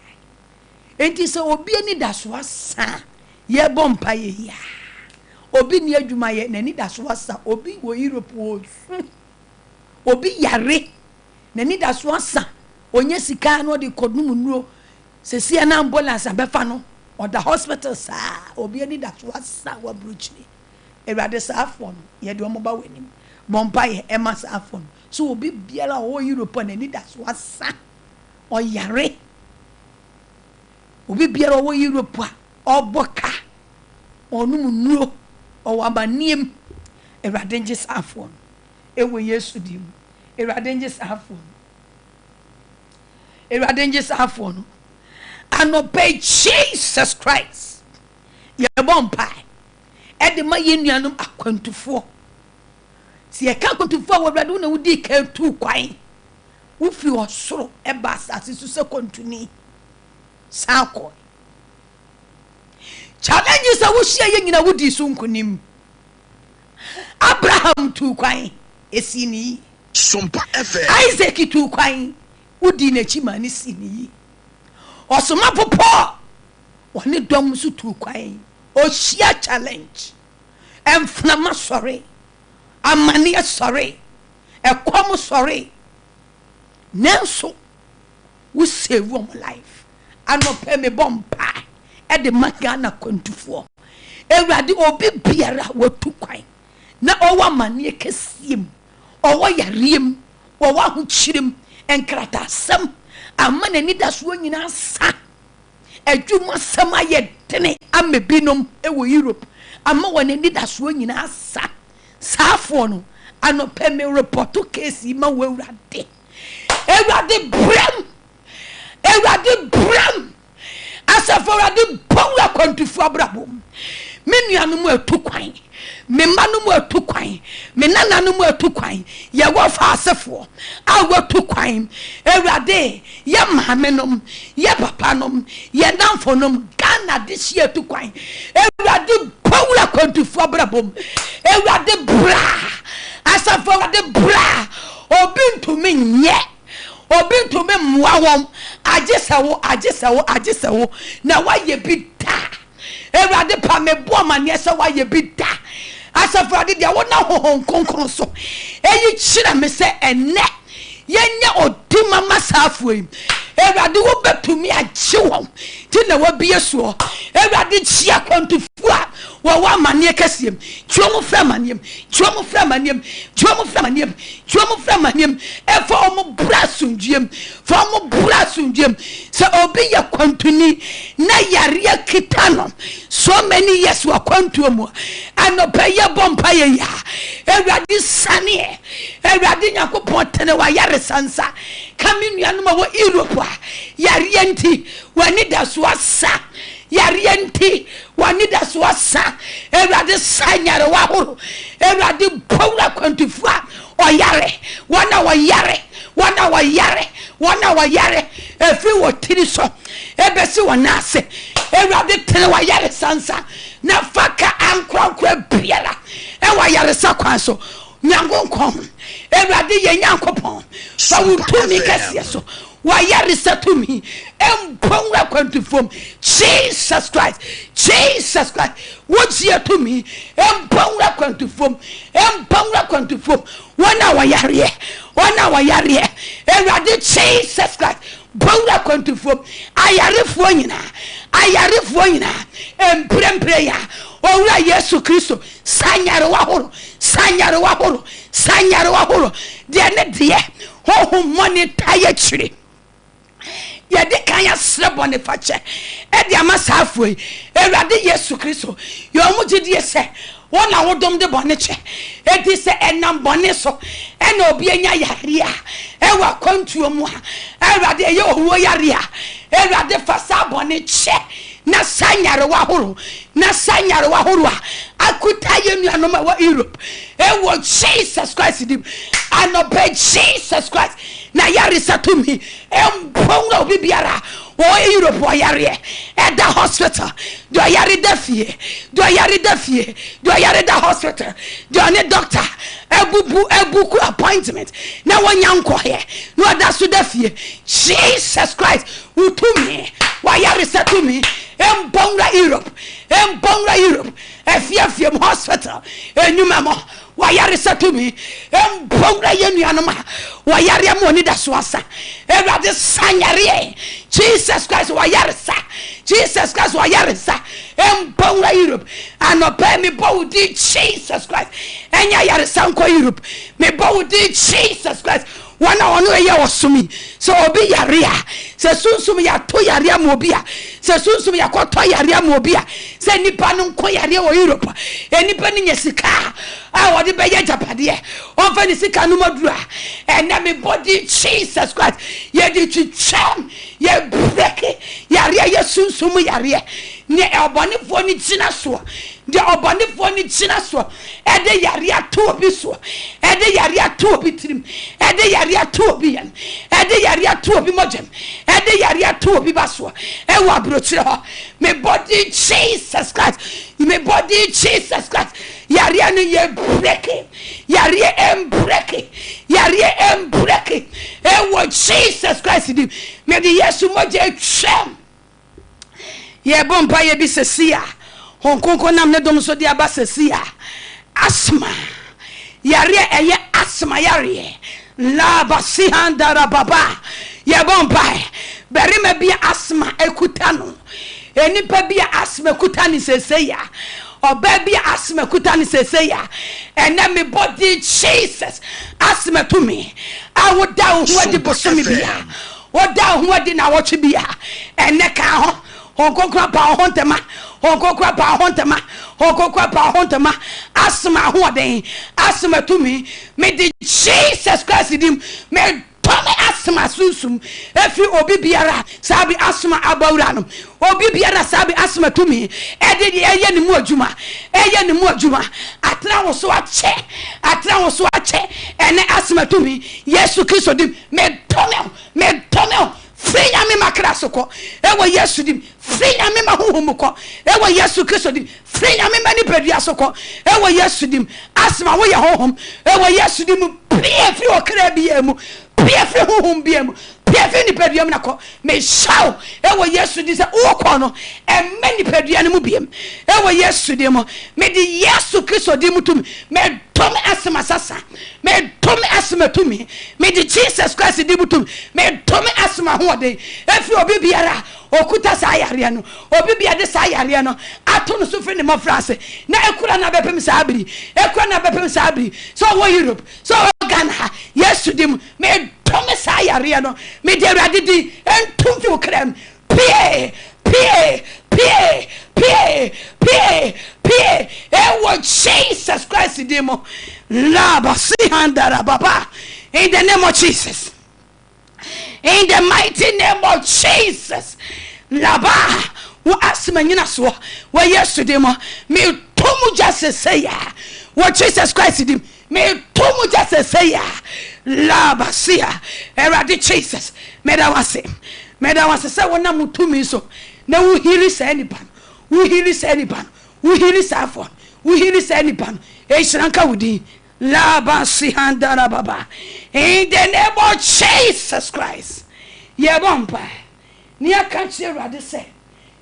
enti se obi ani daso asa ye bompai ya obi ni adwuma ye na ni daso asa obi wo Europe wo obi yare na ni daso asa onye sika no de kodum nuro sesi na ambulance abefa no or the hospital sa obi ani daso asa wa bruchini ewade sa afọ no ye de omoba wanim bompa ye ema sa afọ no so obi biara o Europe na ni daso asa o yare obi biara o Europe a oboka onum nuro o wabaniem ewade nje sa afọ no ewo Yesu dim ewade nje sa afọ no ewade nje sa afọ no anope Jesus Christ ye bompa e de ma ye nuanom akwantufo si e ka akwantufo wo brado na wudi ka tu kwan wo fi osoro e ba asase su se kontuni sako challenge sa wo hia ye nyina wudi su nkunim Abraham tu kwan esini Sompa FM Isaac tu kwan wudi na chi mani sini osoma popo woni dom su tu kwan o shia challenge emfnama sorry amani sorry ekwom sorry nenso we save your life anope me bompa e de magana kwantufo ewrade obi biara watu kwan na owa mani kesiem owa yariem owa hu chirim enkrata sam amana ni daso nyina sa adwuma sama ye tene amebinom ewo Europe amma wona ni daso nyina sa safo no anope me report case ma wewrade ewrade bram asafurade pawla kwantufo abrabom me nuanom atukwan me manom atukwan me nananom atukwan ye wo fa asefo awotukwan ewrade ye maamenom ye papanom ye namfonom Ghana this year atukwan ewrade pawla kwantufo abrabom ewrade bra asafurade bra obintumi nye obintumi muawom ajesawo na waye bida ewrade pa me bo mane se waye bida asafrade dia wona hohon konkron so eyi kire me se enne yenye odima masafuim ewrade wo betumi agye won ti na wabie so ewrade chia kwantufu a wa manie kasiem tuomo fra maniem e for omo brasundiem so obi ya kwantuni na yare kitano so many years wa kwantuo mu anopaye bompa ye ya ewade sane ewade nyakopon tene wa yare sansa kaminu anuma wo Europe yare enti wani da so asa yare enti wani da so asa ewade sanyare wa horo ewade pawra kwantifua oyare wana wa yare efi wo tiri so ebesi wona ase ewade tene wa yare sansa na faka ankwankwa biara e wa yare sakwan so nyangonkon ewade ye nyankopon fa wutumi kase so wa yare satumi empongwa kwantifom Jesus Christ what's here to me empongwa kwantifom wana wa yare ewade Jesus Christ bawra kwantifom ayarefo nyina emprempre ya owura Yesu Kristo sanyare wahoro de ne de ho money taye chiri ya de kan ya srebone fache e de amasafo ewade Yesu Kristo yo mu gidie se wona wodom de bone che e di se enam bone so e na obi anya yare a e wa Akwantuo mu a ewade ye owo yare a ewade fasa bone che na sanyare wahoro a akuta ye nuanoma wa Europe e wo Jesus Christ dim anobe Jesus Christ na yare satumi empongwa obi biara wo Europe wo yare at the hospital do yare da fie da hospital do ne doctor ebuku appointment na wanyanko he no da so da fie Jesus Christ utumi wa yare satumi empongwa Europe efie hospital enyuma mo wa yare satumi empongwa yenuanoma wa yare mo ni da so asa ewade sanyare Jesus Christ wa yare sa empongwa Europe anope mi body Jesus Christ enya yare sanko Europe mi body Jesus Christ wana ono ye osumi so obi yare a se sunsum ya to yare amobia se sunsum ya ko to yare amobia se nipa no nko yare wo Europe enipa ni nyesika a wode be ye japade onfa ni sika no madura na me body Jesus Christ ye di twam ye break yare ye sunsum yare ne obonefo ni gina so de obonefo ni gina so e de yare ato obi so e de yare ato obi tirim e de yare ato obi yan e de yare ato obi mojem e de yare ato obi baso e wa brochire ho me body Jesus Christ yare no ye break yare em break e wo Jesus Christ di me de Yesu moje twam ye bompa ye bi sesia honkonko nam ne dom so dia ba sesia asma yare eye asma yare la basihanda baba ye bompa beri me bi asma ekuta no enipa bi asma ekuta ni sesia oba bi asma ekuta ni sesia ena me body Jesus asma to me awoda ho adi bosomi bia woda ho adi na woche bia ene ka ho honkokra pa hontema asma hoden asma to me the Jesus Christ dim me tome asma susum efi obi biara sabi asma abawura no obi biara sabi asma to me ede de eye ni mu adwuma atra wo so ache ene asma to me Yesu Kristo dim me tome Free me makrasoko. Ewa Yesu dim. Free me mahuhumuko. Ewa Yesu Kristo dim. Free me mani pediasoko. Ewa Yesu dim. Asma wo ye hohom. Ewa Yesu dim. Pie free okra biemu. Pie free hohom biemu. Pie free ni pediam nako. Me shaw. Ewa Yesu dim se uko no. Mani pedian mu biem. Ewa Yesu dim. Me di Yesu Kristo dim tum. Me tome asma sasa. Me tome asma tumi. Me di Jesus Christ dim tum. Me tome asma ho de. Efi obi biara okuta sa yare no obi bia de sa yare no ato no so firi ne mafrase na ekura na bepem sabri so wo Europe so Ghana yesu dim me tome sa yare no me de awurade di entum fi krem pie ewo Jesus Christ demo la basi handara baba in the name of Jesus, in the mighty name of Jesus laba wo asmanyina so wo yesterday mo me tomu just say ya wo Jesus Christ dim me tomu just say ya la basi erade Jesus me da wase say wona mutumi so na wo hiri sa nipan wo hiri sa nipan wo hiri sa afo wo hiri sa nipan e shranka wudi la basi handara baba in the name of Jesus Christ ye bompa ni aka che Awurade se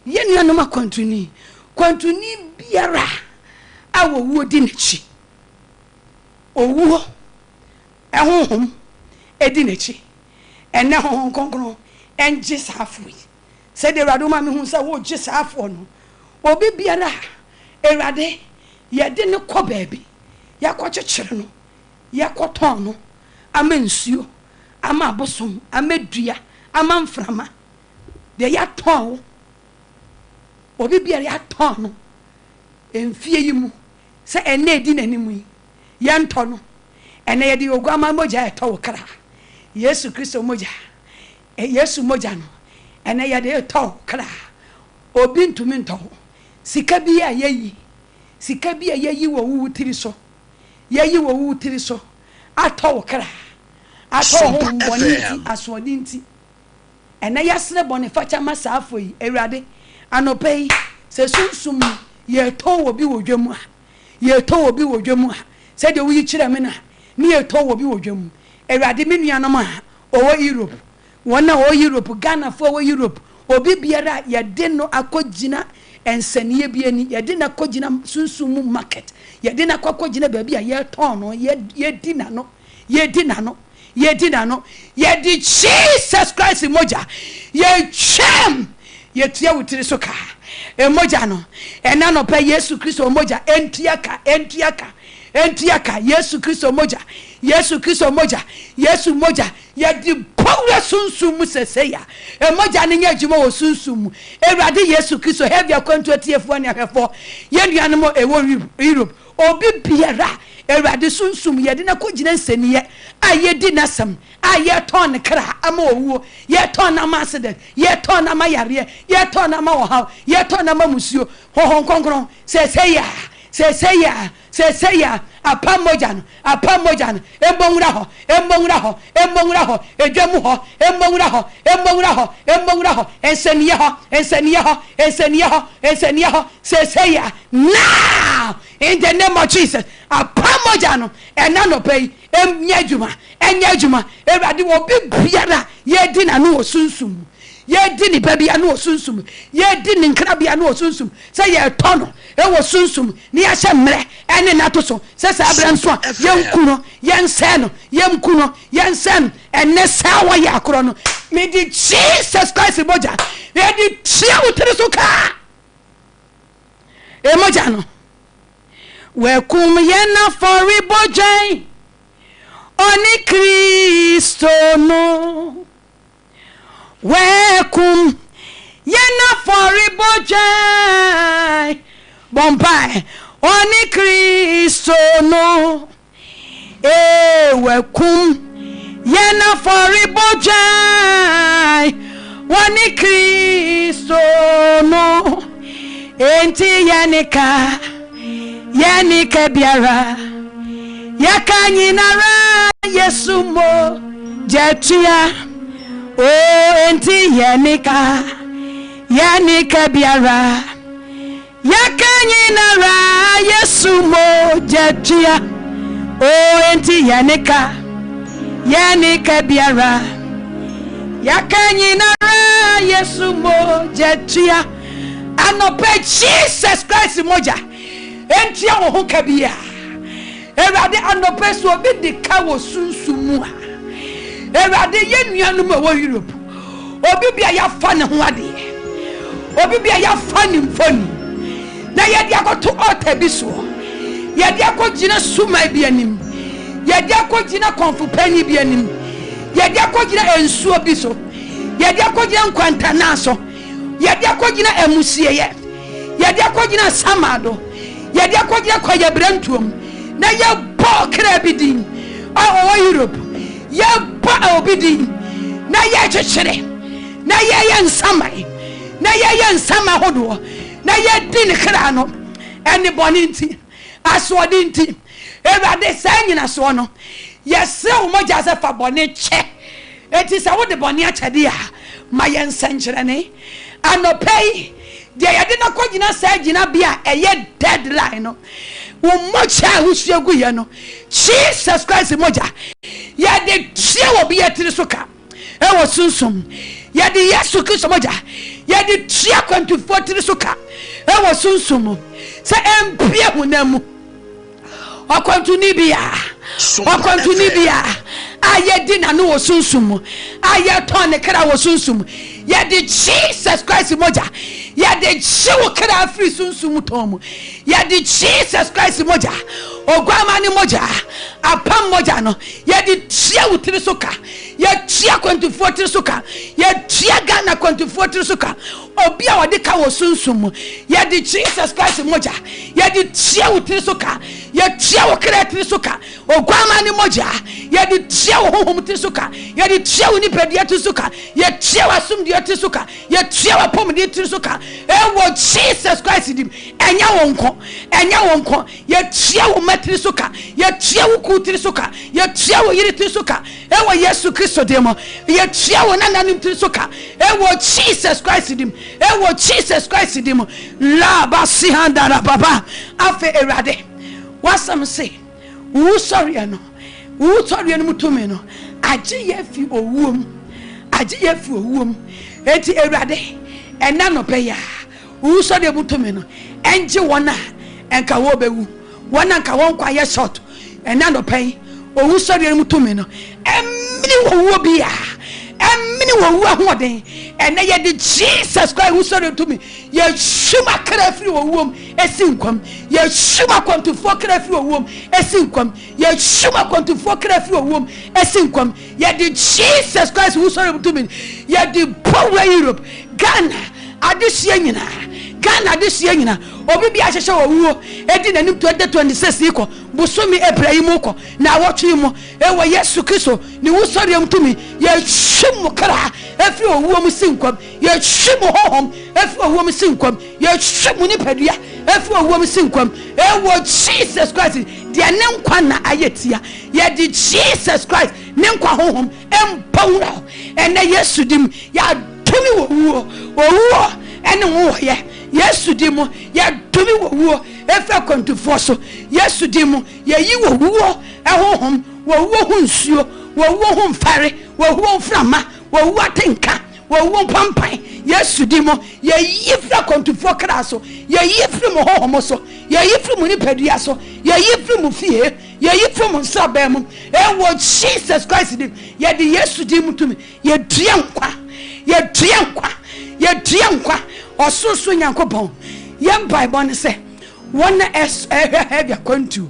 ye nuanom akwantuni biara awo wo di nachi owo ehonhom edi nachi ene honhom konkron enje safui se de Awurade ma me hu se wo je safo no obi biara Awurade ye de ne kɔ baabi yakɔkyekere no yakɔtɔn no ama nsuo ama abosom ama dua ama mframa de yatɔn obi biara yatɔn no emfie yi mu sɛ ene edi nanimu yi yɛntɔ no ene yɛde ogwama mogya ɛtɔ wokra Yesu Kristo mogya Yesu mogya no ene yɛde ɛtɔ wokra obi ntumi ntɔ sika bi a yeyi wo wu tiri so yeyi wo wu tiri so atɔ wokra atɔ ho mbɔnti asɔdinti ene yasre bɔne facha masafo yi Awurade anopai se sunsum ye to wo bi wodwamu a ye to wo bi wodwamu a se de wo yi kire me na ne ye to wo bi wodwamu Awurade me nuanom a owo Europe wona o Europe Ghana fo wo Europe obi biara ye de no akogina ensaniye bi ani ye de na kogina sunsum market ye de na kogina baabi a ye ton no ye di na no ye di Jesus Christ moja ye chem ye tia wutiri so ka emoja no ena no pa Yesu Kristo moja entiaka Yesu Kristo moja Yesu moja ye di power sunsum seseya emoja ne nya djuma wo sunsum Ewurade Yesu Kristo have your Akwantuo tiefo ne ahwefo ye nuanom ewo Europe obi biara Ewurade sunsum ye de na kogina nsaniye aye di nasam aye ton kra ama owuo ye ton na accident ye ton na mayare ye ton na ma wohaw ye ton na mamusuo hohon konkron seseya apamoja no embonwura ho edwamu ho embonwura ho ensaniye ho seseya now in the name of Jesus apamoja no ena no pay enya djuma Ewurade wo bibiara ye di na no osunsum ye di ni babia no osunsum ye di ni nkrabia no osunsum se ye tono e wo sunsum ni ya hye ene nato so se sa abranso a yenkuno yenseno ene sa wa ya akro no me di Jesus Christ boja ye di tia wutiri so ka e moja no we kum ye na fori bojan oni Kristo no wekum yena fori bojai bombai oni Kristo no wekum yena fori bojai oni Kristo no enti yanika biara yakanyinara Yesu mo jetia o enti yanika biara yakanyinara Yesu mo jetia o enti yanika biara yakanyinara Yesu mo jetia anope Jesus Christ moja enti ya wo kabia Ewurade anope so obi de ka wo sunsumu a Ewurade ye nuanom wo Europe obi bia ya fa ne ho ade obi bia ya fani mfoni na ye dia ko to altar bi so ye dia ko gina suma bi anim ye dia ko gina konfu pani bi anim ye dia ko gina ensuo bi so ye dia ko gina nkwantana so ye dia ko gina emusie ye dia ko gina samado ye dia ko gina kwa yebrantuom na ye bo kra bi din o Europe ye bo obi din na ye chechere na ye nsamai na ye nsama hodo na ye din kra no ene boni nti asodi nti Ewurade sanyina so no yese wo moja se fa boni che eti se wo de boni achede a ma ye nsankyere ne anopei de ye de na kogina sa gina bia eye deadline no wo moja husuagu ye no Jesus Christ moja ye de tie wo bia tiri so ka e wo sunsum ye de Yesu Kristo moja ye de tie Akwantuo tiri so ka e wo sunsum se empie hunamu Akwantuo ni bia aye di na no wo sunsum aye ton ne kra wo sunsum ye de Jesus Christ moja ye de chiwo kra free sunsum tom ye de Jesus Christ moja ogwama ni moja apam moja no ye de tia wutiri soka ye tia Akwantuo tiri soka ye tia Ghana Akwantuo tiri soka obi a wode ka wo sunsum ye de Jesus Christ moja ye de tia wutiri soka ye tia wo kra tiri soka ogwama ni moja ye de tia wo honhom tiri soka ye de tia wo nipadua tiri soka ye tia wo asumdua tiri soka ye tia wo pomde tiri soka e wo Jesus Christ dim enya wonko ye tia wo matiri soka ye tia wo ku tiri soka ye tia wo yiri tiri soka e wo Yesu Kristo dim ye tia wo nananim tiri soka e wo Jesus Christ dim e wo Jesus Christ dim la basi handa na baba afe Ewurade wasam say wo sorry no wo sorry no mutumi no agye ye fi owuom eti Ewurade ena no peya wo sorry mutumi no enje wona enka wo bewu wona nka won kwa ye short ena no pey wo sorry mutumi no emini wo bia emini wo ahoden ena ye de Jesus Christ wo sorry to me ye shuma kra firi wo esinkwam ye shuma Akwantuo kra firi wo esinkwam ye shuma Akwantuo kra firi wo esinkwam ye de Jesus Christ wo sorry to me ye de power Europe Ghana adesia nyina obi bia hyehye wo edi nanim 2026 iko busomi Ibrahim ko na wotwe mu ewo Yesu Kristo ni wo sorry mtumi ye hwim kra efi owo mu sinkwam ye hwim hohom efi owo mu sinkwam ye hwim ni padua efi owo mu sinkwam ewo Jesus Christ de ne nkwa na ayetia ye de Jesus Christ ne nkwa hohom empawra ene Yesu dim ya tumi wo ene wo ye Yesu dimu ya dumi wo efa Akwantuo so Yesu dimu ya yi wo ehohom wo hunsuo wo humfare wo mframa wo atenka wo pampan Yesu dimu ya yi fra Akwantuo kra so ya yi firi mo hohom so ya yi firi mo nipadua so ya yi firi mo fie ya yi firi mo nsabam ewo Jesus Christ dim ya de Yesu dimu tumi ya dua nkwa osusu Nyankopon yem Bible ne se wona heavy Akwantuo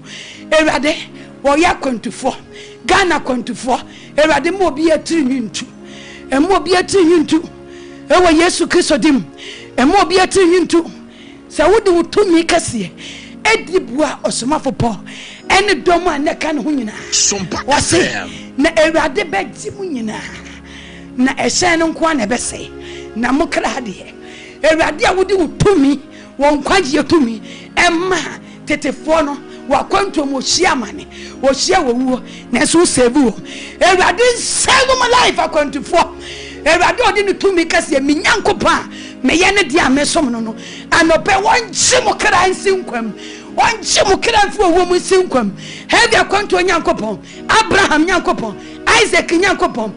Ewurade wo ya Akwantuo Ghana Akwantuo Ewurade mo bi atiri nyintu emo bi atiri nyintu ewo Yesu Kristo dim emo bi atiri nyintu se wodi wutumi kase edibua osomafo Paul ene dom aneka ne ho nyina Sompa na Ewurade bedi mu nyina na ehye no nko na bese na mokra de Ewurade a wodi wutumi won kwagye tumi emma tetefo no Akwantuo mo hia mane wo hia wo na so save wo Ewurade save my life Akwantuo Ewurade odi ni tumi kase mi Nyankopon me ye ne dia me som no anope won chimo kra nsinkwam won chimo kra mfi wo mu nsinkwam heavy Akwantuo Nyankopon Abraham Nyankopon Isaac Nyankopon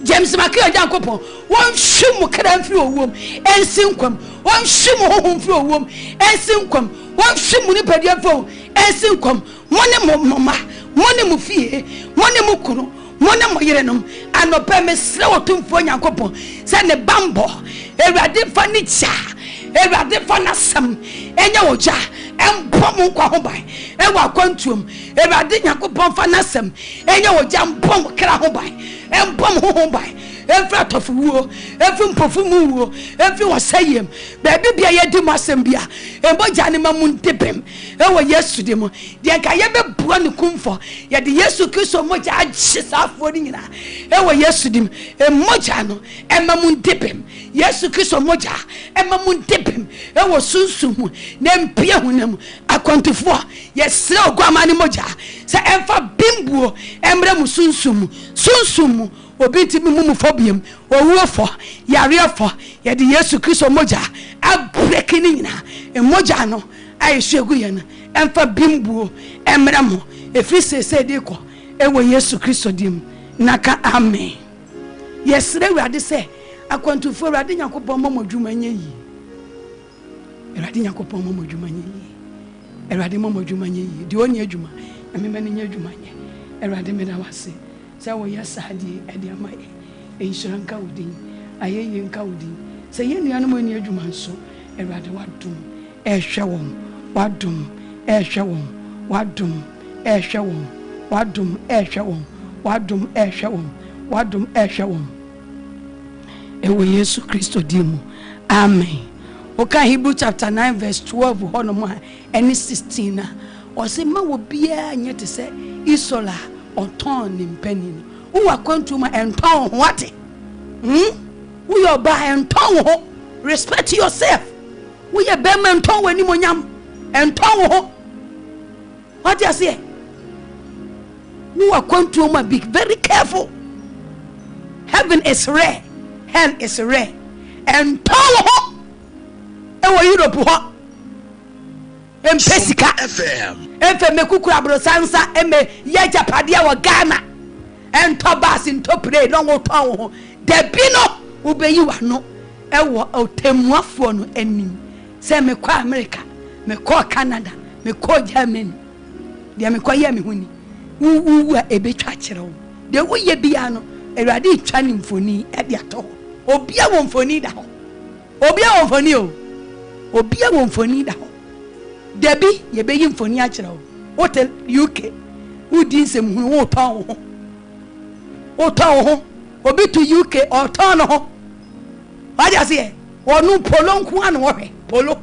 James Makio Nyankopon won hwim kra mfi owom ensinkwam won hwim hohom mfi owom ensinkwam won hwim ni padua mfi ensinkwam mone mo mama mone mo fie mone mo kunu mona mo yerenom anope mesre otumfo nyankopon se ne bambo ewrade fa ni cha ewrade fa na sam enya oja empom kwa hoban ewa Akwantuom ewrade nyankopon fa na sam enya oja empom kra hoban empom hoban every atofuwo every mpofumuwo every wasayem baby bia yedi masem bia emboja ne mamundebem ewo Yesu de mo de ka ye bebua ne kumfo ye de Yesu Kristo moja agisafo ni nyina ewo Yesu dim emoja no emamundebem Yesu Kristo moja emamundebem ewo sunsumu na mpia hunam Akwantufo ye sre ogwama ne moja se emfa bimbuo emre mu sunsumu obi ntimi mumufobiem owuofo yareofo ye de Yesu Kristo moja abreak ni nyina emoja no ayehwegu ye na emfa bimbuo emramo efri sese de ko ewo Yesu Kristo dim naka amen. Yesre Awurade se Akwantufo Awurade Nyankopon momodwuma nye yi Awurade Nyankopon momodwuma nye yi Awurade momodwuma nye yi de onye adwuma amemane nye adwuma nye Awurade meda wase se wo yesade ede amaye ensuranka wodin ayeye nka wodin se ye nuanom ani adwuma nso Awurade wadum ehwe won wadum ehwe won wadum ehwe won wadum ehwe won wadum ehwe won wadum ehwe won ewo Yesu Kristo dimu amen. Oka Hebrew chapter 9 verse 12 hono mo any 16 na o se ma wo bia nyete se isola oton ni mpani wo Akwantuo ma enton ho ate wo yo ba enton ho respect yourself wo ye be ma enton wani monyam enton ho what you say wo Akwantuo ma be very careful. Heaven is rare, hell is rare, and power ewo Europe ho empesika FM mekukura brosansa eme ye japade wa Ghana and tobas in topre no wo ton ho de bi no ubeyi wa no ewo otemuafo no anim se mekọ America mekọ Canada mekọ Germany de mekọ ye me huni wu ebetwa kire wo de wo ye bia no Awurade twa ne mfoni e de ato obia wo mfoni da ho obia wo mfoni o obia wo mfoni da ho debi ye beyi mfoni a kire wo hotel UK udi nsem hu wo ton ho obi to UK or ton ho waja se wonu polo nku an wo hwe polo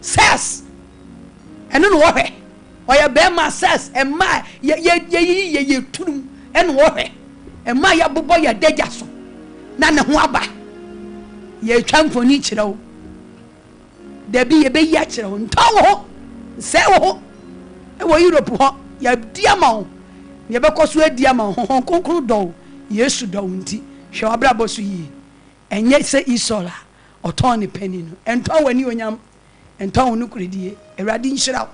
ses eno no wo hwe oya be ma ses e ma ye tunum eno wo hwe ema ya bobo ya deja so na ne ho aba ye twa mfoni kire wo debi ye be ya kire wo nton ho se wo e wo Europe ho ya diama ho ye be koso adiama ho konkro do Yesu do nti hwe abrabo so yi enye se isola oton ne pani no enton wani onyam enton no kuredie Awurade nhira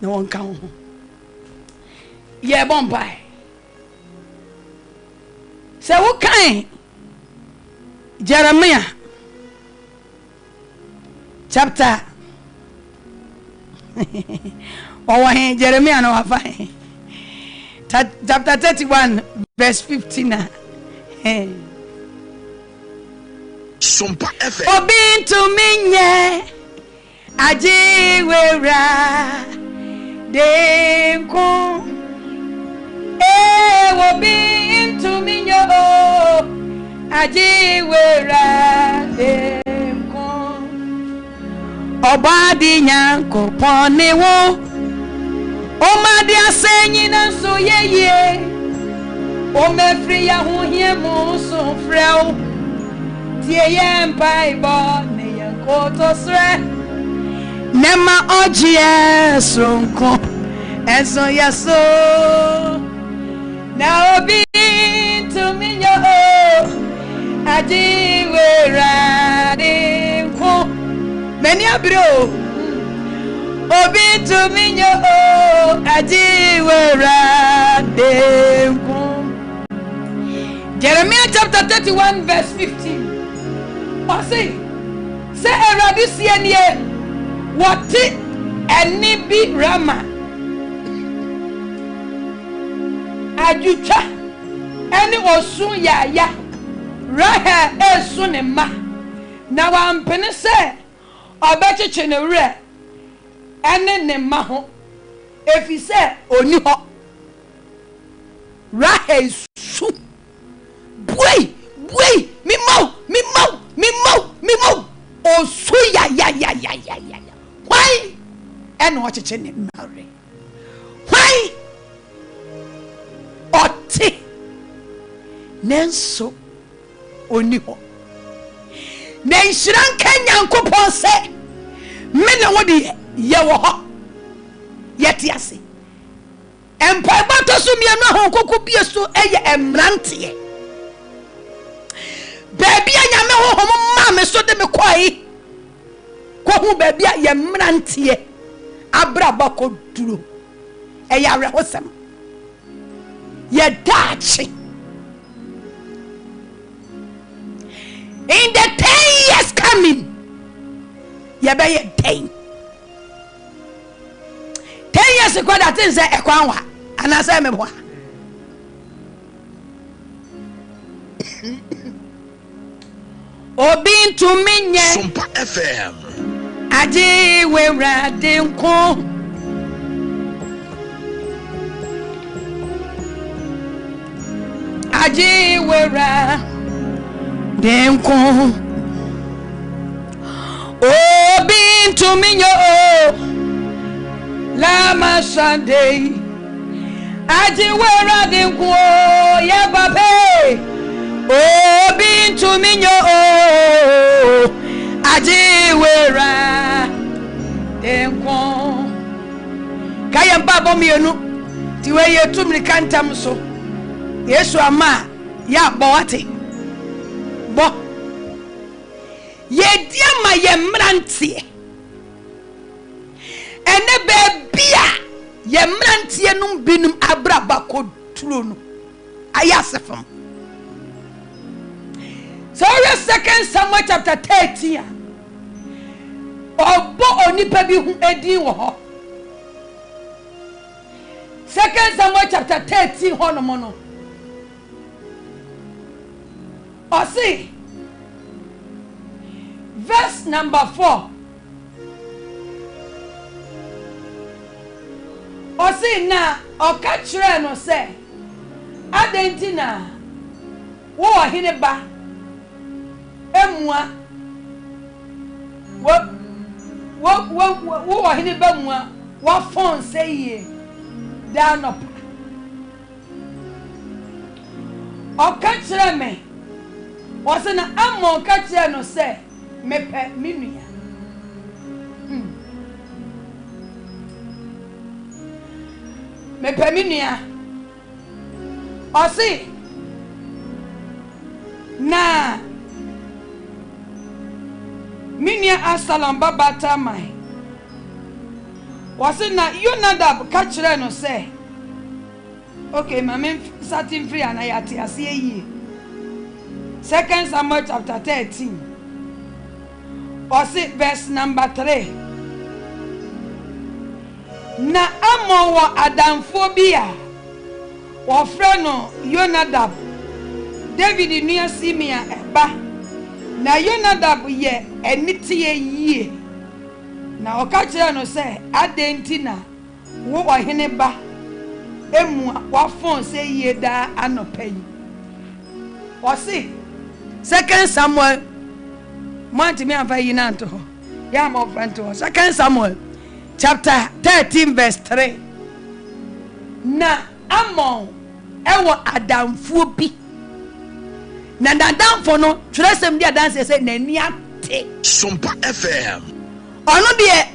na won kan ho ye bombai se wo kan Jeremiah chapter Jeremiah no wafa chapter 31 verse 15 Sompa FM obi to minye ajiwera denko obi to minyo ajiwera denko obadi nyanko ponewo omadi asenyi na so yeye o mefri ya hu hie mu so freu tie ye Bible ne yanko to sre nema ogie sonko enso yaso na obi to me yo ajiwera denko many abro obi to me yo ajiwera denko. Jeremiah chapter 31 verse 15 or say Awurade sie nie wati eni bi rama adwutwa ene osun ya Rahel esu ne ma na wampene se obecheche ne wure ene ne ma ho efi se oni ho Rahel su boy mi mau osu ya why ene o cheche ne mare why oti nenso oni ho na nshran kan yankopon se me na wodi ye wo ho yeti ase empa bato so mienu ahonkoko bie so eye emrante baby anyame ho ma me so de me kwai ko hu baby ye mrante abraba ko duro eye awre hosem ye dachi in the 10 years coming ye be ye 10 years ago that thing say ekwanwa ana say me boa obi to minye Sompa FM aje we rade nko aje we ra denko obi to minyo lama Sunday aje we ra denko ya babe obi to minyo aje we ra denko kaya mbabo mienu ti we yetu mrikantam so Yesu ama ya bowate bo ye dia ma ye mrantie ene bebia ye mrantie num binum abraba ko turo no ayasefam so read 2 Samuel chapter 13 obo onipa bi hu edin wo ho 2 Samuel chapter 13 ho no mo no or see verse number 4 or see na oka kire no say adentina wo hine ba emua wo hine ba mua wa phone say ye down up oka kire me wasena amon ka kire no say mepe minua mepe minua osi na minua asalam babata mai wasena Yonadab ka kire no say okay mama satin free and ayati ase yi 2 Samuel chapter 13 or see verse number 3 na amo wo adamphobia wo freno Yonadab David nua Simea eba na Yonadab ye enitie yie na okachira no se adentina wo ohene ba emu wa fon se yie da anopai o see 2 Samuel Monti me amfa yi na nto ho ya ma ofrento 2 Samuel chapter 13 verse 3 na amon ewo adamfuo bi na adamfo no tresem dia dance say na ni ate Sompa FM ono de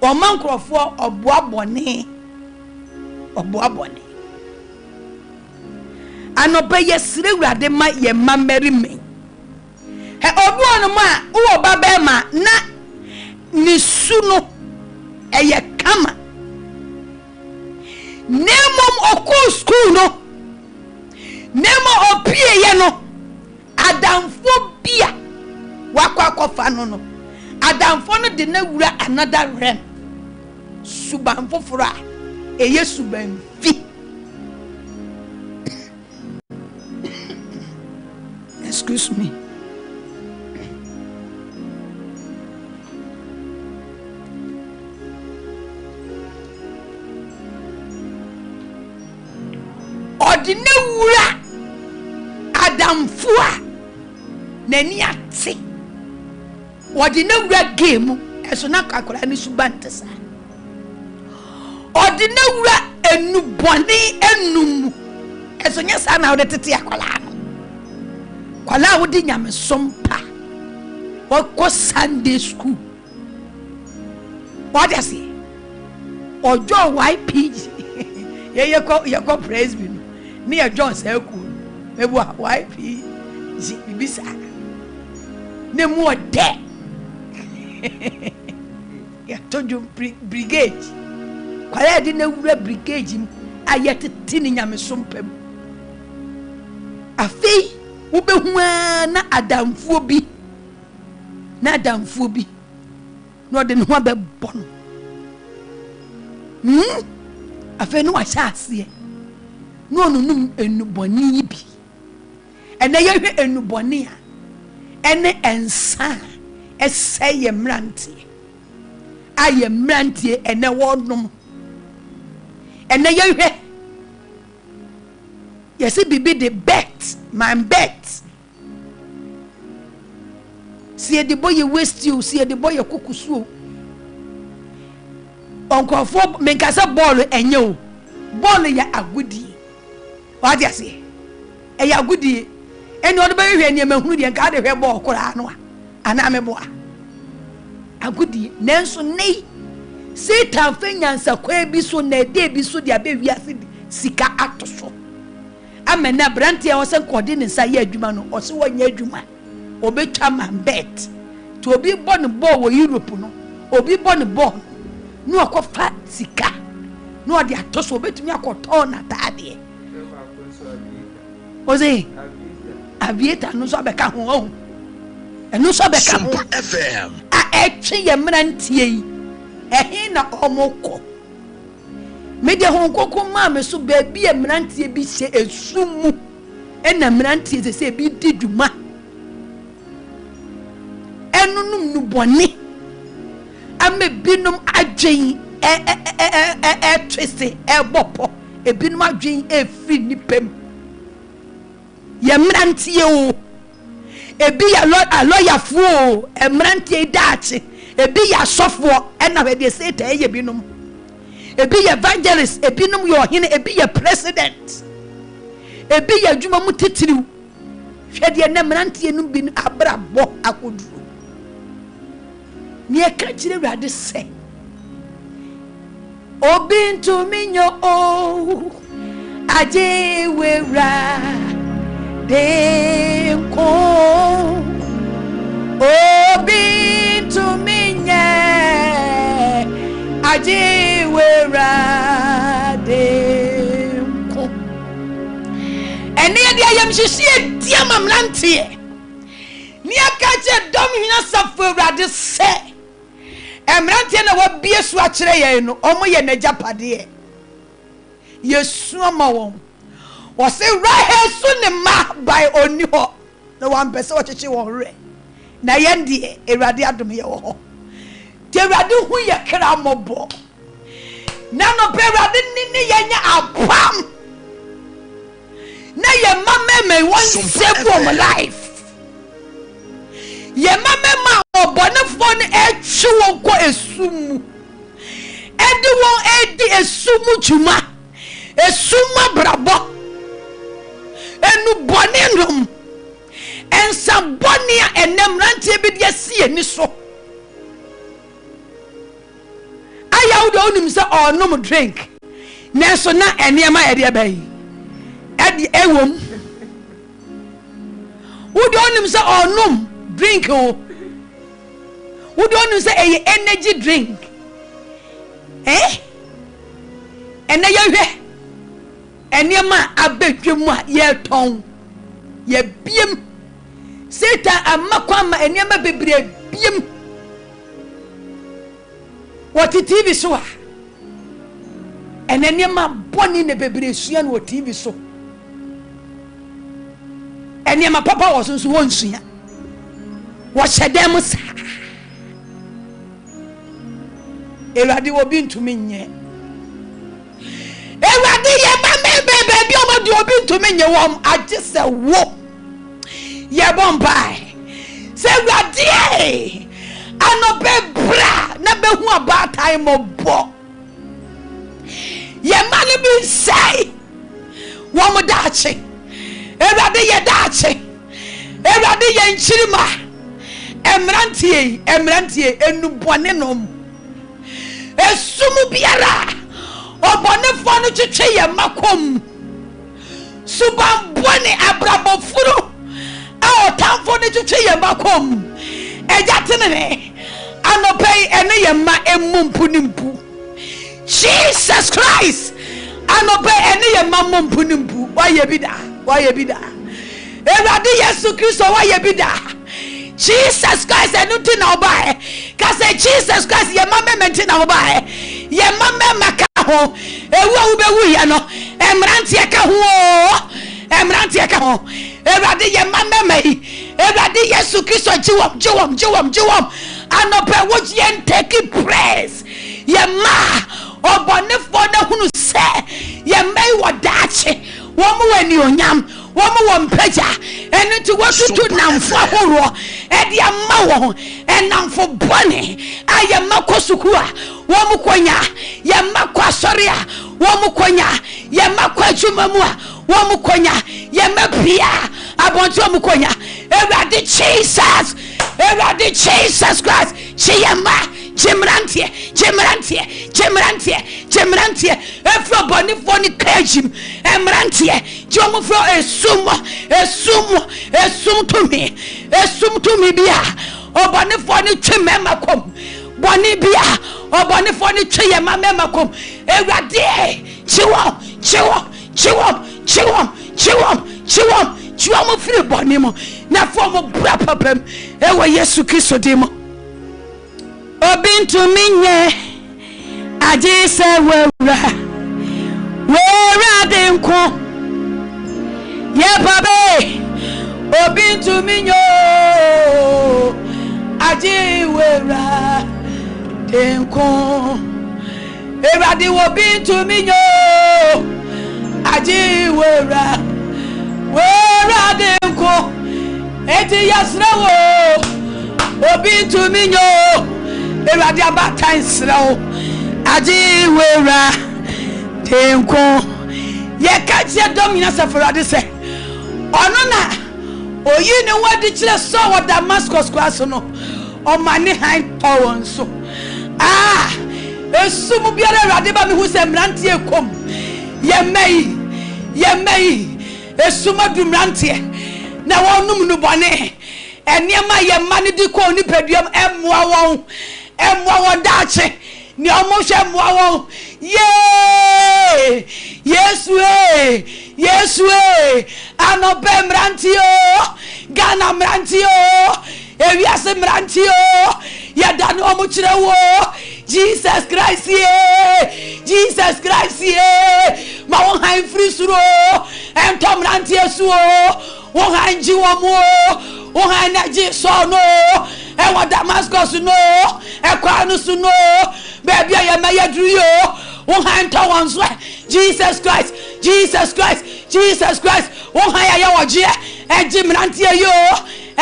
o mankrofo oboabone anobe yesire wurade ma ye mameri me he obu onu ma wo baba ma na ni suno eye kama nemom oku school no nemo opie ye no adamfo bia wakwakofa no adamfo no de na wura another realm suban foforo a eye suban fi excuse me. Ordinary wura adamfua nani ate. Ordinary wura game eso na kakora ni subantesa. Ordinary wura enuboni enum eso nya sa na odetete akwala no. Kwala wodi nyame sompa. Wako Sunday school. What does he? Ojo YPG. Ye ko praise me. Me a John say cool. Ebu YPG bibisa. Ne mo de. Ya tojo brigade. Kwala di na wura brigade ayete tini nyame sompa. Afei ubehu na adamfuo bi. Na adamfuo bi. No de no be bon. Afei no ahyase. No nunum enuboni bi. Ene ye hwe enuboni a. Ene ensa eseye mrante. Aye mrante ene wonum. Ene ye hwe. Yesi bibi the bet, my bet. See the boy you waste you, see the boy you kukusu. Uncle for make us a ball and you. Ball ya agudi. What do you say? A agudi. And no baby and your mahudi and card a ball corano. And I'm a boy. Agudi, Nanso nay. Satan fingers a quabi so ne de be so their baby acid sika actoso. Amena branti was a cordin and say jumano or so one year juma. Obe chama bet. To be born a ball with Europe no. Obi born a ball. No a fat sika. No dia toso bet me a cotona tadi. Ose avieta no so beka ho. And no so beka ho. Sompa FM. A etwe ye mrantie. Ehin na omoko. Media hon koko ma me so baabi e mrantie bi se esumu. E na mrantie se bi diduma. Enunum nu boni. Ame binum adwen twese bopo. E binum adwen fri nipem. Ye mrantie o. E bi ya lawyer fu o. E mrantie dachi. E bi ya sofo e na we dey say te ye binum. Ebi ye evangelist, ebi num yo hine, ebi ye president. Ebi ye adwuma mu titiriw. Hwe de na mrantie num bi abrabo akoduru. Ne e ka kire Awurade se. Obi ntumi nyo o. Aje wera de ko. Obi ntumi nye aje wera de ko. Ene ye dia yam hyehyɛ dia mamlantie. Ni aka che dom hina safo Awurade se. Emrantie na wa bie so a kyerɛ yɛn no, ɔmo yɛ n'agyapade. Yesu ama wɔn. Wɔ se rahe so ne ma by oni hɔ. Na wan pɛ sɛ wɔkyekye wɔn re. Na yɛn de Awurade adom yɛ wɔ hɔ. Te Awurade hu yɛ kra mɔbɔ. Na no pe Awurade ni yɛnya apam. Na yɛ mama won save for life. Yɛ mama obonefo ne etwe won kɔ esumu. Edi won edi esumu dwuma. Esumu brabo. Enu bɔne nom. Ensa bɔne a enem rantie bi de sie ni so. Aya wo onim se onom drink. Nenso na enema ede abai. Edi ewom. Wo de onim se onom drink o. Wo de onim se eye energy drink. Ene ye hwe. Enema abetwemu a ye ton. Ye biem. Satan amakwa ma enema bebre biem. What TV so a and then ma boni ne bebre sua no TV so ene ma papa wo so wonsua wo hyedem sa Ewurade obi ntumi nye Ewurade ye ma bebe bi o ma di obi ntumi nye wom agye se wo ye bombai se Ewurade anobe bra na be hu about time obo ye mani bi say wo mo daache Ewurade ye daache Ewurade ye nchirima emrantie enubone nom esumu biara obone fo no twetwe ye makom suban bone abrabofuru a otamfo no twetwe ye makom ejatene anopei ene ye ma emumpu nimpu Jesus Christ anopei ene ye ma mumpu nimpu waye bida Ewurade Yesu Kristo waye bida Jesus Christ enuti na obae kase Jesus Christ ye ma mementi na obae ye ma memaka ho ewu bewu ye no emrantie ka ho Ewurade ye ma memai Ewurade Yesu Kristo jiwom anope wo ye take praise ye ma obonefo na hunu se ye mai wadache wo mo wani onyam wo mo wompaja enu ti wotutu namfo ahoro e dia ma wo enamfo bone aye makosuku a wo mo konya ye makwasoria wo mo konya ye makwajuma a wo mo konya ye mapia abonto wo mo konya Ewurade Jesus Christ chiyama Jemrantie efro boni foni kajim emrantie jomo fro esum to me bia oboni foni twemema kom boni bia oboni foni tweyema mema kom Ewurade chiwom firi boni mo na fo mo bra papam ewo Yesu Kristo dimo Obintu minye ajise wewra denko ye babe obintu minyo aji wewra denko Ewurade obintu minyo aji wewra denko eti yasrawo obintu minyo Ewurade abatan srawo aji wewra denko ye kaje domina Ewurade se ono na oyi ni wadi kire so wo Damascus kwaso no o mane han towon so esumu biara Ewurade ba me hu se mrantie kom ye mei esuma du mrantie na wonum nu bone eniema ye mane di ko ni peduam emwa won dache ni omo hwe mwa won Yesu anobe mrantio Gana mrantio ewiase mrantio yada no omo kire wo Jesus Christ ma won han free suro entom mrantio suo won han jiwomo won han naji so no e wa Damascus no e kwa no su no baby ya ma yadru yo won han to won so Jesus Christ won han ya woje eji mrantie yo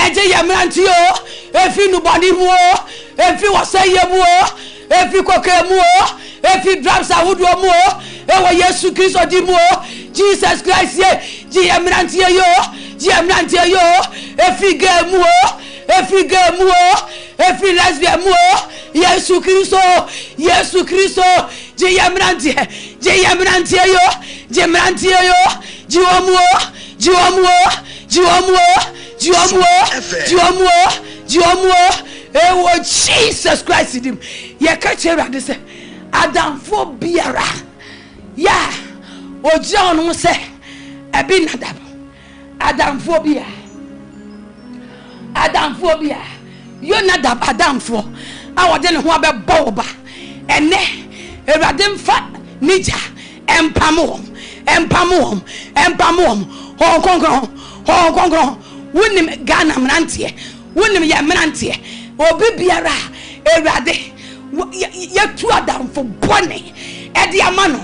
eji ya mrantie yo efi nu body mu efi wasaye mu efi kokemu efi drops awudu mu e wo Yesu Kristo di mu Jesus Christ ji ya mrantie yo efi gemu efi lesbian mu Yesu Kristo ji ya mrantie yo jiwomu ewo Jesus Christ dim ye ka Ewurade se adamfo biara ya oji onu se ebi nadab adamfo bia yo nadab adamfo awode ne ho abebo ba ene Ewurade mfa nija empamom ho konkron wonim Ghana mrantie wonim ye mrantie obi biara ewrade yatu adamfo bone ede amano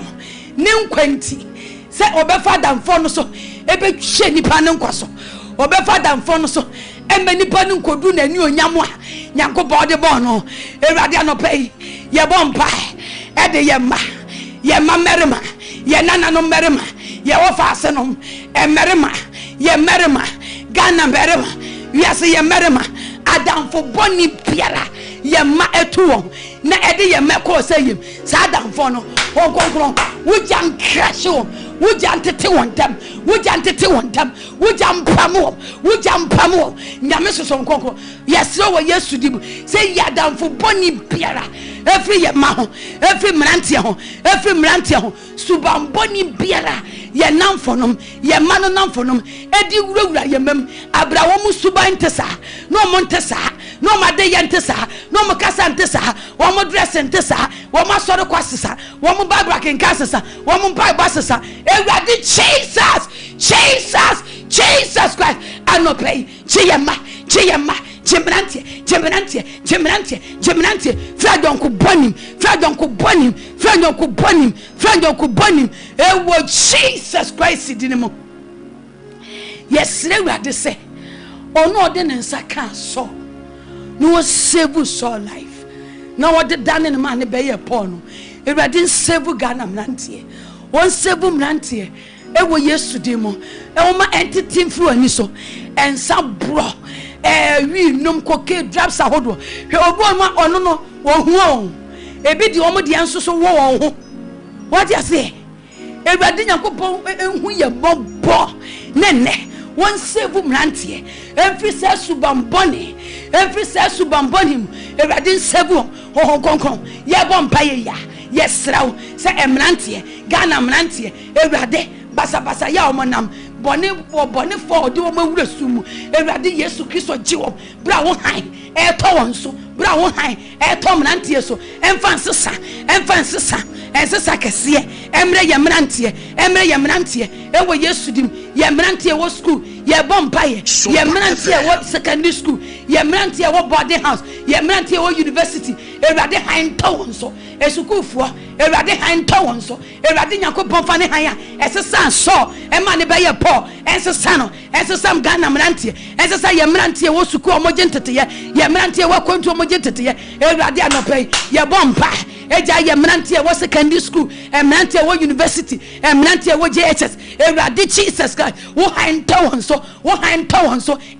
ne nkwanti se obefa adamfo no so ebetwe nipa ne nkwaso obefa adamfo no so embe nipa ne nkodu na ni onyam a nyankopɔ de bɔ no ewrade anopai ye bompa ede ye ma merima ye nana no merima ye wofa ase no merima ye merima Ghana merima wiase ye merima adamfo boni biara ye ma etuo na ede ye meko sayim sa adamfo no konkron wujan crash wujan tete wontam wujan pamo nyame soso konkron yesro wo yesu dibu say adamfo boni biara every ye ma ho every mrantie ho subam boni biara ye namfonom ye mano namfonom edi wurawura ye mem abrawo mu suban tesa no mo ntesa no ma de ye ntesa no mo kasa ntesa wo mo dress ntesa wo ma soro kwasesa wo mo bible ken kasesa wo mo bible sesa ewade Jesus Christ anopay chiyema Jemrantie fradonku bonim ewo Jesus Christ dinimo yes ewade say ono de nsa ka so no save so life na wode dane ne man be ye Paul no ewade save Ghana mrantie won save mrantie ewo Yesu dimo ewoma entity mfru ani so ensa bro wi num koke drops ahodo hwe obo ma ono no wo hu ebi di omo de anso so wo ho what you say ewade Yakobon hu ye bobo nene won save mrantie every say subamboni ewade save ho konkon ye bompa ye ya yesraw se emrantie Ghana mrantie ewade basa ya omonam bone for de o mawura sumu ewrade Yesu Kristo jiwo bra wo han eto wonso bra wo han eto mrantie so emfa ensesa kese emre ye mrantie ewo Yesu dim ye mrantie wo school ye bompaye ye mrantie wo secondary school ye mrantie wo boarding house ye mrantie wo university ewrade han to wonso esukufo ewrade han to wonso ewrade Yakobon fa ne han a esesa so ema ne be ye Paul ensesa Ghana mrantie ensesa ye mrantie wo suku omoje ntete ye mrantie wo Akwantuo omoje ntete ye ewrade anopai ye bompa eja ye mrantie wo secondary school mrantie wo university mrantie wo JHS ewrade Jesus Christ wo han to wonso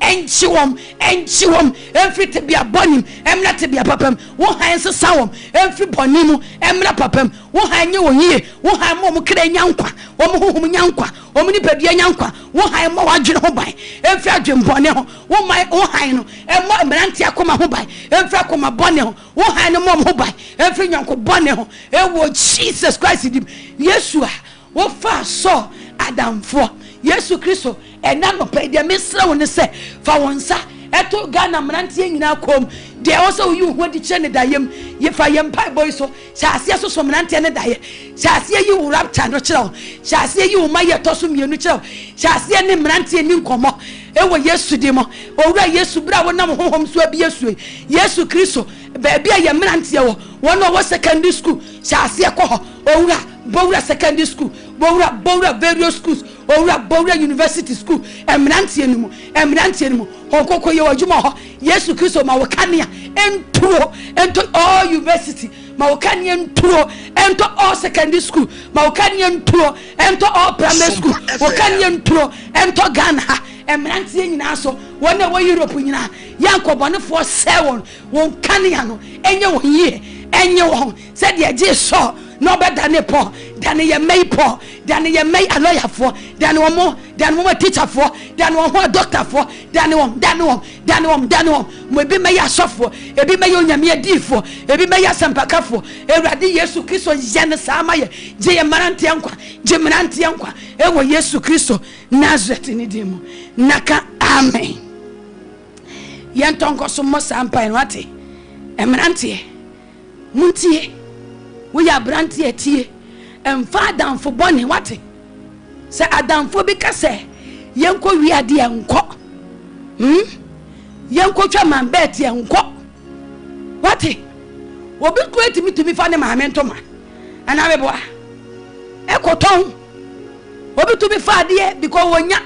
enchiwom every to be abonim emra to be papam wo han sesa wom every bonimu emra papam wo han nye wo yie wo han mo kra nyankwa wo mo hohum nyankwa wo ni padua nyankwa wo han mo wadwene ho ban every adwembone ho wo han no emmo mrantie akoma ho ban every akoma bone ho wo han no mo ho ban every nyanko bone ho ewo Jesus Christ dim Yesu a wo fa so adamfo Yesu Kristo ena no pe de mesra wo ne se fa wonsa eto Ghana mrantie nyina kom de also you ho di chene dayem ye fa yem pai boy so shaase so mrantie ne daye shaase yi wo rapture no kire shaase yi wo maye to so mienu kire shaase ne mrantie ni nkomo ewo Yesu di mo owura Yesu bra wo nam honhom so abi Yesu Kristo ba bia ye mrantie wo no wo secondary school shaase ko ho owura bowura secondary school bowura various schools bowura university school emrantie ni mu hokoko ye wadwuma ho Yesu Kristo ma wakania ento all university ma wakania ento all secondary school ma wakania ento all primary school wakania ento Ghana emrantie nyina so wona wo Europe nyina yankobonefo sewon won kania no enye wo yie enye wo said ye je so no better than Paul, than ye may Paul, than ye may a lawyer for, than one more, than one teacher for, than one more doctor for, than one, maybe may a software, a be may on your D for, a be may a sampaka for, a radi Yesu Christo, Janasamaye, J. Marantianqua, Ewa Yesu Christo, Nazareth in Dimo, Naka, Amen. Yantonko so most ampire, wati, Emanantie, Muntie. We are brantie tie and father for bonny what say Adam for because yenko wiade enko yenko twa man bet enko wate obi create me to me fa ne maame ntoma ana me boa ekoton obi to be fa de because wonya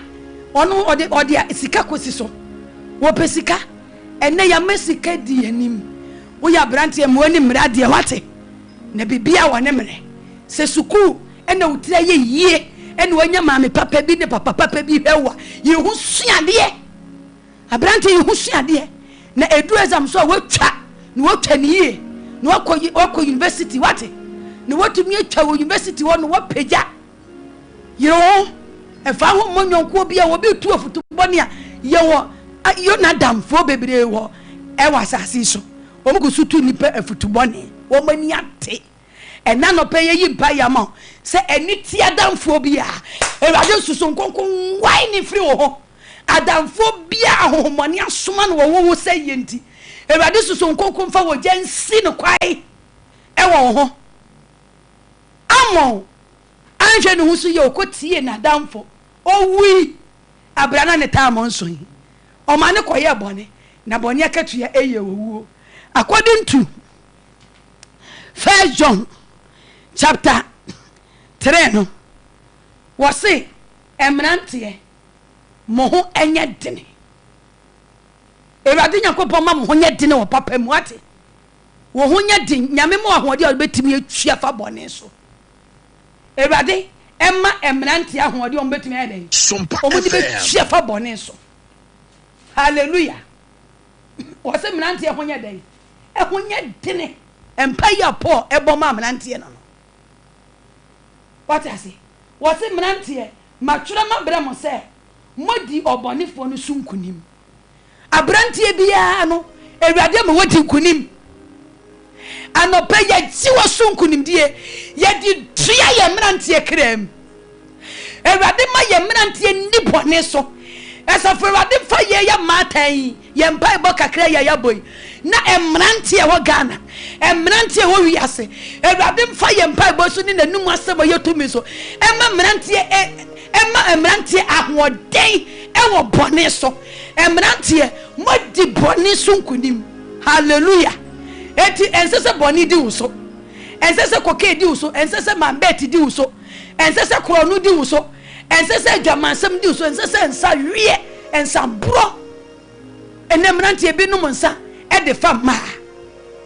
ono ode sika kosi so wo pesika enne ya mesika di anim wo ya brante mo ani mra de wate na bibia wo ne mre se suku enne utira ye yie enne wonya maame papa bi ne papa bi hewa ye hu suade abrante ye hu suade na edu exam so wotwa na wotwa ne yie na wakọ university wate na watumi atwa wo university wo no wapeja yo efa ho monyonko bia wo bi tu afutu bone a ye wo yo na damfo bebre wo e wasase so o mu kusutu nipa afutu bone wo mani ate ena no pe yi mpa ya ma se eni ti adamfo bia e wade susu nkonkon wai ni free wo ho adamfo bia ahomoni asoma no wo se yenti e wade susu nkonkon fa wo jansi no kwai e wo ho amo anje no husu ye okotie na damfo owi abrana ne taamo nso yi o ma ne koye bone na bone akatua eye owuo according to 1 John chapter 3 no wose emrante mo ho enye dene ewade yakopɔ ma mo ho nye dene wo papa mu ate wo ho nye den nyame mo ahode a betimi atwa fa bone so ewade emma emrante ahode o betimi eden Sompa o mo di betwa fa bone so hallelujah wose emrante ho nye den e ho nye dene empire Paul eboma emrante no what I say wose emrante matwura mabrɛ mo se modi obonefo no sunkunim abrantie bia no ewade mo wodi nkunim anope ye jiwo sunkunim die ye di tua ye mrantie krem ewade ma ye mrantie ni bone so esafo ewade fa ye ya matan ye mpai bo kakra ye ya boy na emrantie wo Ghana emrantie wo wiase ewade fa ye mpai bo so ni nanum asebo ye tumi so emrantie ahoden ewo bone so emrantie modi bone sunkunim hallelujah eti ensese bone di uso ensese koke di uso ensese mambeti di uso ensese kronu di uso ensese dwamansem di uso ensese ensa wie ensa bro enemrantie bi num nsa e de fa ma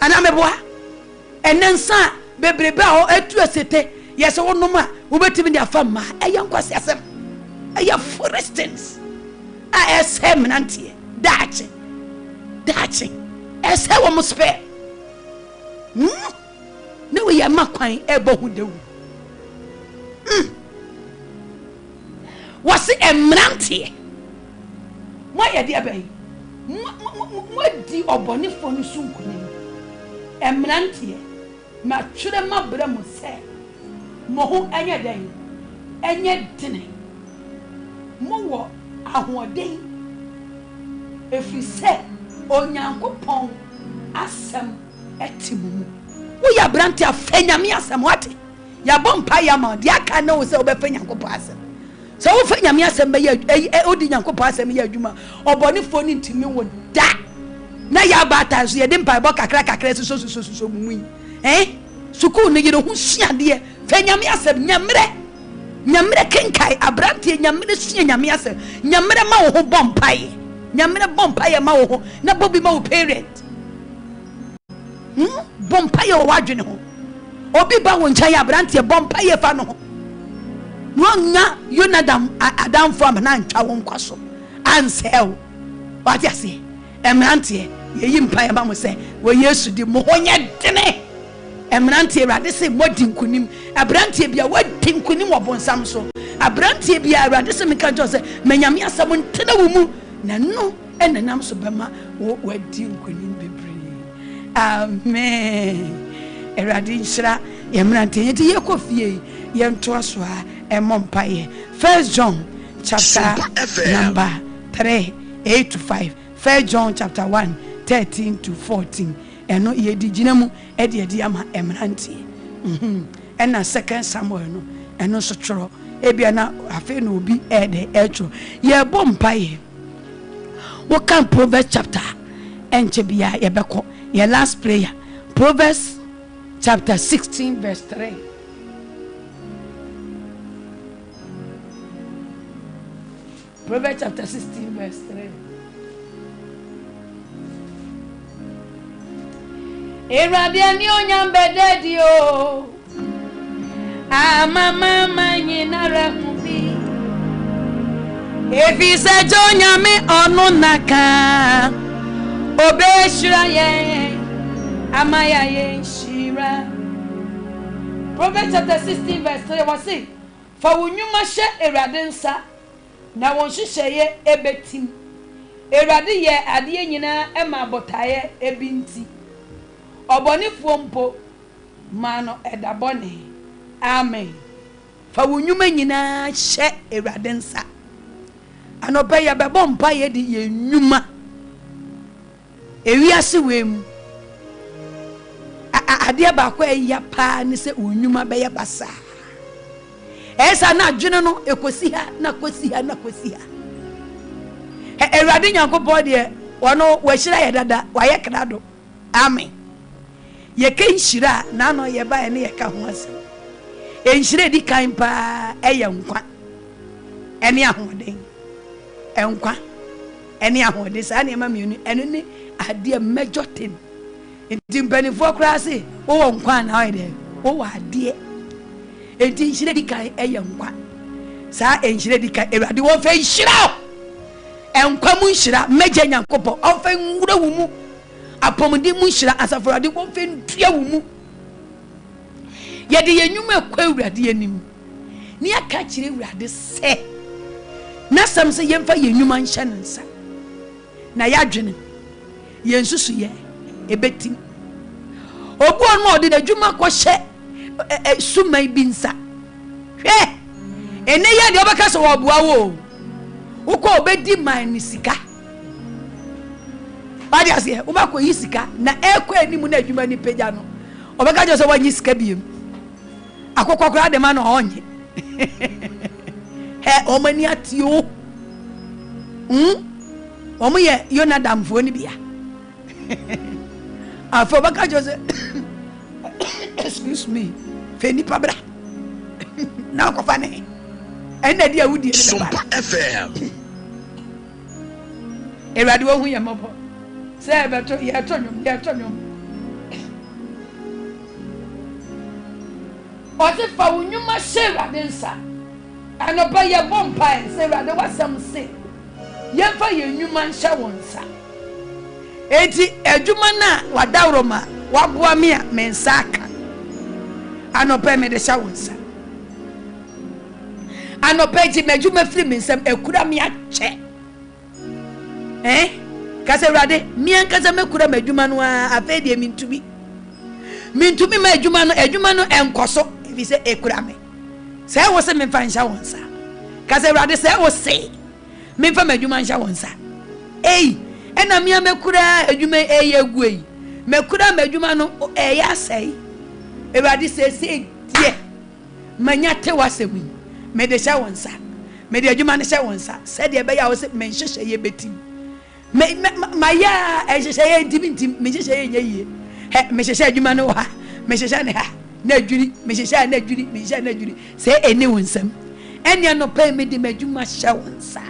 ana meboa enensa bebrebe a etu asete yese wonum a wo betimi de afa ma eyankwase asem eya for instance a esemrantie dache ese wo muspe ne we ya makwan ebo hudewu wasi emrantie mo ye de abai mo di obonefo no sunkuni emrantie ma twere mabra mo se mo ho enye den enye dene mo wo ahoden efise onyankopon asem etimumu wo ya brante afanyame asem wate ya bompa ya ma dia ka na wo se obefanyakopon asem so wo fanyame asem be ya odi nyankopon asem ya adwuma obonefo ni ntimi wo da na ya bata so ye de mpa bo kakra so mumu suku ne yero hu siade fanyame asem nyamre kenkai abrante nyamre sua nyame asem nyamre ma wo ho bompaye nyamre bompaye ma wo ho na bobi ma wo parent bompaye wo wadwene ho obi ba wo ncha ya abrante bompaye fa no ho no nya yonadam adamfo am na ntwa wo nkwaso ansel what you say emrante ye mpaye ba mo se wo Yesu di mo ho nya dene emrante Awurade se modi nkunim abrante bia wadi nkunim wobonsam so abrante bia Awurade se meka jo se manyame asam ntena wo mu na no enenam so bema wadi nkunim bebre amen Awurade nhyira emrante yeti ye kofie ye nto aso a emompaye 1 John chapter number 3:8-5 1 John chapter 1:13-14 eno ye di ginamu e de ama emrantie ena 2 Samuel no eno so tworo ebia na afi na obi ede etro ye bompa ye what can Proverbs chapter enche bia ye beko ye last prayer Proverbs chapter 16 verse 3 Proverbs chapter 16 verse 3 Erade ni onyam bededi o Mama nyina rehubi Efi se jonyame onu naka Obeshira ye Amaya ye shira Proverbs chapter 16 verse 3 was say For unyuma she erade nsa Na won hyehyeye ebetim Erade ye ade nyina ema botaye ebinti Obonifo mpo mano edabone Amen. Fa wonyuma nyina hye Ewurade nsa. Anopa ye bebo mpa ye di ye nyuma. Ewiase wem. Ade ba kwa ya pa ni se onyuma be ye basa. Esa na adwene no ekosi ha na kosi ha na kosi ha. Ewurade Nyankopɔn de wono wa hyira ye dada wa ye krado. Amen. Ye kan hyira na no ye ba ye ne ye ka ho asem. Enhyire di kan pa eye nkwa ene ahoden enkwa ene ahoden sa na emienu eno ni ade major thing ntimpanifo krase wo nkwa na oyede wo ade enti enhyire di kan eye nkwa sa enhyire di kan Ewurade wo fa nhyira enkwa mu nhyira meje Nyankopɔ o fa nwura wu mu apomdi mu nhyira asafurade wo fa ntua wu mu Yede yenyuma kwa Ewurade anim ni aka kire Ewurade se na sam se yemfa yenyuma nhye nsa na yadwene yensusu ye ebetim obu onu ode adwuma ko hye sumai bi nsa hwe ene ye de obeka so oboa wo uko obedi man ni sika badi ase ubako yi sika na ekwa anim na adwuma ni pagya no obeka je so wanyi sika biem akokokora de ma no onye he omani atio omoye Yonadam fo ni bia afo baka jose excuse me feni pabra na ko fane ena dia wudi ni Sompa FM Ewurade wo hu ye mobo se beto ye tonyom Ose fa unyuma hye Ewurade nsa anoba ye bompa se Ewurade wasam se ye fa ye nyuma nhye wonsa eti adwuma na wadawroma waboa me a mensa aka anoba me de hye wonsa anoba eti madwuma firi mensam ekura me ache kase Ewurade me ankaza mekura madwuma no afa de mintumi ma adwuma no enkoso if say ekura me say wo se me fa nhya wonsa kase Ewurade say wo se me fa madwuma nhya wonsa ena me amekura adwuma agu yi mekura madwuma no ya sei Ewurade say die manya te wasemi me de hya wonsa me de adwuma no hya wonsa say de be ya wo se me nhyehyɛ ye betim ma ya ehyehyɛ ye ntim me nhyehyɛ ye nyeye me hyehyɛ adwuma no ha me hyehyɛ ne ha na adwiri me hyehyɛ na adwiri say ene wonsam ene no pay me de madwuma hya wonsa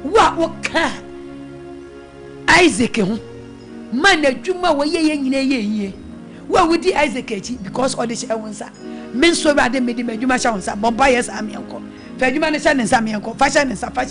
wo ka Isaac ho man adwuma wo ye nyina ye wo wudi Isaac achi because all the hya wonsa me so Ewurade me de madwuma hya wonsa bomba yes amienko fa adwuma ne hya ne nsa amienko fa hya ne nsa fa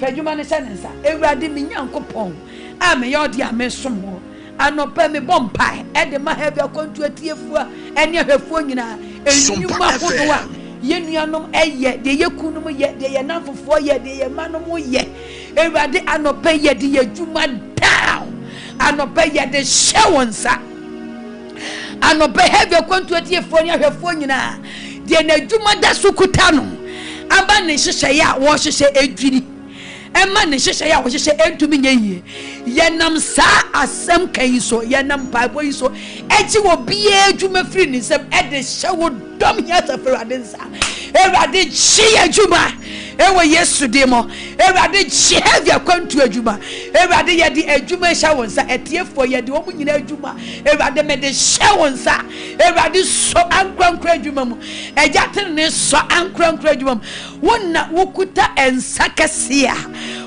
adwuma ne hya ne nsa Ewurade me Nyankopɔn a me yodi a me somo anopa me bompa e de ma heavy Akwantuo tiefua ene ahwefuo nyina enyuma hodoa ye nuanom eye de ye kunum ye de ye nanfofo ye de ye manom ye Ewurade anopa ye de ye dwuma down anopa ye de hye wonsa anopa heavy Akwantuo tiefua ne ahwefuo nyina de na dwuma da sukuta no aba ne hyehyɛ ya wo hyehyɛ edwiri Emma ne hyehyɛ ya wo hyehyɛ entumi nyeye ye nam sa asem kan so ye nam paibo yi so eji wo bia adwuma firi ne sem e de hye wo dom ya Ewurade nsa Ewurade gye adwuma ewo Yesu de mo Ewurade gye heavy Akwantuo adwuma Ewurade ye de adwuma hya wonsa etiefo ye de omu nyina adwuma Ewurade me de hya wonsa Ewurade so ankrankra adwuma mu ejate ne so ankrankra adwuma mu wonna wokuta ensakase a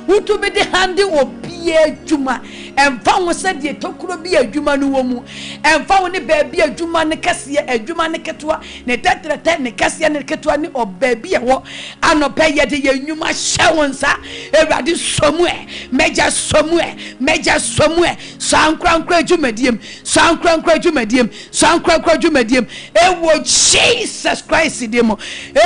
wotumi de hande obi adwuma emfa wo se de tokuro bi adwuma no wo mu emfa wo ne baabi adwuma ne kase adwuma ne ketwa ne tetrete ne kase ne ketwa ne obabi ewo anopa ye de yenwuma hye wonsa Ewurade somue meja somue sankrankra adwumadiem sankrankra adwumadiem ewo Jesus Christ demo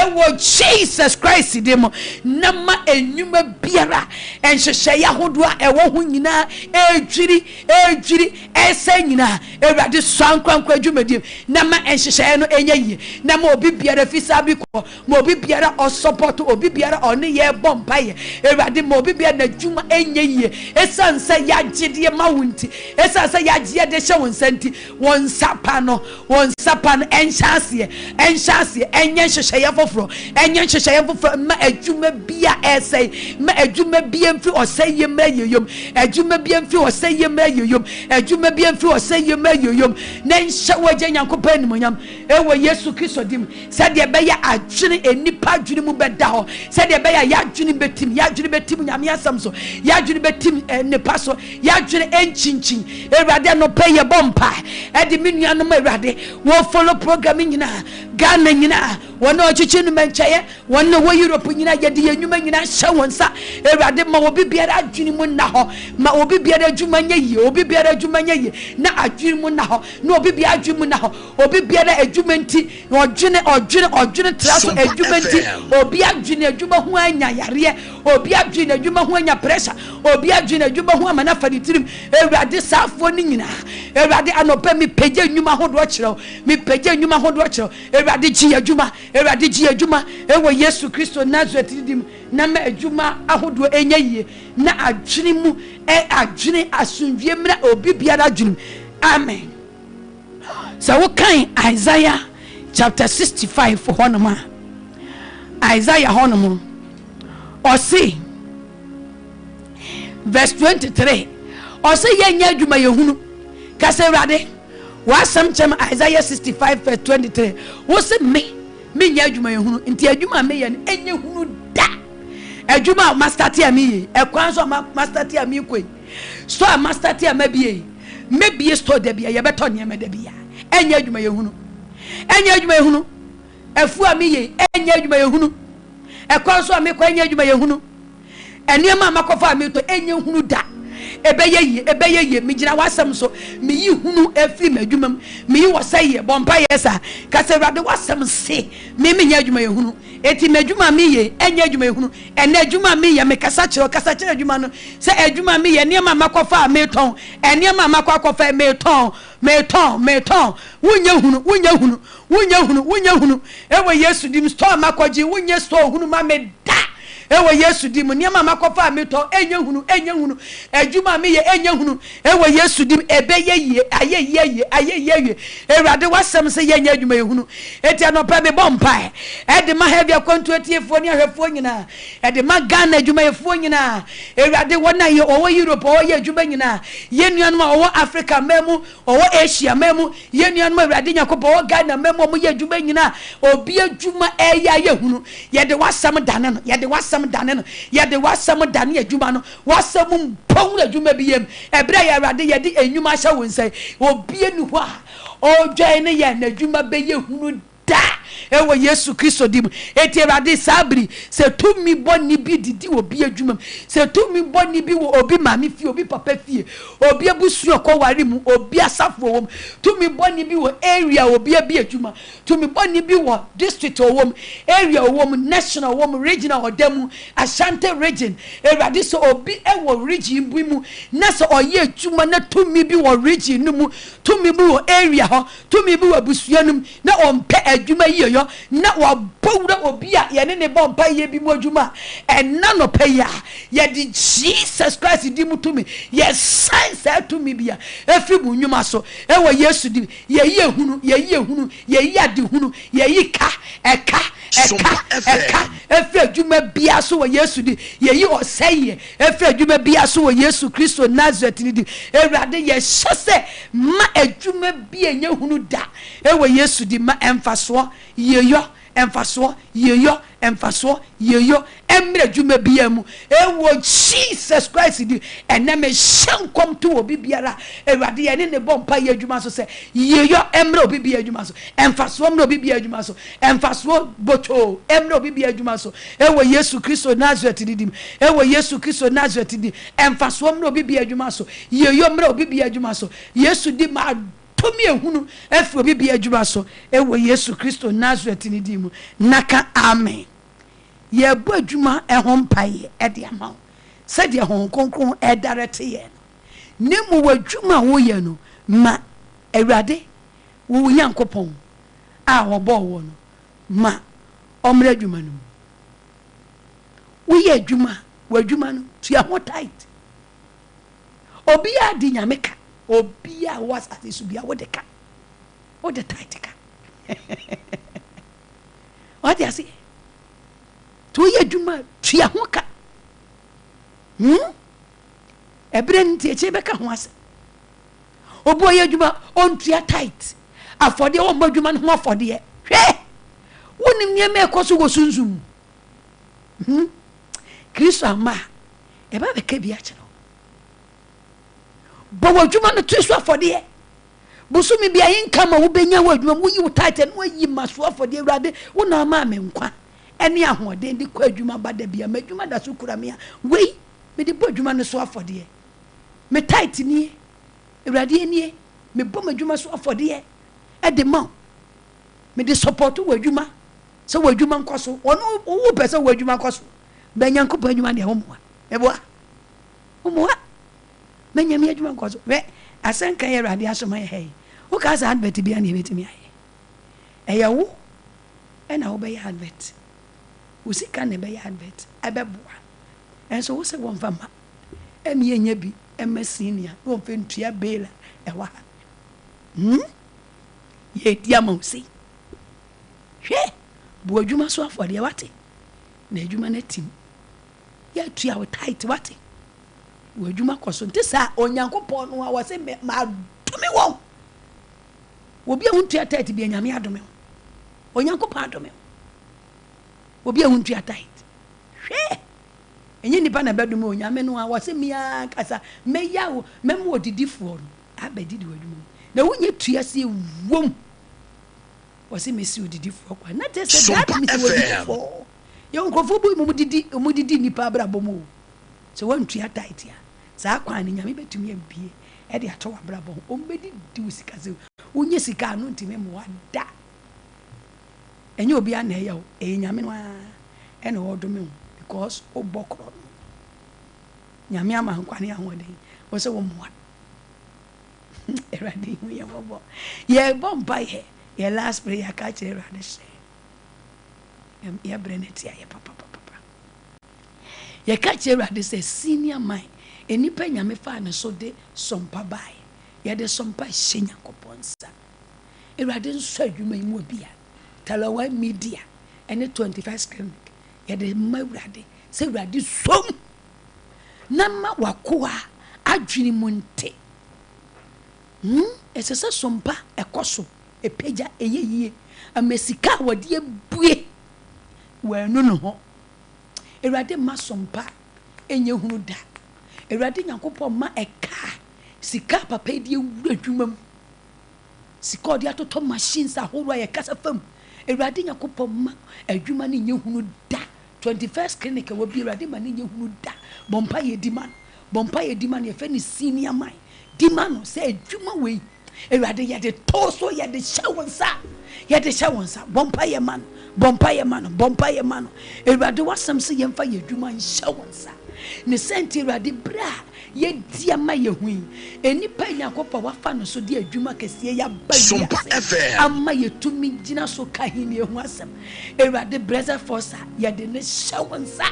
ewo Jesus Christ demo nama enwuma biara enhyehyɛ ahodo a ewo ho nyina ejwiri ese nyina Ewurade sankrankra adwumadiem nama enhyehyɛ no enya yie nama obi biara fisa bi ko mo obi biara o support obi biara one ye bompaye Ewurade mo obi biara na dwuma enya yie esansa ya gide ma wunti esansa ya gide de hye wonsanti wonsapa no enhyase enye hyehyɛ foforo ma adwuma bia esai ma adwuma bia mfi osai ma yeyom adwuma bia mfi osai ma yeyom adwuma bia mfi osai ma yeyom na nhye wagye Nyankopɔn nimonyam ewo Yesu Kristo dim sɛ de be ya adwene enipa adwene mu beda ho sɛ de be ya yadwene betim Nyame asam so yadwene betim nipa so yadwene enchinchi Ewurade no pay ye bompa e de menua no ma Ewurade wo follow program nyina Ghana nyina wona ochichi no menchaye wona wo Europe nyina ye de yenwuma nyina hye wonsa Ewurade ma obi biara adwene mu na ho ma obi biara adwuma nya yi na adwene mu na ho na obi biara adwene mu na ho obi biara adwuma nti odwene traso adwuma nti obi adwene adwuma ho anya yare obi adwene adwuma ho anya pressure obi adwene adwuma ho amana faditirim Ewurade safo ni nyina Ewurade anopa mi pagya nnwuma hodo kyerɛw Ewurade gye adwuma ewo Yesu Kristo Nazareth dim na ma adwuma ahodo enya yie na adwene mu adwene asundwie mra obi biara adwene amen. So we kan Isaiah chapter 65 for honoma Isaiah honoma or see verse 23 or say yenya adwuma yehunu kase Ewurade wasam chem Isaiah 65 verse 23 wo se me nya adwuma yehunu nti adwuma me ye enye hunu da adwuma master tia me ekwan so master tia me koi so master tia ma bie mebie store da bia ye beto ne me da bia enye adwuma yehunu afu a me ye enye adwuma yehunu ekwan so me kwa enye adwuma yehunu eniema makofa me to enye hunu da ebeye migina wasam so me yi hunu afiri madwumam me yi wosaye bompa yesa kase Ewurade wasam se me nya adwuma yehunu eti madwuma me ye enya adwuma yehunu ena adwuma me ye me kasa kire adwuma no se adwuma me ye niema makofa me ton eniema makofa me ton wunya hunu ewe Yesu dim store makoji wunya store hunu ma me da ewo Yesu dim niema makofa meto enye hunu adwuma me ye enye hunu ewo Yesu dim ebeye ye ayeye Ewurade wasem se ye nya adwuma ye hunu eti anopa me bompa e de ma heavy Akwantuo tiefo ni ahwefo nyina e de ma Ghana adwuma yefo nyina Ewurade wona ye owo Europe owo ye adwuma nyina ye nuanu ma owo Africa memu owo Asia memu ye nuanu ma Ewurade Nyakopo owo Ghana memu omo ye adwuma nyina obi adwuma eya ye hunu ye de wasem dane no ye de wasem dane no ye de wasem dane adwuma no wasem mpon adwuma bi yem ebra ye Ewurade ye de enwuma hye wonsai obi enu ho a o dwan ne ye na adwuma be ye hunu da ewo Yesu Kristo dim eti Ewurade sabri se tumi boni bi didi obi adwuma se tumi boni bi wo obi mami fie obi papa fie obi abusu akoware mu obi asafo wom tumi boni bi wo area obi abi adwuma tumi boni bi wo district wom area wom national wom regional odam Ashanti region Ewurade so obi ewo region bu mu na so oye adwuma na tumi bi wo region mu tumi bi wo area ho tumi bi wo abusuanum na ompe adwuma yiyo na wabawura obi a ye ne bompa ye bi mu adwuma enna no peya ye di Jesus Christ di mutumi ye sense atumi bia efri bu nwuma so ewo Yesu di ye hunu ye yi adi hunu ye yi ka eka eka efi adwuma bia so wo Yesu di yeyi oseye efi adwuma bia so wo Yesu Kristo Nazareth ni di ewrade ye hyese ma adwuma bia nya hunu da ewo Yesu di ma emfaso yeyo emfaso yeyo emfaso yeyo emre adwuma bia mu ewo Jesus Christ di eneme hyankom to obi biara ewrade ye ne bompa ye adwuma so se yeyo emre obi bia adwuma so emfaso emre obi bia adwuma so emfaso bocho emre obi bia adwuma so ewo Yesu Kristo Nazareth di ewo Yesu Kristo Nazareth di emfaso emre obi bia adwuma so yeyo emre obi bia adwuma so Yesu di ma tomi ehunu efi obi bia adwuma so ewo Yesu Kristo Nazareth ni di mu naka amen ye bo adwuma ehom paye e de ama se de hon konkron e darete ye ne mu wadwuma wo ye no ma Awurade wo Nyankopon a wo bo wo no ma omre adwuma no wo ye adwuma wadwuma no tua ho tight obi a di nyameka obi a was at isu bia wo de ka wo de tight ka what you say to ye adwuma tua ho ka ebre nti eche beka ho ase obo ye adwuma on tua tight afode wo mo adwuma no ho afode ye hwe wonim nie me ekoso go sunzum Kristo ama eba beka bia kire bo adwuma no tresu afode ye busumi bia yinka ma wo benya wo adwuma wo yi wo tight no yi maso afode Awurade wo na ama me nkwa ene ahode ndi kwa adwuma bada bia ma adwuma da so kura me a wei me di bo adwuma no so afode ye me tight ni Awurade enie me bo adwuma so afode ye e de ma me di support wo adwuma so wo adwuma nkoso ono wo pese wo adwuma nkoso be Nyankopon adwuma de ho moa eboa moa menya me adwuma nkoso we asenka ye Awurade asoma ye hey wo ka sa advert bia na ebetimi aye eya wo ena wo be advert wo sika na be advert abeboa enso wo se wo mfama emi enya bi emasinia wo mfentua bela ewa ye diama usi hwe bo adwuma so afode wate na adwuma na tim ya tua wo tight wate wo adwuma koso ntisa Onyankopon no wa se ma dome wo obi a huntua tight bi Nyame adome Onyankopon adome obi a huntua tight hwe enye nipa na bedum Onyame no wa se mia kasa meya wo mem odidifo no abedidi wadwuma na wonye tua se wom wase mesi odidifo kwa na te se that mesi odidifo yo nkofo bu mudidi nipa abrabom so wan tua tight ya sa kwa ni Nyame betumi abie e de ato abrabom o mbedi di sika se wonye sika no ntime mo wada enye obi ana ya o Nyame no e na odome because obokro Nyame ama nkwane ahode wo se wo mo Erade hu ye bobo ye bomba ye last prayer ka che Erade se ye breneti ye papa ye ka che Erade se senior man enipa Nyame fa ne so de sompa bai ye de sompa hyenya koponsa Erade nso adwuma yi mu bia Talawa media ene 25 clinic ye de ma Erade se Erade som na ma wakoa adwini munte esese sompa ekoso epeja eyeyie amesika wode abue wanu no ho Erade ma sompa enye hunu da Erade Nyankopon ma eka sika papa die wuradwumam sika ode atoto machines ahoro ye kasa fam Erade Nyankopon ma adwuma ne nye hunu da 21st clinic wo bi Erade ma ne nye hunu da bompa ye diman ye fe ni senior man dimano se adwuma we Erade ye de toso ye de shawonsa bompa ye man Erade wasam se ye mfa ye adwuma shawonsa ne senti Erade bra ye diama ye hui enipa Nyankopon wafa no so de adwuma kese ya bayi amma ye tumi gina so kahini hu asem Erade brother force ye de ne shawonsa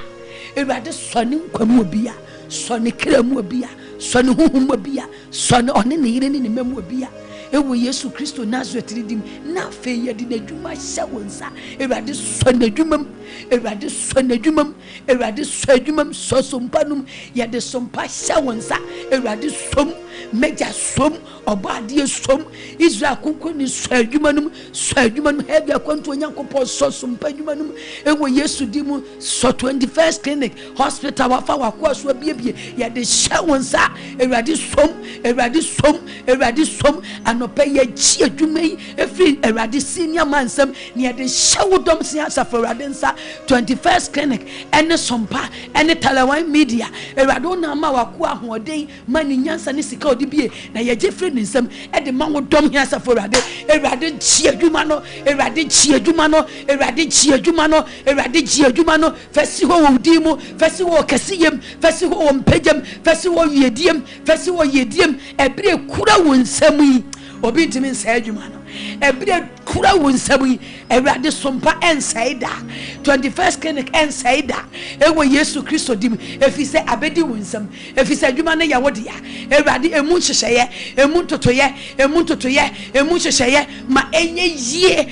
Erade sone nkwamu obia sone kramu obia sone huhum obia sone one ne yire ne memu obia ewo Yesu Kristo Nazareth dim na fe ye de adwuma hye wonsa Ewurade so na adwumam Ewurade so na adwumam Ewurade so adwumam so sompanum ye de sompa hye wonsa Ewurade som meja som obade som Israel konkoni so adwumanum heavy Akwantuo Nyankopɔn so sompa adwumanum ewo Yesu dim so 21st clinic hospital wafa wakwa so biebie ye de hye wonsa Ewurade som anopa ye chi adwuma yi efri Ewurade senior mansam ne de hyewdom se asafo Ewurade nsa 21st clinic ene sompa ene Talawan media Ewurade na ma wako ahoden mani nyansa ne sika odibie na ye jefri nsam e de ma wodom hi asafo Ewurade chi adwuma no fesi ho wodimu fesi ho kasiyem fesi ho mpegem fesi ho yediem ebre kura wonsam yi obi ntimi nsa adwuma no ebre kura wonsam yi Ewurade sompa ensaida 21st clinic ensaida ewo Yesu Kristo dim efise abedi wonsam efise adwuma no yawode ya Ewurade emu hyehyeye emu totoye ma enye yie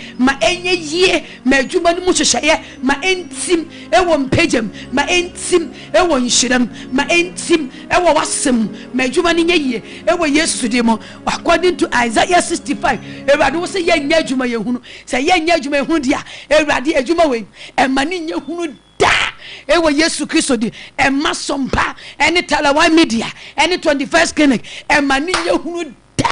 ma adwuma no mu hyehyeye ma entim ewo mpegem ma entim ewo nhyiram ma entim ewo wasem ma adwuma no nyeyie ewo Yesu dim according to Isaiah 65 Ewurade wo se ye nya adwuma yehunu se ye nya adwuma yehunu dia Ewurade adwuma we emani nya hunu da ewo Yesu Kristo di emma sompa ene Talawan media ene 21st clinic emani nya hunu da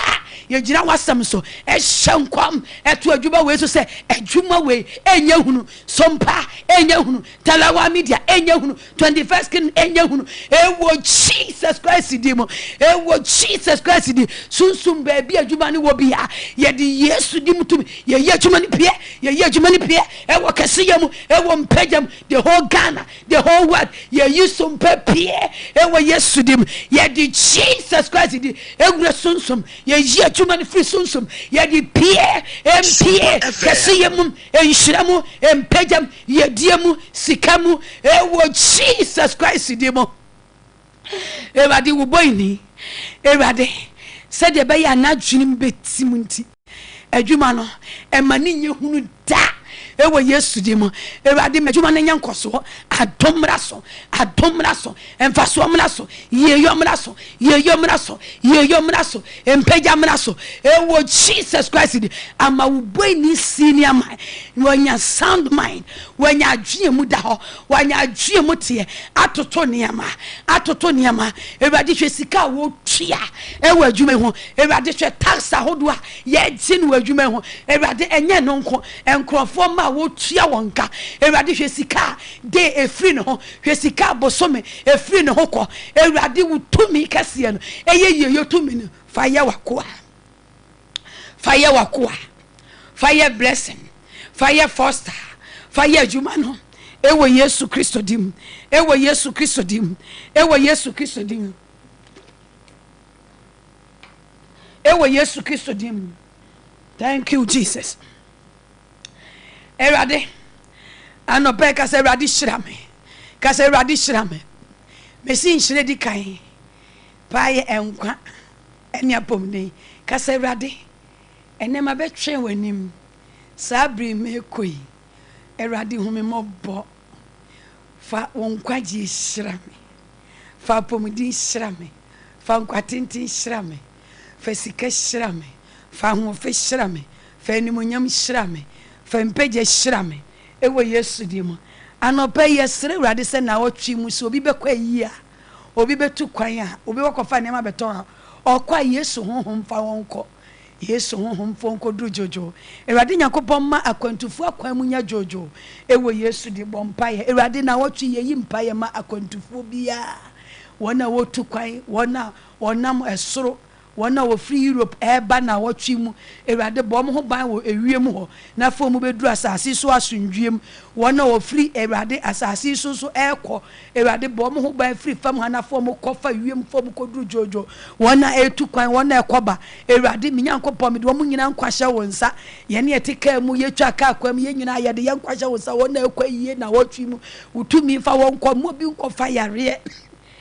ye gira wasam so ehyankwam eto adwuma we so se adwuma we enya hunu sompa enya hunu Talawan media enya hunu 21st clinic enya hunu ewo Jesus Christ di mo ewo Jesus Christ di sunsum ba bi adwuma ne wo bia ye di Yesu di mutum ye adwuma ne pie ewo kaseyam ewo mpejam the whole Ghana the whole world ye yusum pie ewo Yesu di ye di Jesus Christ di egura sunsum ye adwuma ne free sunsum ye di pie kaseyam enhyiramu empejam ye diemu sikamu ewo Jesus Christ di mo Ewurade wo boyni Ewurade said de be ya na dwunim betim nti adwuma no emani nye hunu da ewo Yesu di mo Ewurade madwuma no nyankoso adomraso emfaso mraso yeyo mraso empeja mraso ewo Jesus Christ di ama wo boyni senior man wanya sound mind wanya adwue mu da ho wanya adwue mu te atoto niama Ewurade hwe sika wo tua ewo adwuma ho Ewurade hwe tax ahodo a ye gye no adwuma ho Ewurade enye no nko enkrofo ma wo tua wonka Ewurade hwe sika de efri no ho hwe sika bosome efri no ho ko Ewurade wo tumi kase no eye yo tumi no fire wakoa fire blessing fire foster fire adwuma no ewo Yesu Kristo dim thank you Jesus Ewurade anope ka se Ewurade hyirame mesi nhyire di kan paye enkwa ene apomne ka se Ewurade enema betwe wanim sabri mekoi Ewurade humi mobbo fa wonkwaji hyirame fa pomudi hyirame fa nkwatinti hyirame fa sika hyirame fa hofe hyirame fa animonyam hyirame fa mpeje hyirame ewo Yesu di mo anopa yesre Ewurade se na wotwi mu so obi bekwa yia obi betu kwan a obi wakofa nema beton okwa Yesu honhom fa wonko Yesu honhom fonko dru jojo Ewurade Nyankopɔn ma akwantufu akwan mu nya jojo ewo Yesu di bompaye Ewurade na wotwi yeyi mpaye ma akwantufu bia wona wotu kwan wona onam esoro wona wo free Europe eba na wotwi mu Ewurade bom ho ban wo ewiem ho na fo mu beduru asase so asundwiem wona wo free Ewurade asase so ekọ Ewurade bom ho ban free fam ha na fo mu kofa wiem fo mu koduru jojo wona etu kwan wona ekoba Ewurade minyankopɔ me de wo nyina nkwahye wonsa ye ne etika mu yetwa ka akwam ye nyina ye de ye nkwahye wonsa wona ekwa yie na wotwi mu utumi fa wonko mu bi nkofa yare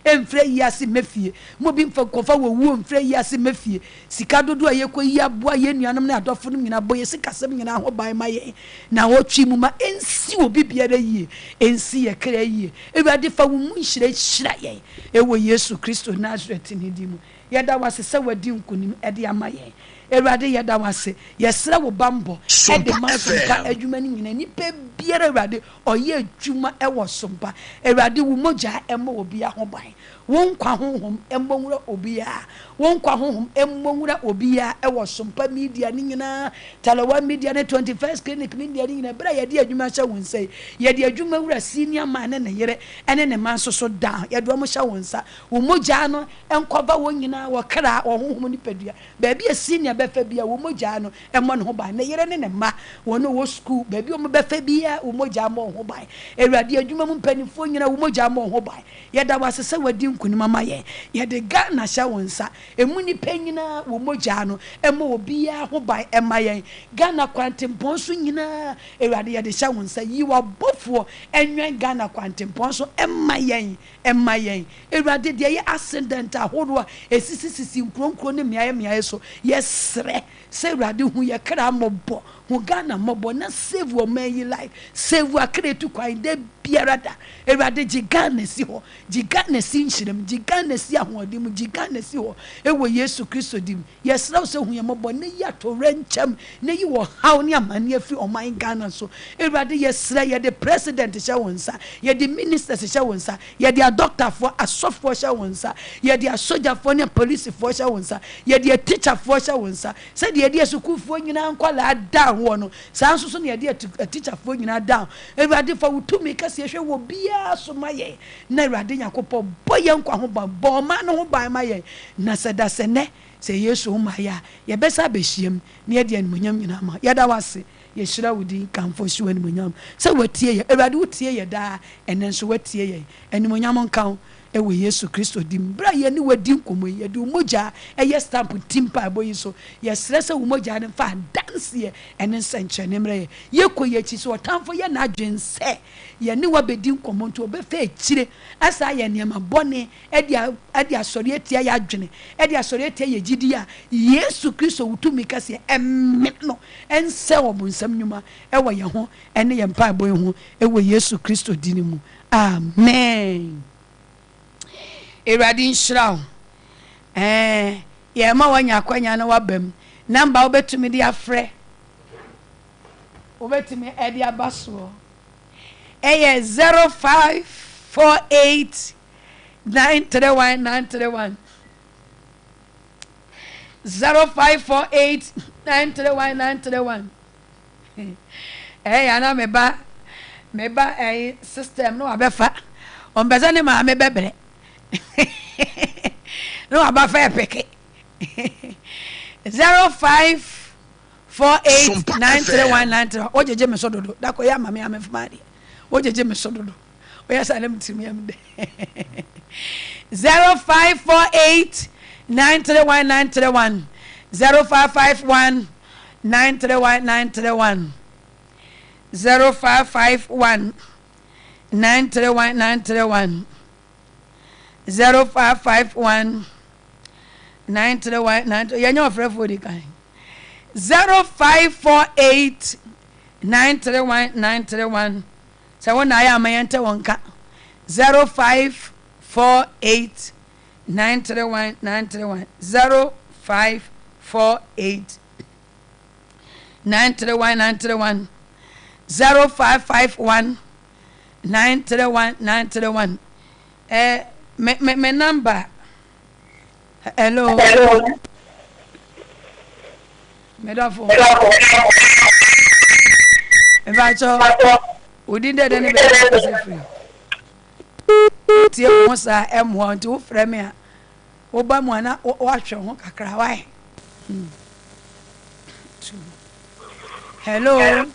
emfre yi ase mefie mo bi mfa kofa wo wu emfre yi ase mefie sika dodo aye ko yi aboa ye nuanom na adofo no nyina boye sika sem nyina ho ban ma ye na wo twi mu ma ensi obi biara yi ensi ye kra yi ewade fa wo mu nhire hyira ye ewo Yesu Kristo Nazareth ni di mu yada wase se wadi nkunim ede ama ye Ewurade yada wase yesra wo bambo ede masompa adwuma ni nyina nipa biara ewurade oye adwuma ewo sompa ewurade wo moja emo obi ahoban won kwa honhom emmo nwura obi a won kwa honhom emmo nwura obi a ewo sompa media ni nyina talawa media ne 21st clinic ni nyina nyina bra yade adwuma hye won sei yade adwuma wura senior man ne yere ene ne man so da yade wo hye won sa wo moja no enkova won nyina wo kra wo honhom ni padua ba bia senior befa bia wo moja no emmo ne ho ba ne yere ne ma wo no wo school ba bia mo befa bia wo moja mo ho ba ewurade adwuma mu mpanifo nyina wo moja mo ho ba yada wasese wadi nkuni mama ye de Ghana sha wonsa emu ni panyina wo moja no emo obi a ho ban ema yen Ghana kwantempon so nyina ewurade ye de sha wonsa yi wa bofo enwen Ghana kwantempon so ema yen ewurade de ye accident ahodo esisisi nkronkro ne miaye so yesre se ewurade hu ye kra mobo hu Ghana mobo na save wo man yi life save wa kretu kwan de biarada ewurade Ghana si ho Ghana si nshirem Ghana si ahodim Ghana si ho ewo Yesu Kristo dim yesra so hu ye mobo ne ya to rencham ne yi wo haw ne amane afi oman Ghana so ewurade yesra ye de president sha wonsa ye de ministers sha wonsa ye de doctor for asofo sha wonsa ye de soldier for ne police for sha wonsa ye de teacher for sha wonsa se de ye de school for nyina nkwala down wo no sa nso so ne ye de teacher for nyina down ewurade fa wutumi kase hwe wo bia so maye na ewurade Yakob boye nkwa ho ba bo ma no ho ban maye na seda se ne se Yesu ho maya ye besa behiem ne ye de animonyam nyina ma yada wase ye shira wudi kanfo shi animonyam se watie ye ewurade wotie ye da enen so watie ye animonyam nkan ewe Yesu Kristo dim bra ye ni wadi nkomo ye de umoja eye stamp timpa boyi so ye stress umoja ne fa dance ye enen senche ne mre ye koye chi so tamfo ye na adwense ye ni wabedi nkomo nto obefa echire asa ye ne ma bone edi asori etia ya adwene edi asori etia ye gidi a Yesu Kristo wutumi kase no ense obunsam nyuma ewo ye ho ene ye mpa boyi ho ewe Yesu Kristo dinimu amen. Ewurade nhyira ye ma wanya kwanya na wabam number obetumi dia frɛ obetumi edi abaso 0548 931 0548 931 ana meba system no abefa ombeza ne ma mebebre no about fair pick 0548931931 ojeje me sododo dako ya mama ya mefmadi ojeje me sododo oya salem timi am de 0548931931 0551 931 0551 931 0551 931 yanyo afre for the kind 0548 931 so when I am enter wonka 0548 931 0548 931 0551 931 me number hello me dafo me bacho udinde de ne be se free tie mo sa emo nti wo frɛ me a wo ba mo na wo ahwɛ ho kakra wai hello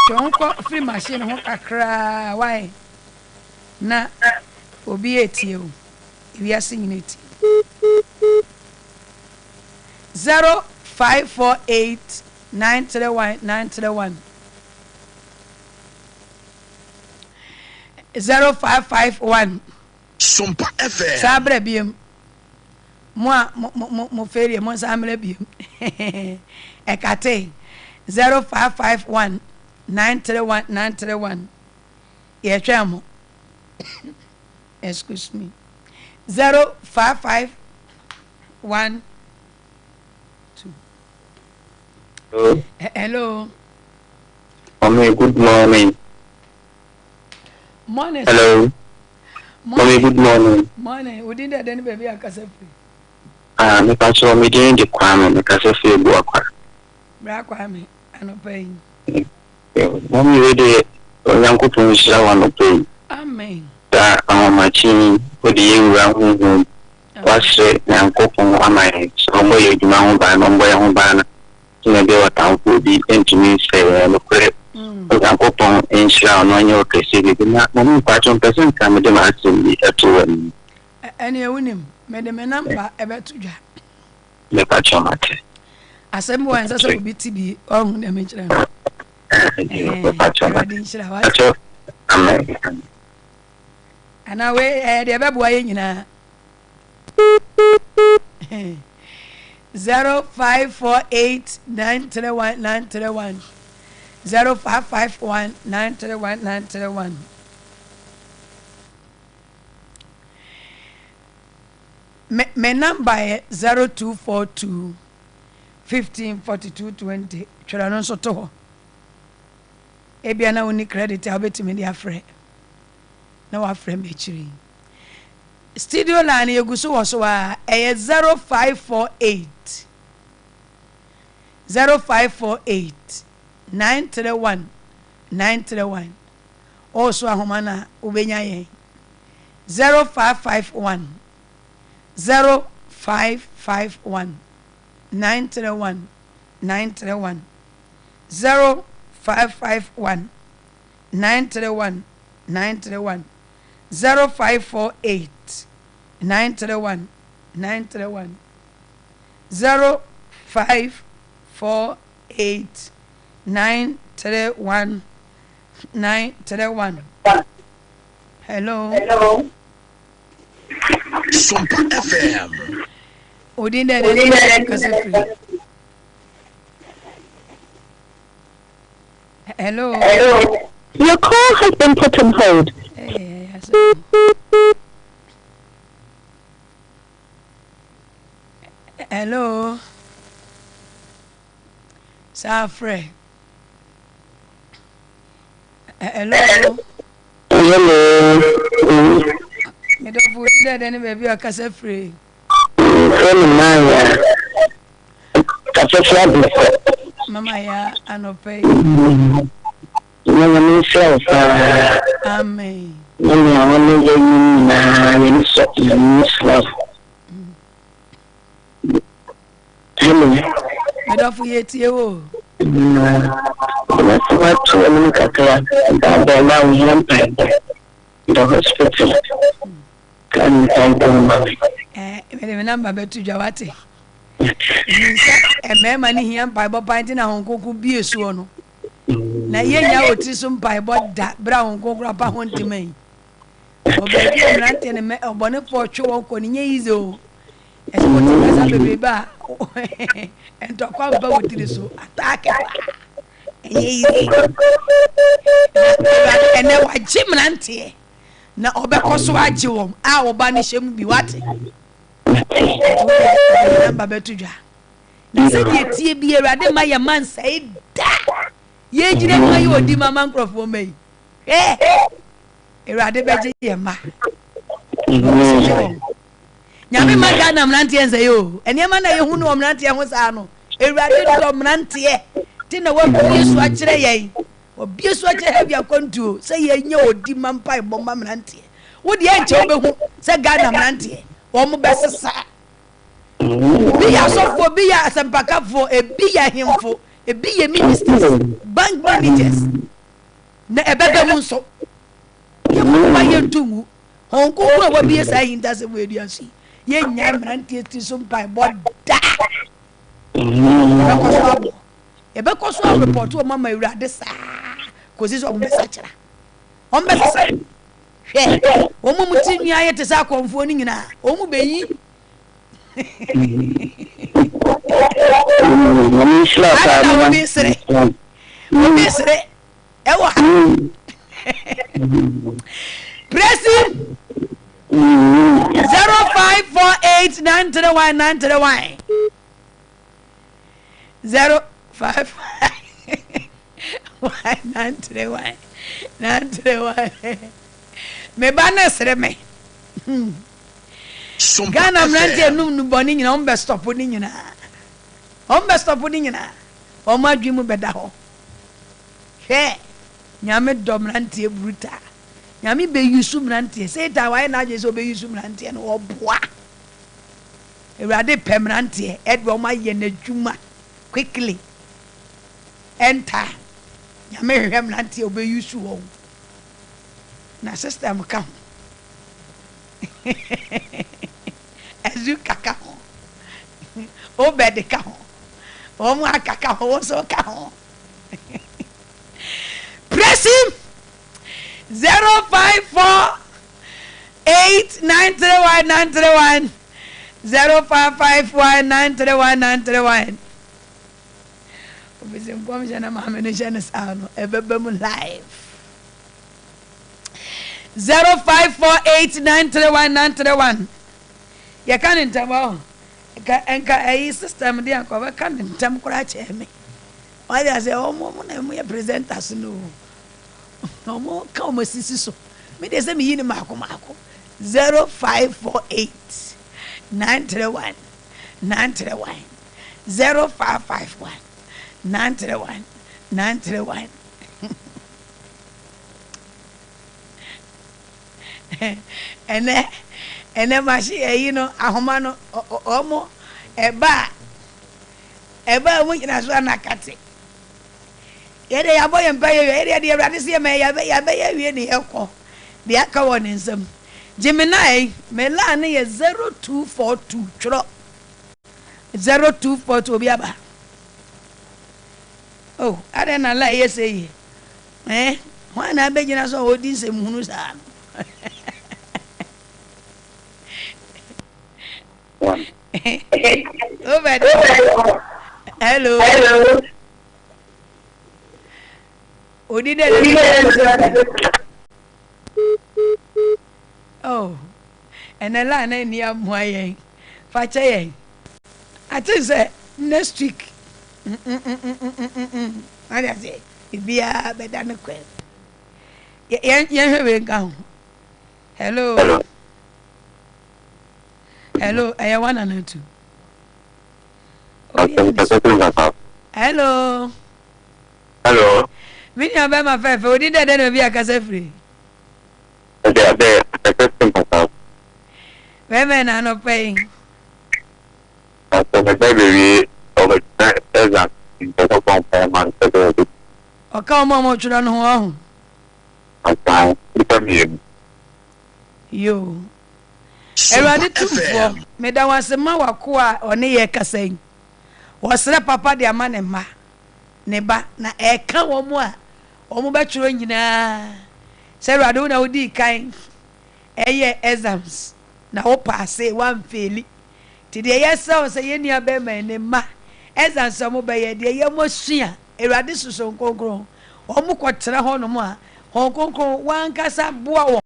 Chonko free machine ho kakra why na obi etie o wi asiniti 0548 931 0551 Sompa FM. Sabre biem. Mo ferie mo samre biem. Ekate 0551 931 Ye twamo. Excuse me. 0551 Hello. Mommy, good morning. Morning. Hello. Mommy, good morning. Morning. We didn't any baby akasa free. Me pass on me doing the crime, me kasa free buakwa. Bra kwa me anopai. Mommy, we dey onyanko pon shira wa no pay. Amen. Da amachi odi yenwa hu wasre nyanko pon amai. So mo ye djuma hu ba no mbo ye hu ba na. Tina de wa tanko bi entimi se no kre. Nyanko pon enshira no anyo kesi bi na mommy pass on person kam de ma asim eto wani. Ene ewunim me de me number ebetudwa. Me pass on mate. Asem wo ensa so bi tibi ohun de me kire no. Amen. Ana we de ebeboa ye nyina 0548931931 0551931931 me number 0242 154220 twera no so to ebia na woni credit abetimi dia frɛ na wa frɛ me chiri studio line yeguso wo so a 0548 931 also ahoma na ubenya yen 0551 931 931 0551 931 931 0548 931 931 0548 931 931 Hello. Sompa FM. Odinde kasefri. Hello. Your call has been put on hold. Yes. Hello. Safre. Hello. Me do fu de den baby akasa free. Mama ya anope. Amen. Me do fu yetie wo. The hospital. Can Me number betu jawate. Mema ni hia Bible point na honkoku bie suo no. Na yenya oti so Bible da bra honkoku apa hontiman. Obebi mrante ne me obone fo twe won ko ni yize o. Esipoti kasa bebe ba. Ento kwa ba wotiri so attack. Yize. Ene wa jimrante. Na obekoso agye wom a oba ne hyem bi wate. Number betudwa. Na se die tie bi Awurade ma ye man sai da. Ye gire ma ye odi mama nkrofo mai. Awurade beje ye ma. Nyame ma ga na mrante ense yo. Ene ma na ye hu no mrante ho sa no. Awurade do mrante ti na wa bi Yesu a kire ye. Obi Yesu a kire bia Akwantuo se ye nya odi mampa ibomba mrante. Wo de enche obehu se ga na mrante. Wo mo besesa. Bi ya sofo bi ya asempakafo ebi ya hemfo ebi ye ministers bank managers na ebebe mu nso ye mo ba ye ntungu honko kura wa bi esa hinta se mo eduansi ye nya mrantie ti so mpa boda ebe ko so report o mama Awurade sa ko si so o mbesa kira o mbesa hwɛ omu muti nua ye te sa konfo ni nyina omu beyi obi sere ewa pressing 0548931931 055 me ba na sere me Ghana mrantie num nu boni nyina on be stop ni nyina o ma dwi mu beda ho hwe nyame dom mrantie bruta nyame be yusu mrantie say ta why na je so be yusu mrantie no oboa ewrade pem mrantie edwo ma ye na dwuma quickly enter nyame hwe mrantie o be yusu wo na system ka azu kaka ho o bed ka ho o mu akaka ho so ka ho press him 0548931 0551931931 obese mbom jana mama no jana sano ebebem live 0548931931 ya kan ntamo enka ai system dia ko ba kan ntam kura cheme why say omo na mu ya presenters no omo ka omo sisi so me dey say me yini mako 0548931931 0551931931 ene mashi you know ahoma no omo eba mu nyina so anakate yede ya boye mpaye yede de Awurade se me ya be ya wie ne ekọ de aka won nsam Gemini me la ne ye 0242 chro 0242 obi aba oh ade na la ye say wana be nyina so odi nsem hunu sa hello Odide oh and la na ni amoye fa che yen I think say next week I say ibia beda ne kwen yen hwe ga hello I want to two. Hello. Me ya be ma fe odi de no bi akase free. Me na no pay. O ka mo chura no ho. Yo. Erade tumfo me da wasema wako a one ye kasan wasre papa de ama ne ma ne ba na eka wo mu a wo mu beturo nyina se erade wo na odi kan eye exams na wo pass one fail ti de yesa se ye nua be ma ne ma exams mo be ye de ye mo sua erade suso nkonkron wo mu kwotre ho no mu a ho nkonkron wan kasa boa wo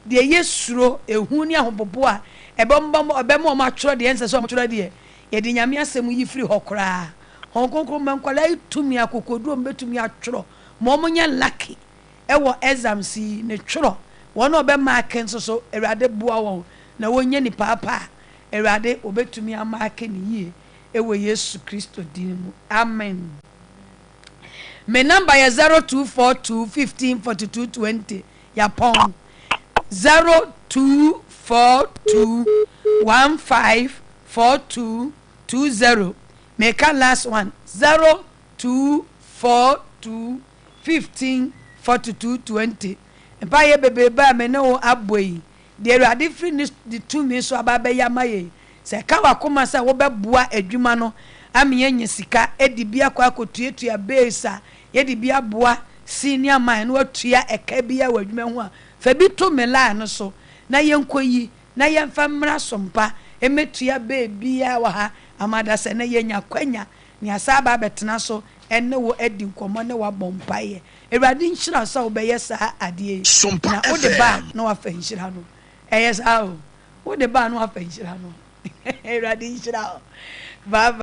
de yesuro ehu ni ahopopo a ebembo ma tworo de ense so ma tworo de ye de nyame asem yi firi hokora honkonkron mankwala itumi akokodu mbetumi atworo mo nya lucky ewo exams ne tworo won obema aken so Awurade boa won na wonye ni papa Awurade obetumi amake ni yie ewo Yesu Kristo din mu amen. Me number ya 0242154220 ya pon 0242154220 make a last one 0242154220 mpa ye bebe ba me no aboyi de Awurade free the two me so ababa ya maye se ka wakoma sa wo beboa adwuma no amenye nyisika edibia kwa akotuetua besa ye dibia boa senior man no atua eka bia wadwuma ho a fa bi to me line no so na yenkoyi na yemfa mmra Sompa emetua baby ya wa ha amada se na yenya kwanya ni asaba betena so enne wo adi nkomo ne wa bompaye ewrade nhyira so wo beye sa ade Sompa na wo de ba na wa fa nhyira no eyes how wo de ba na wa fa nhyira no ewrade nhyira bye.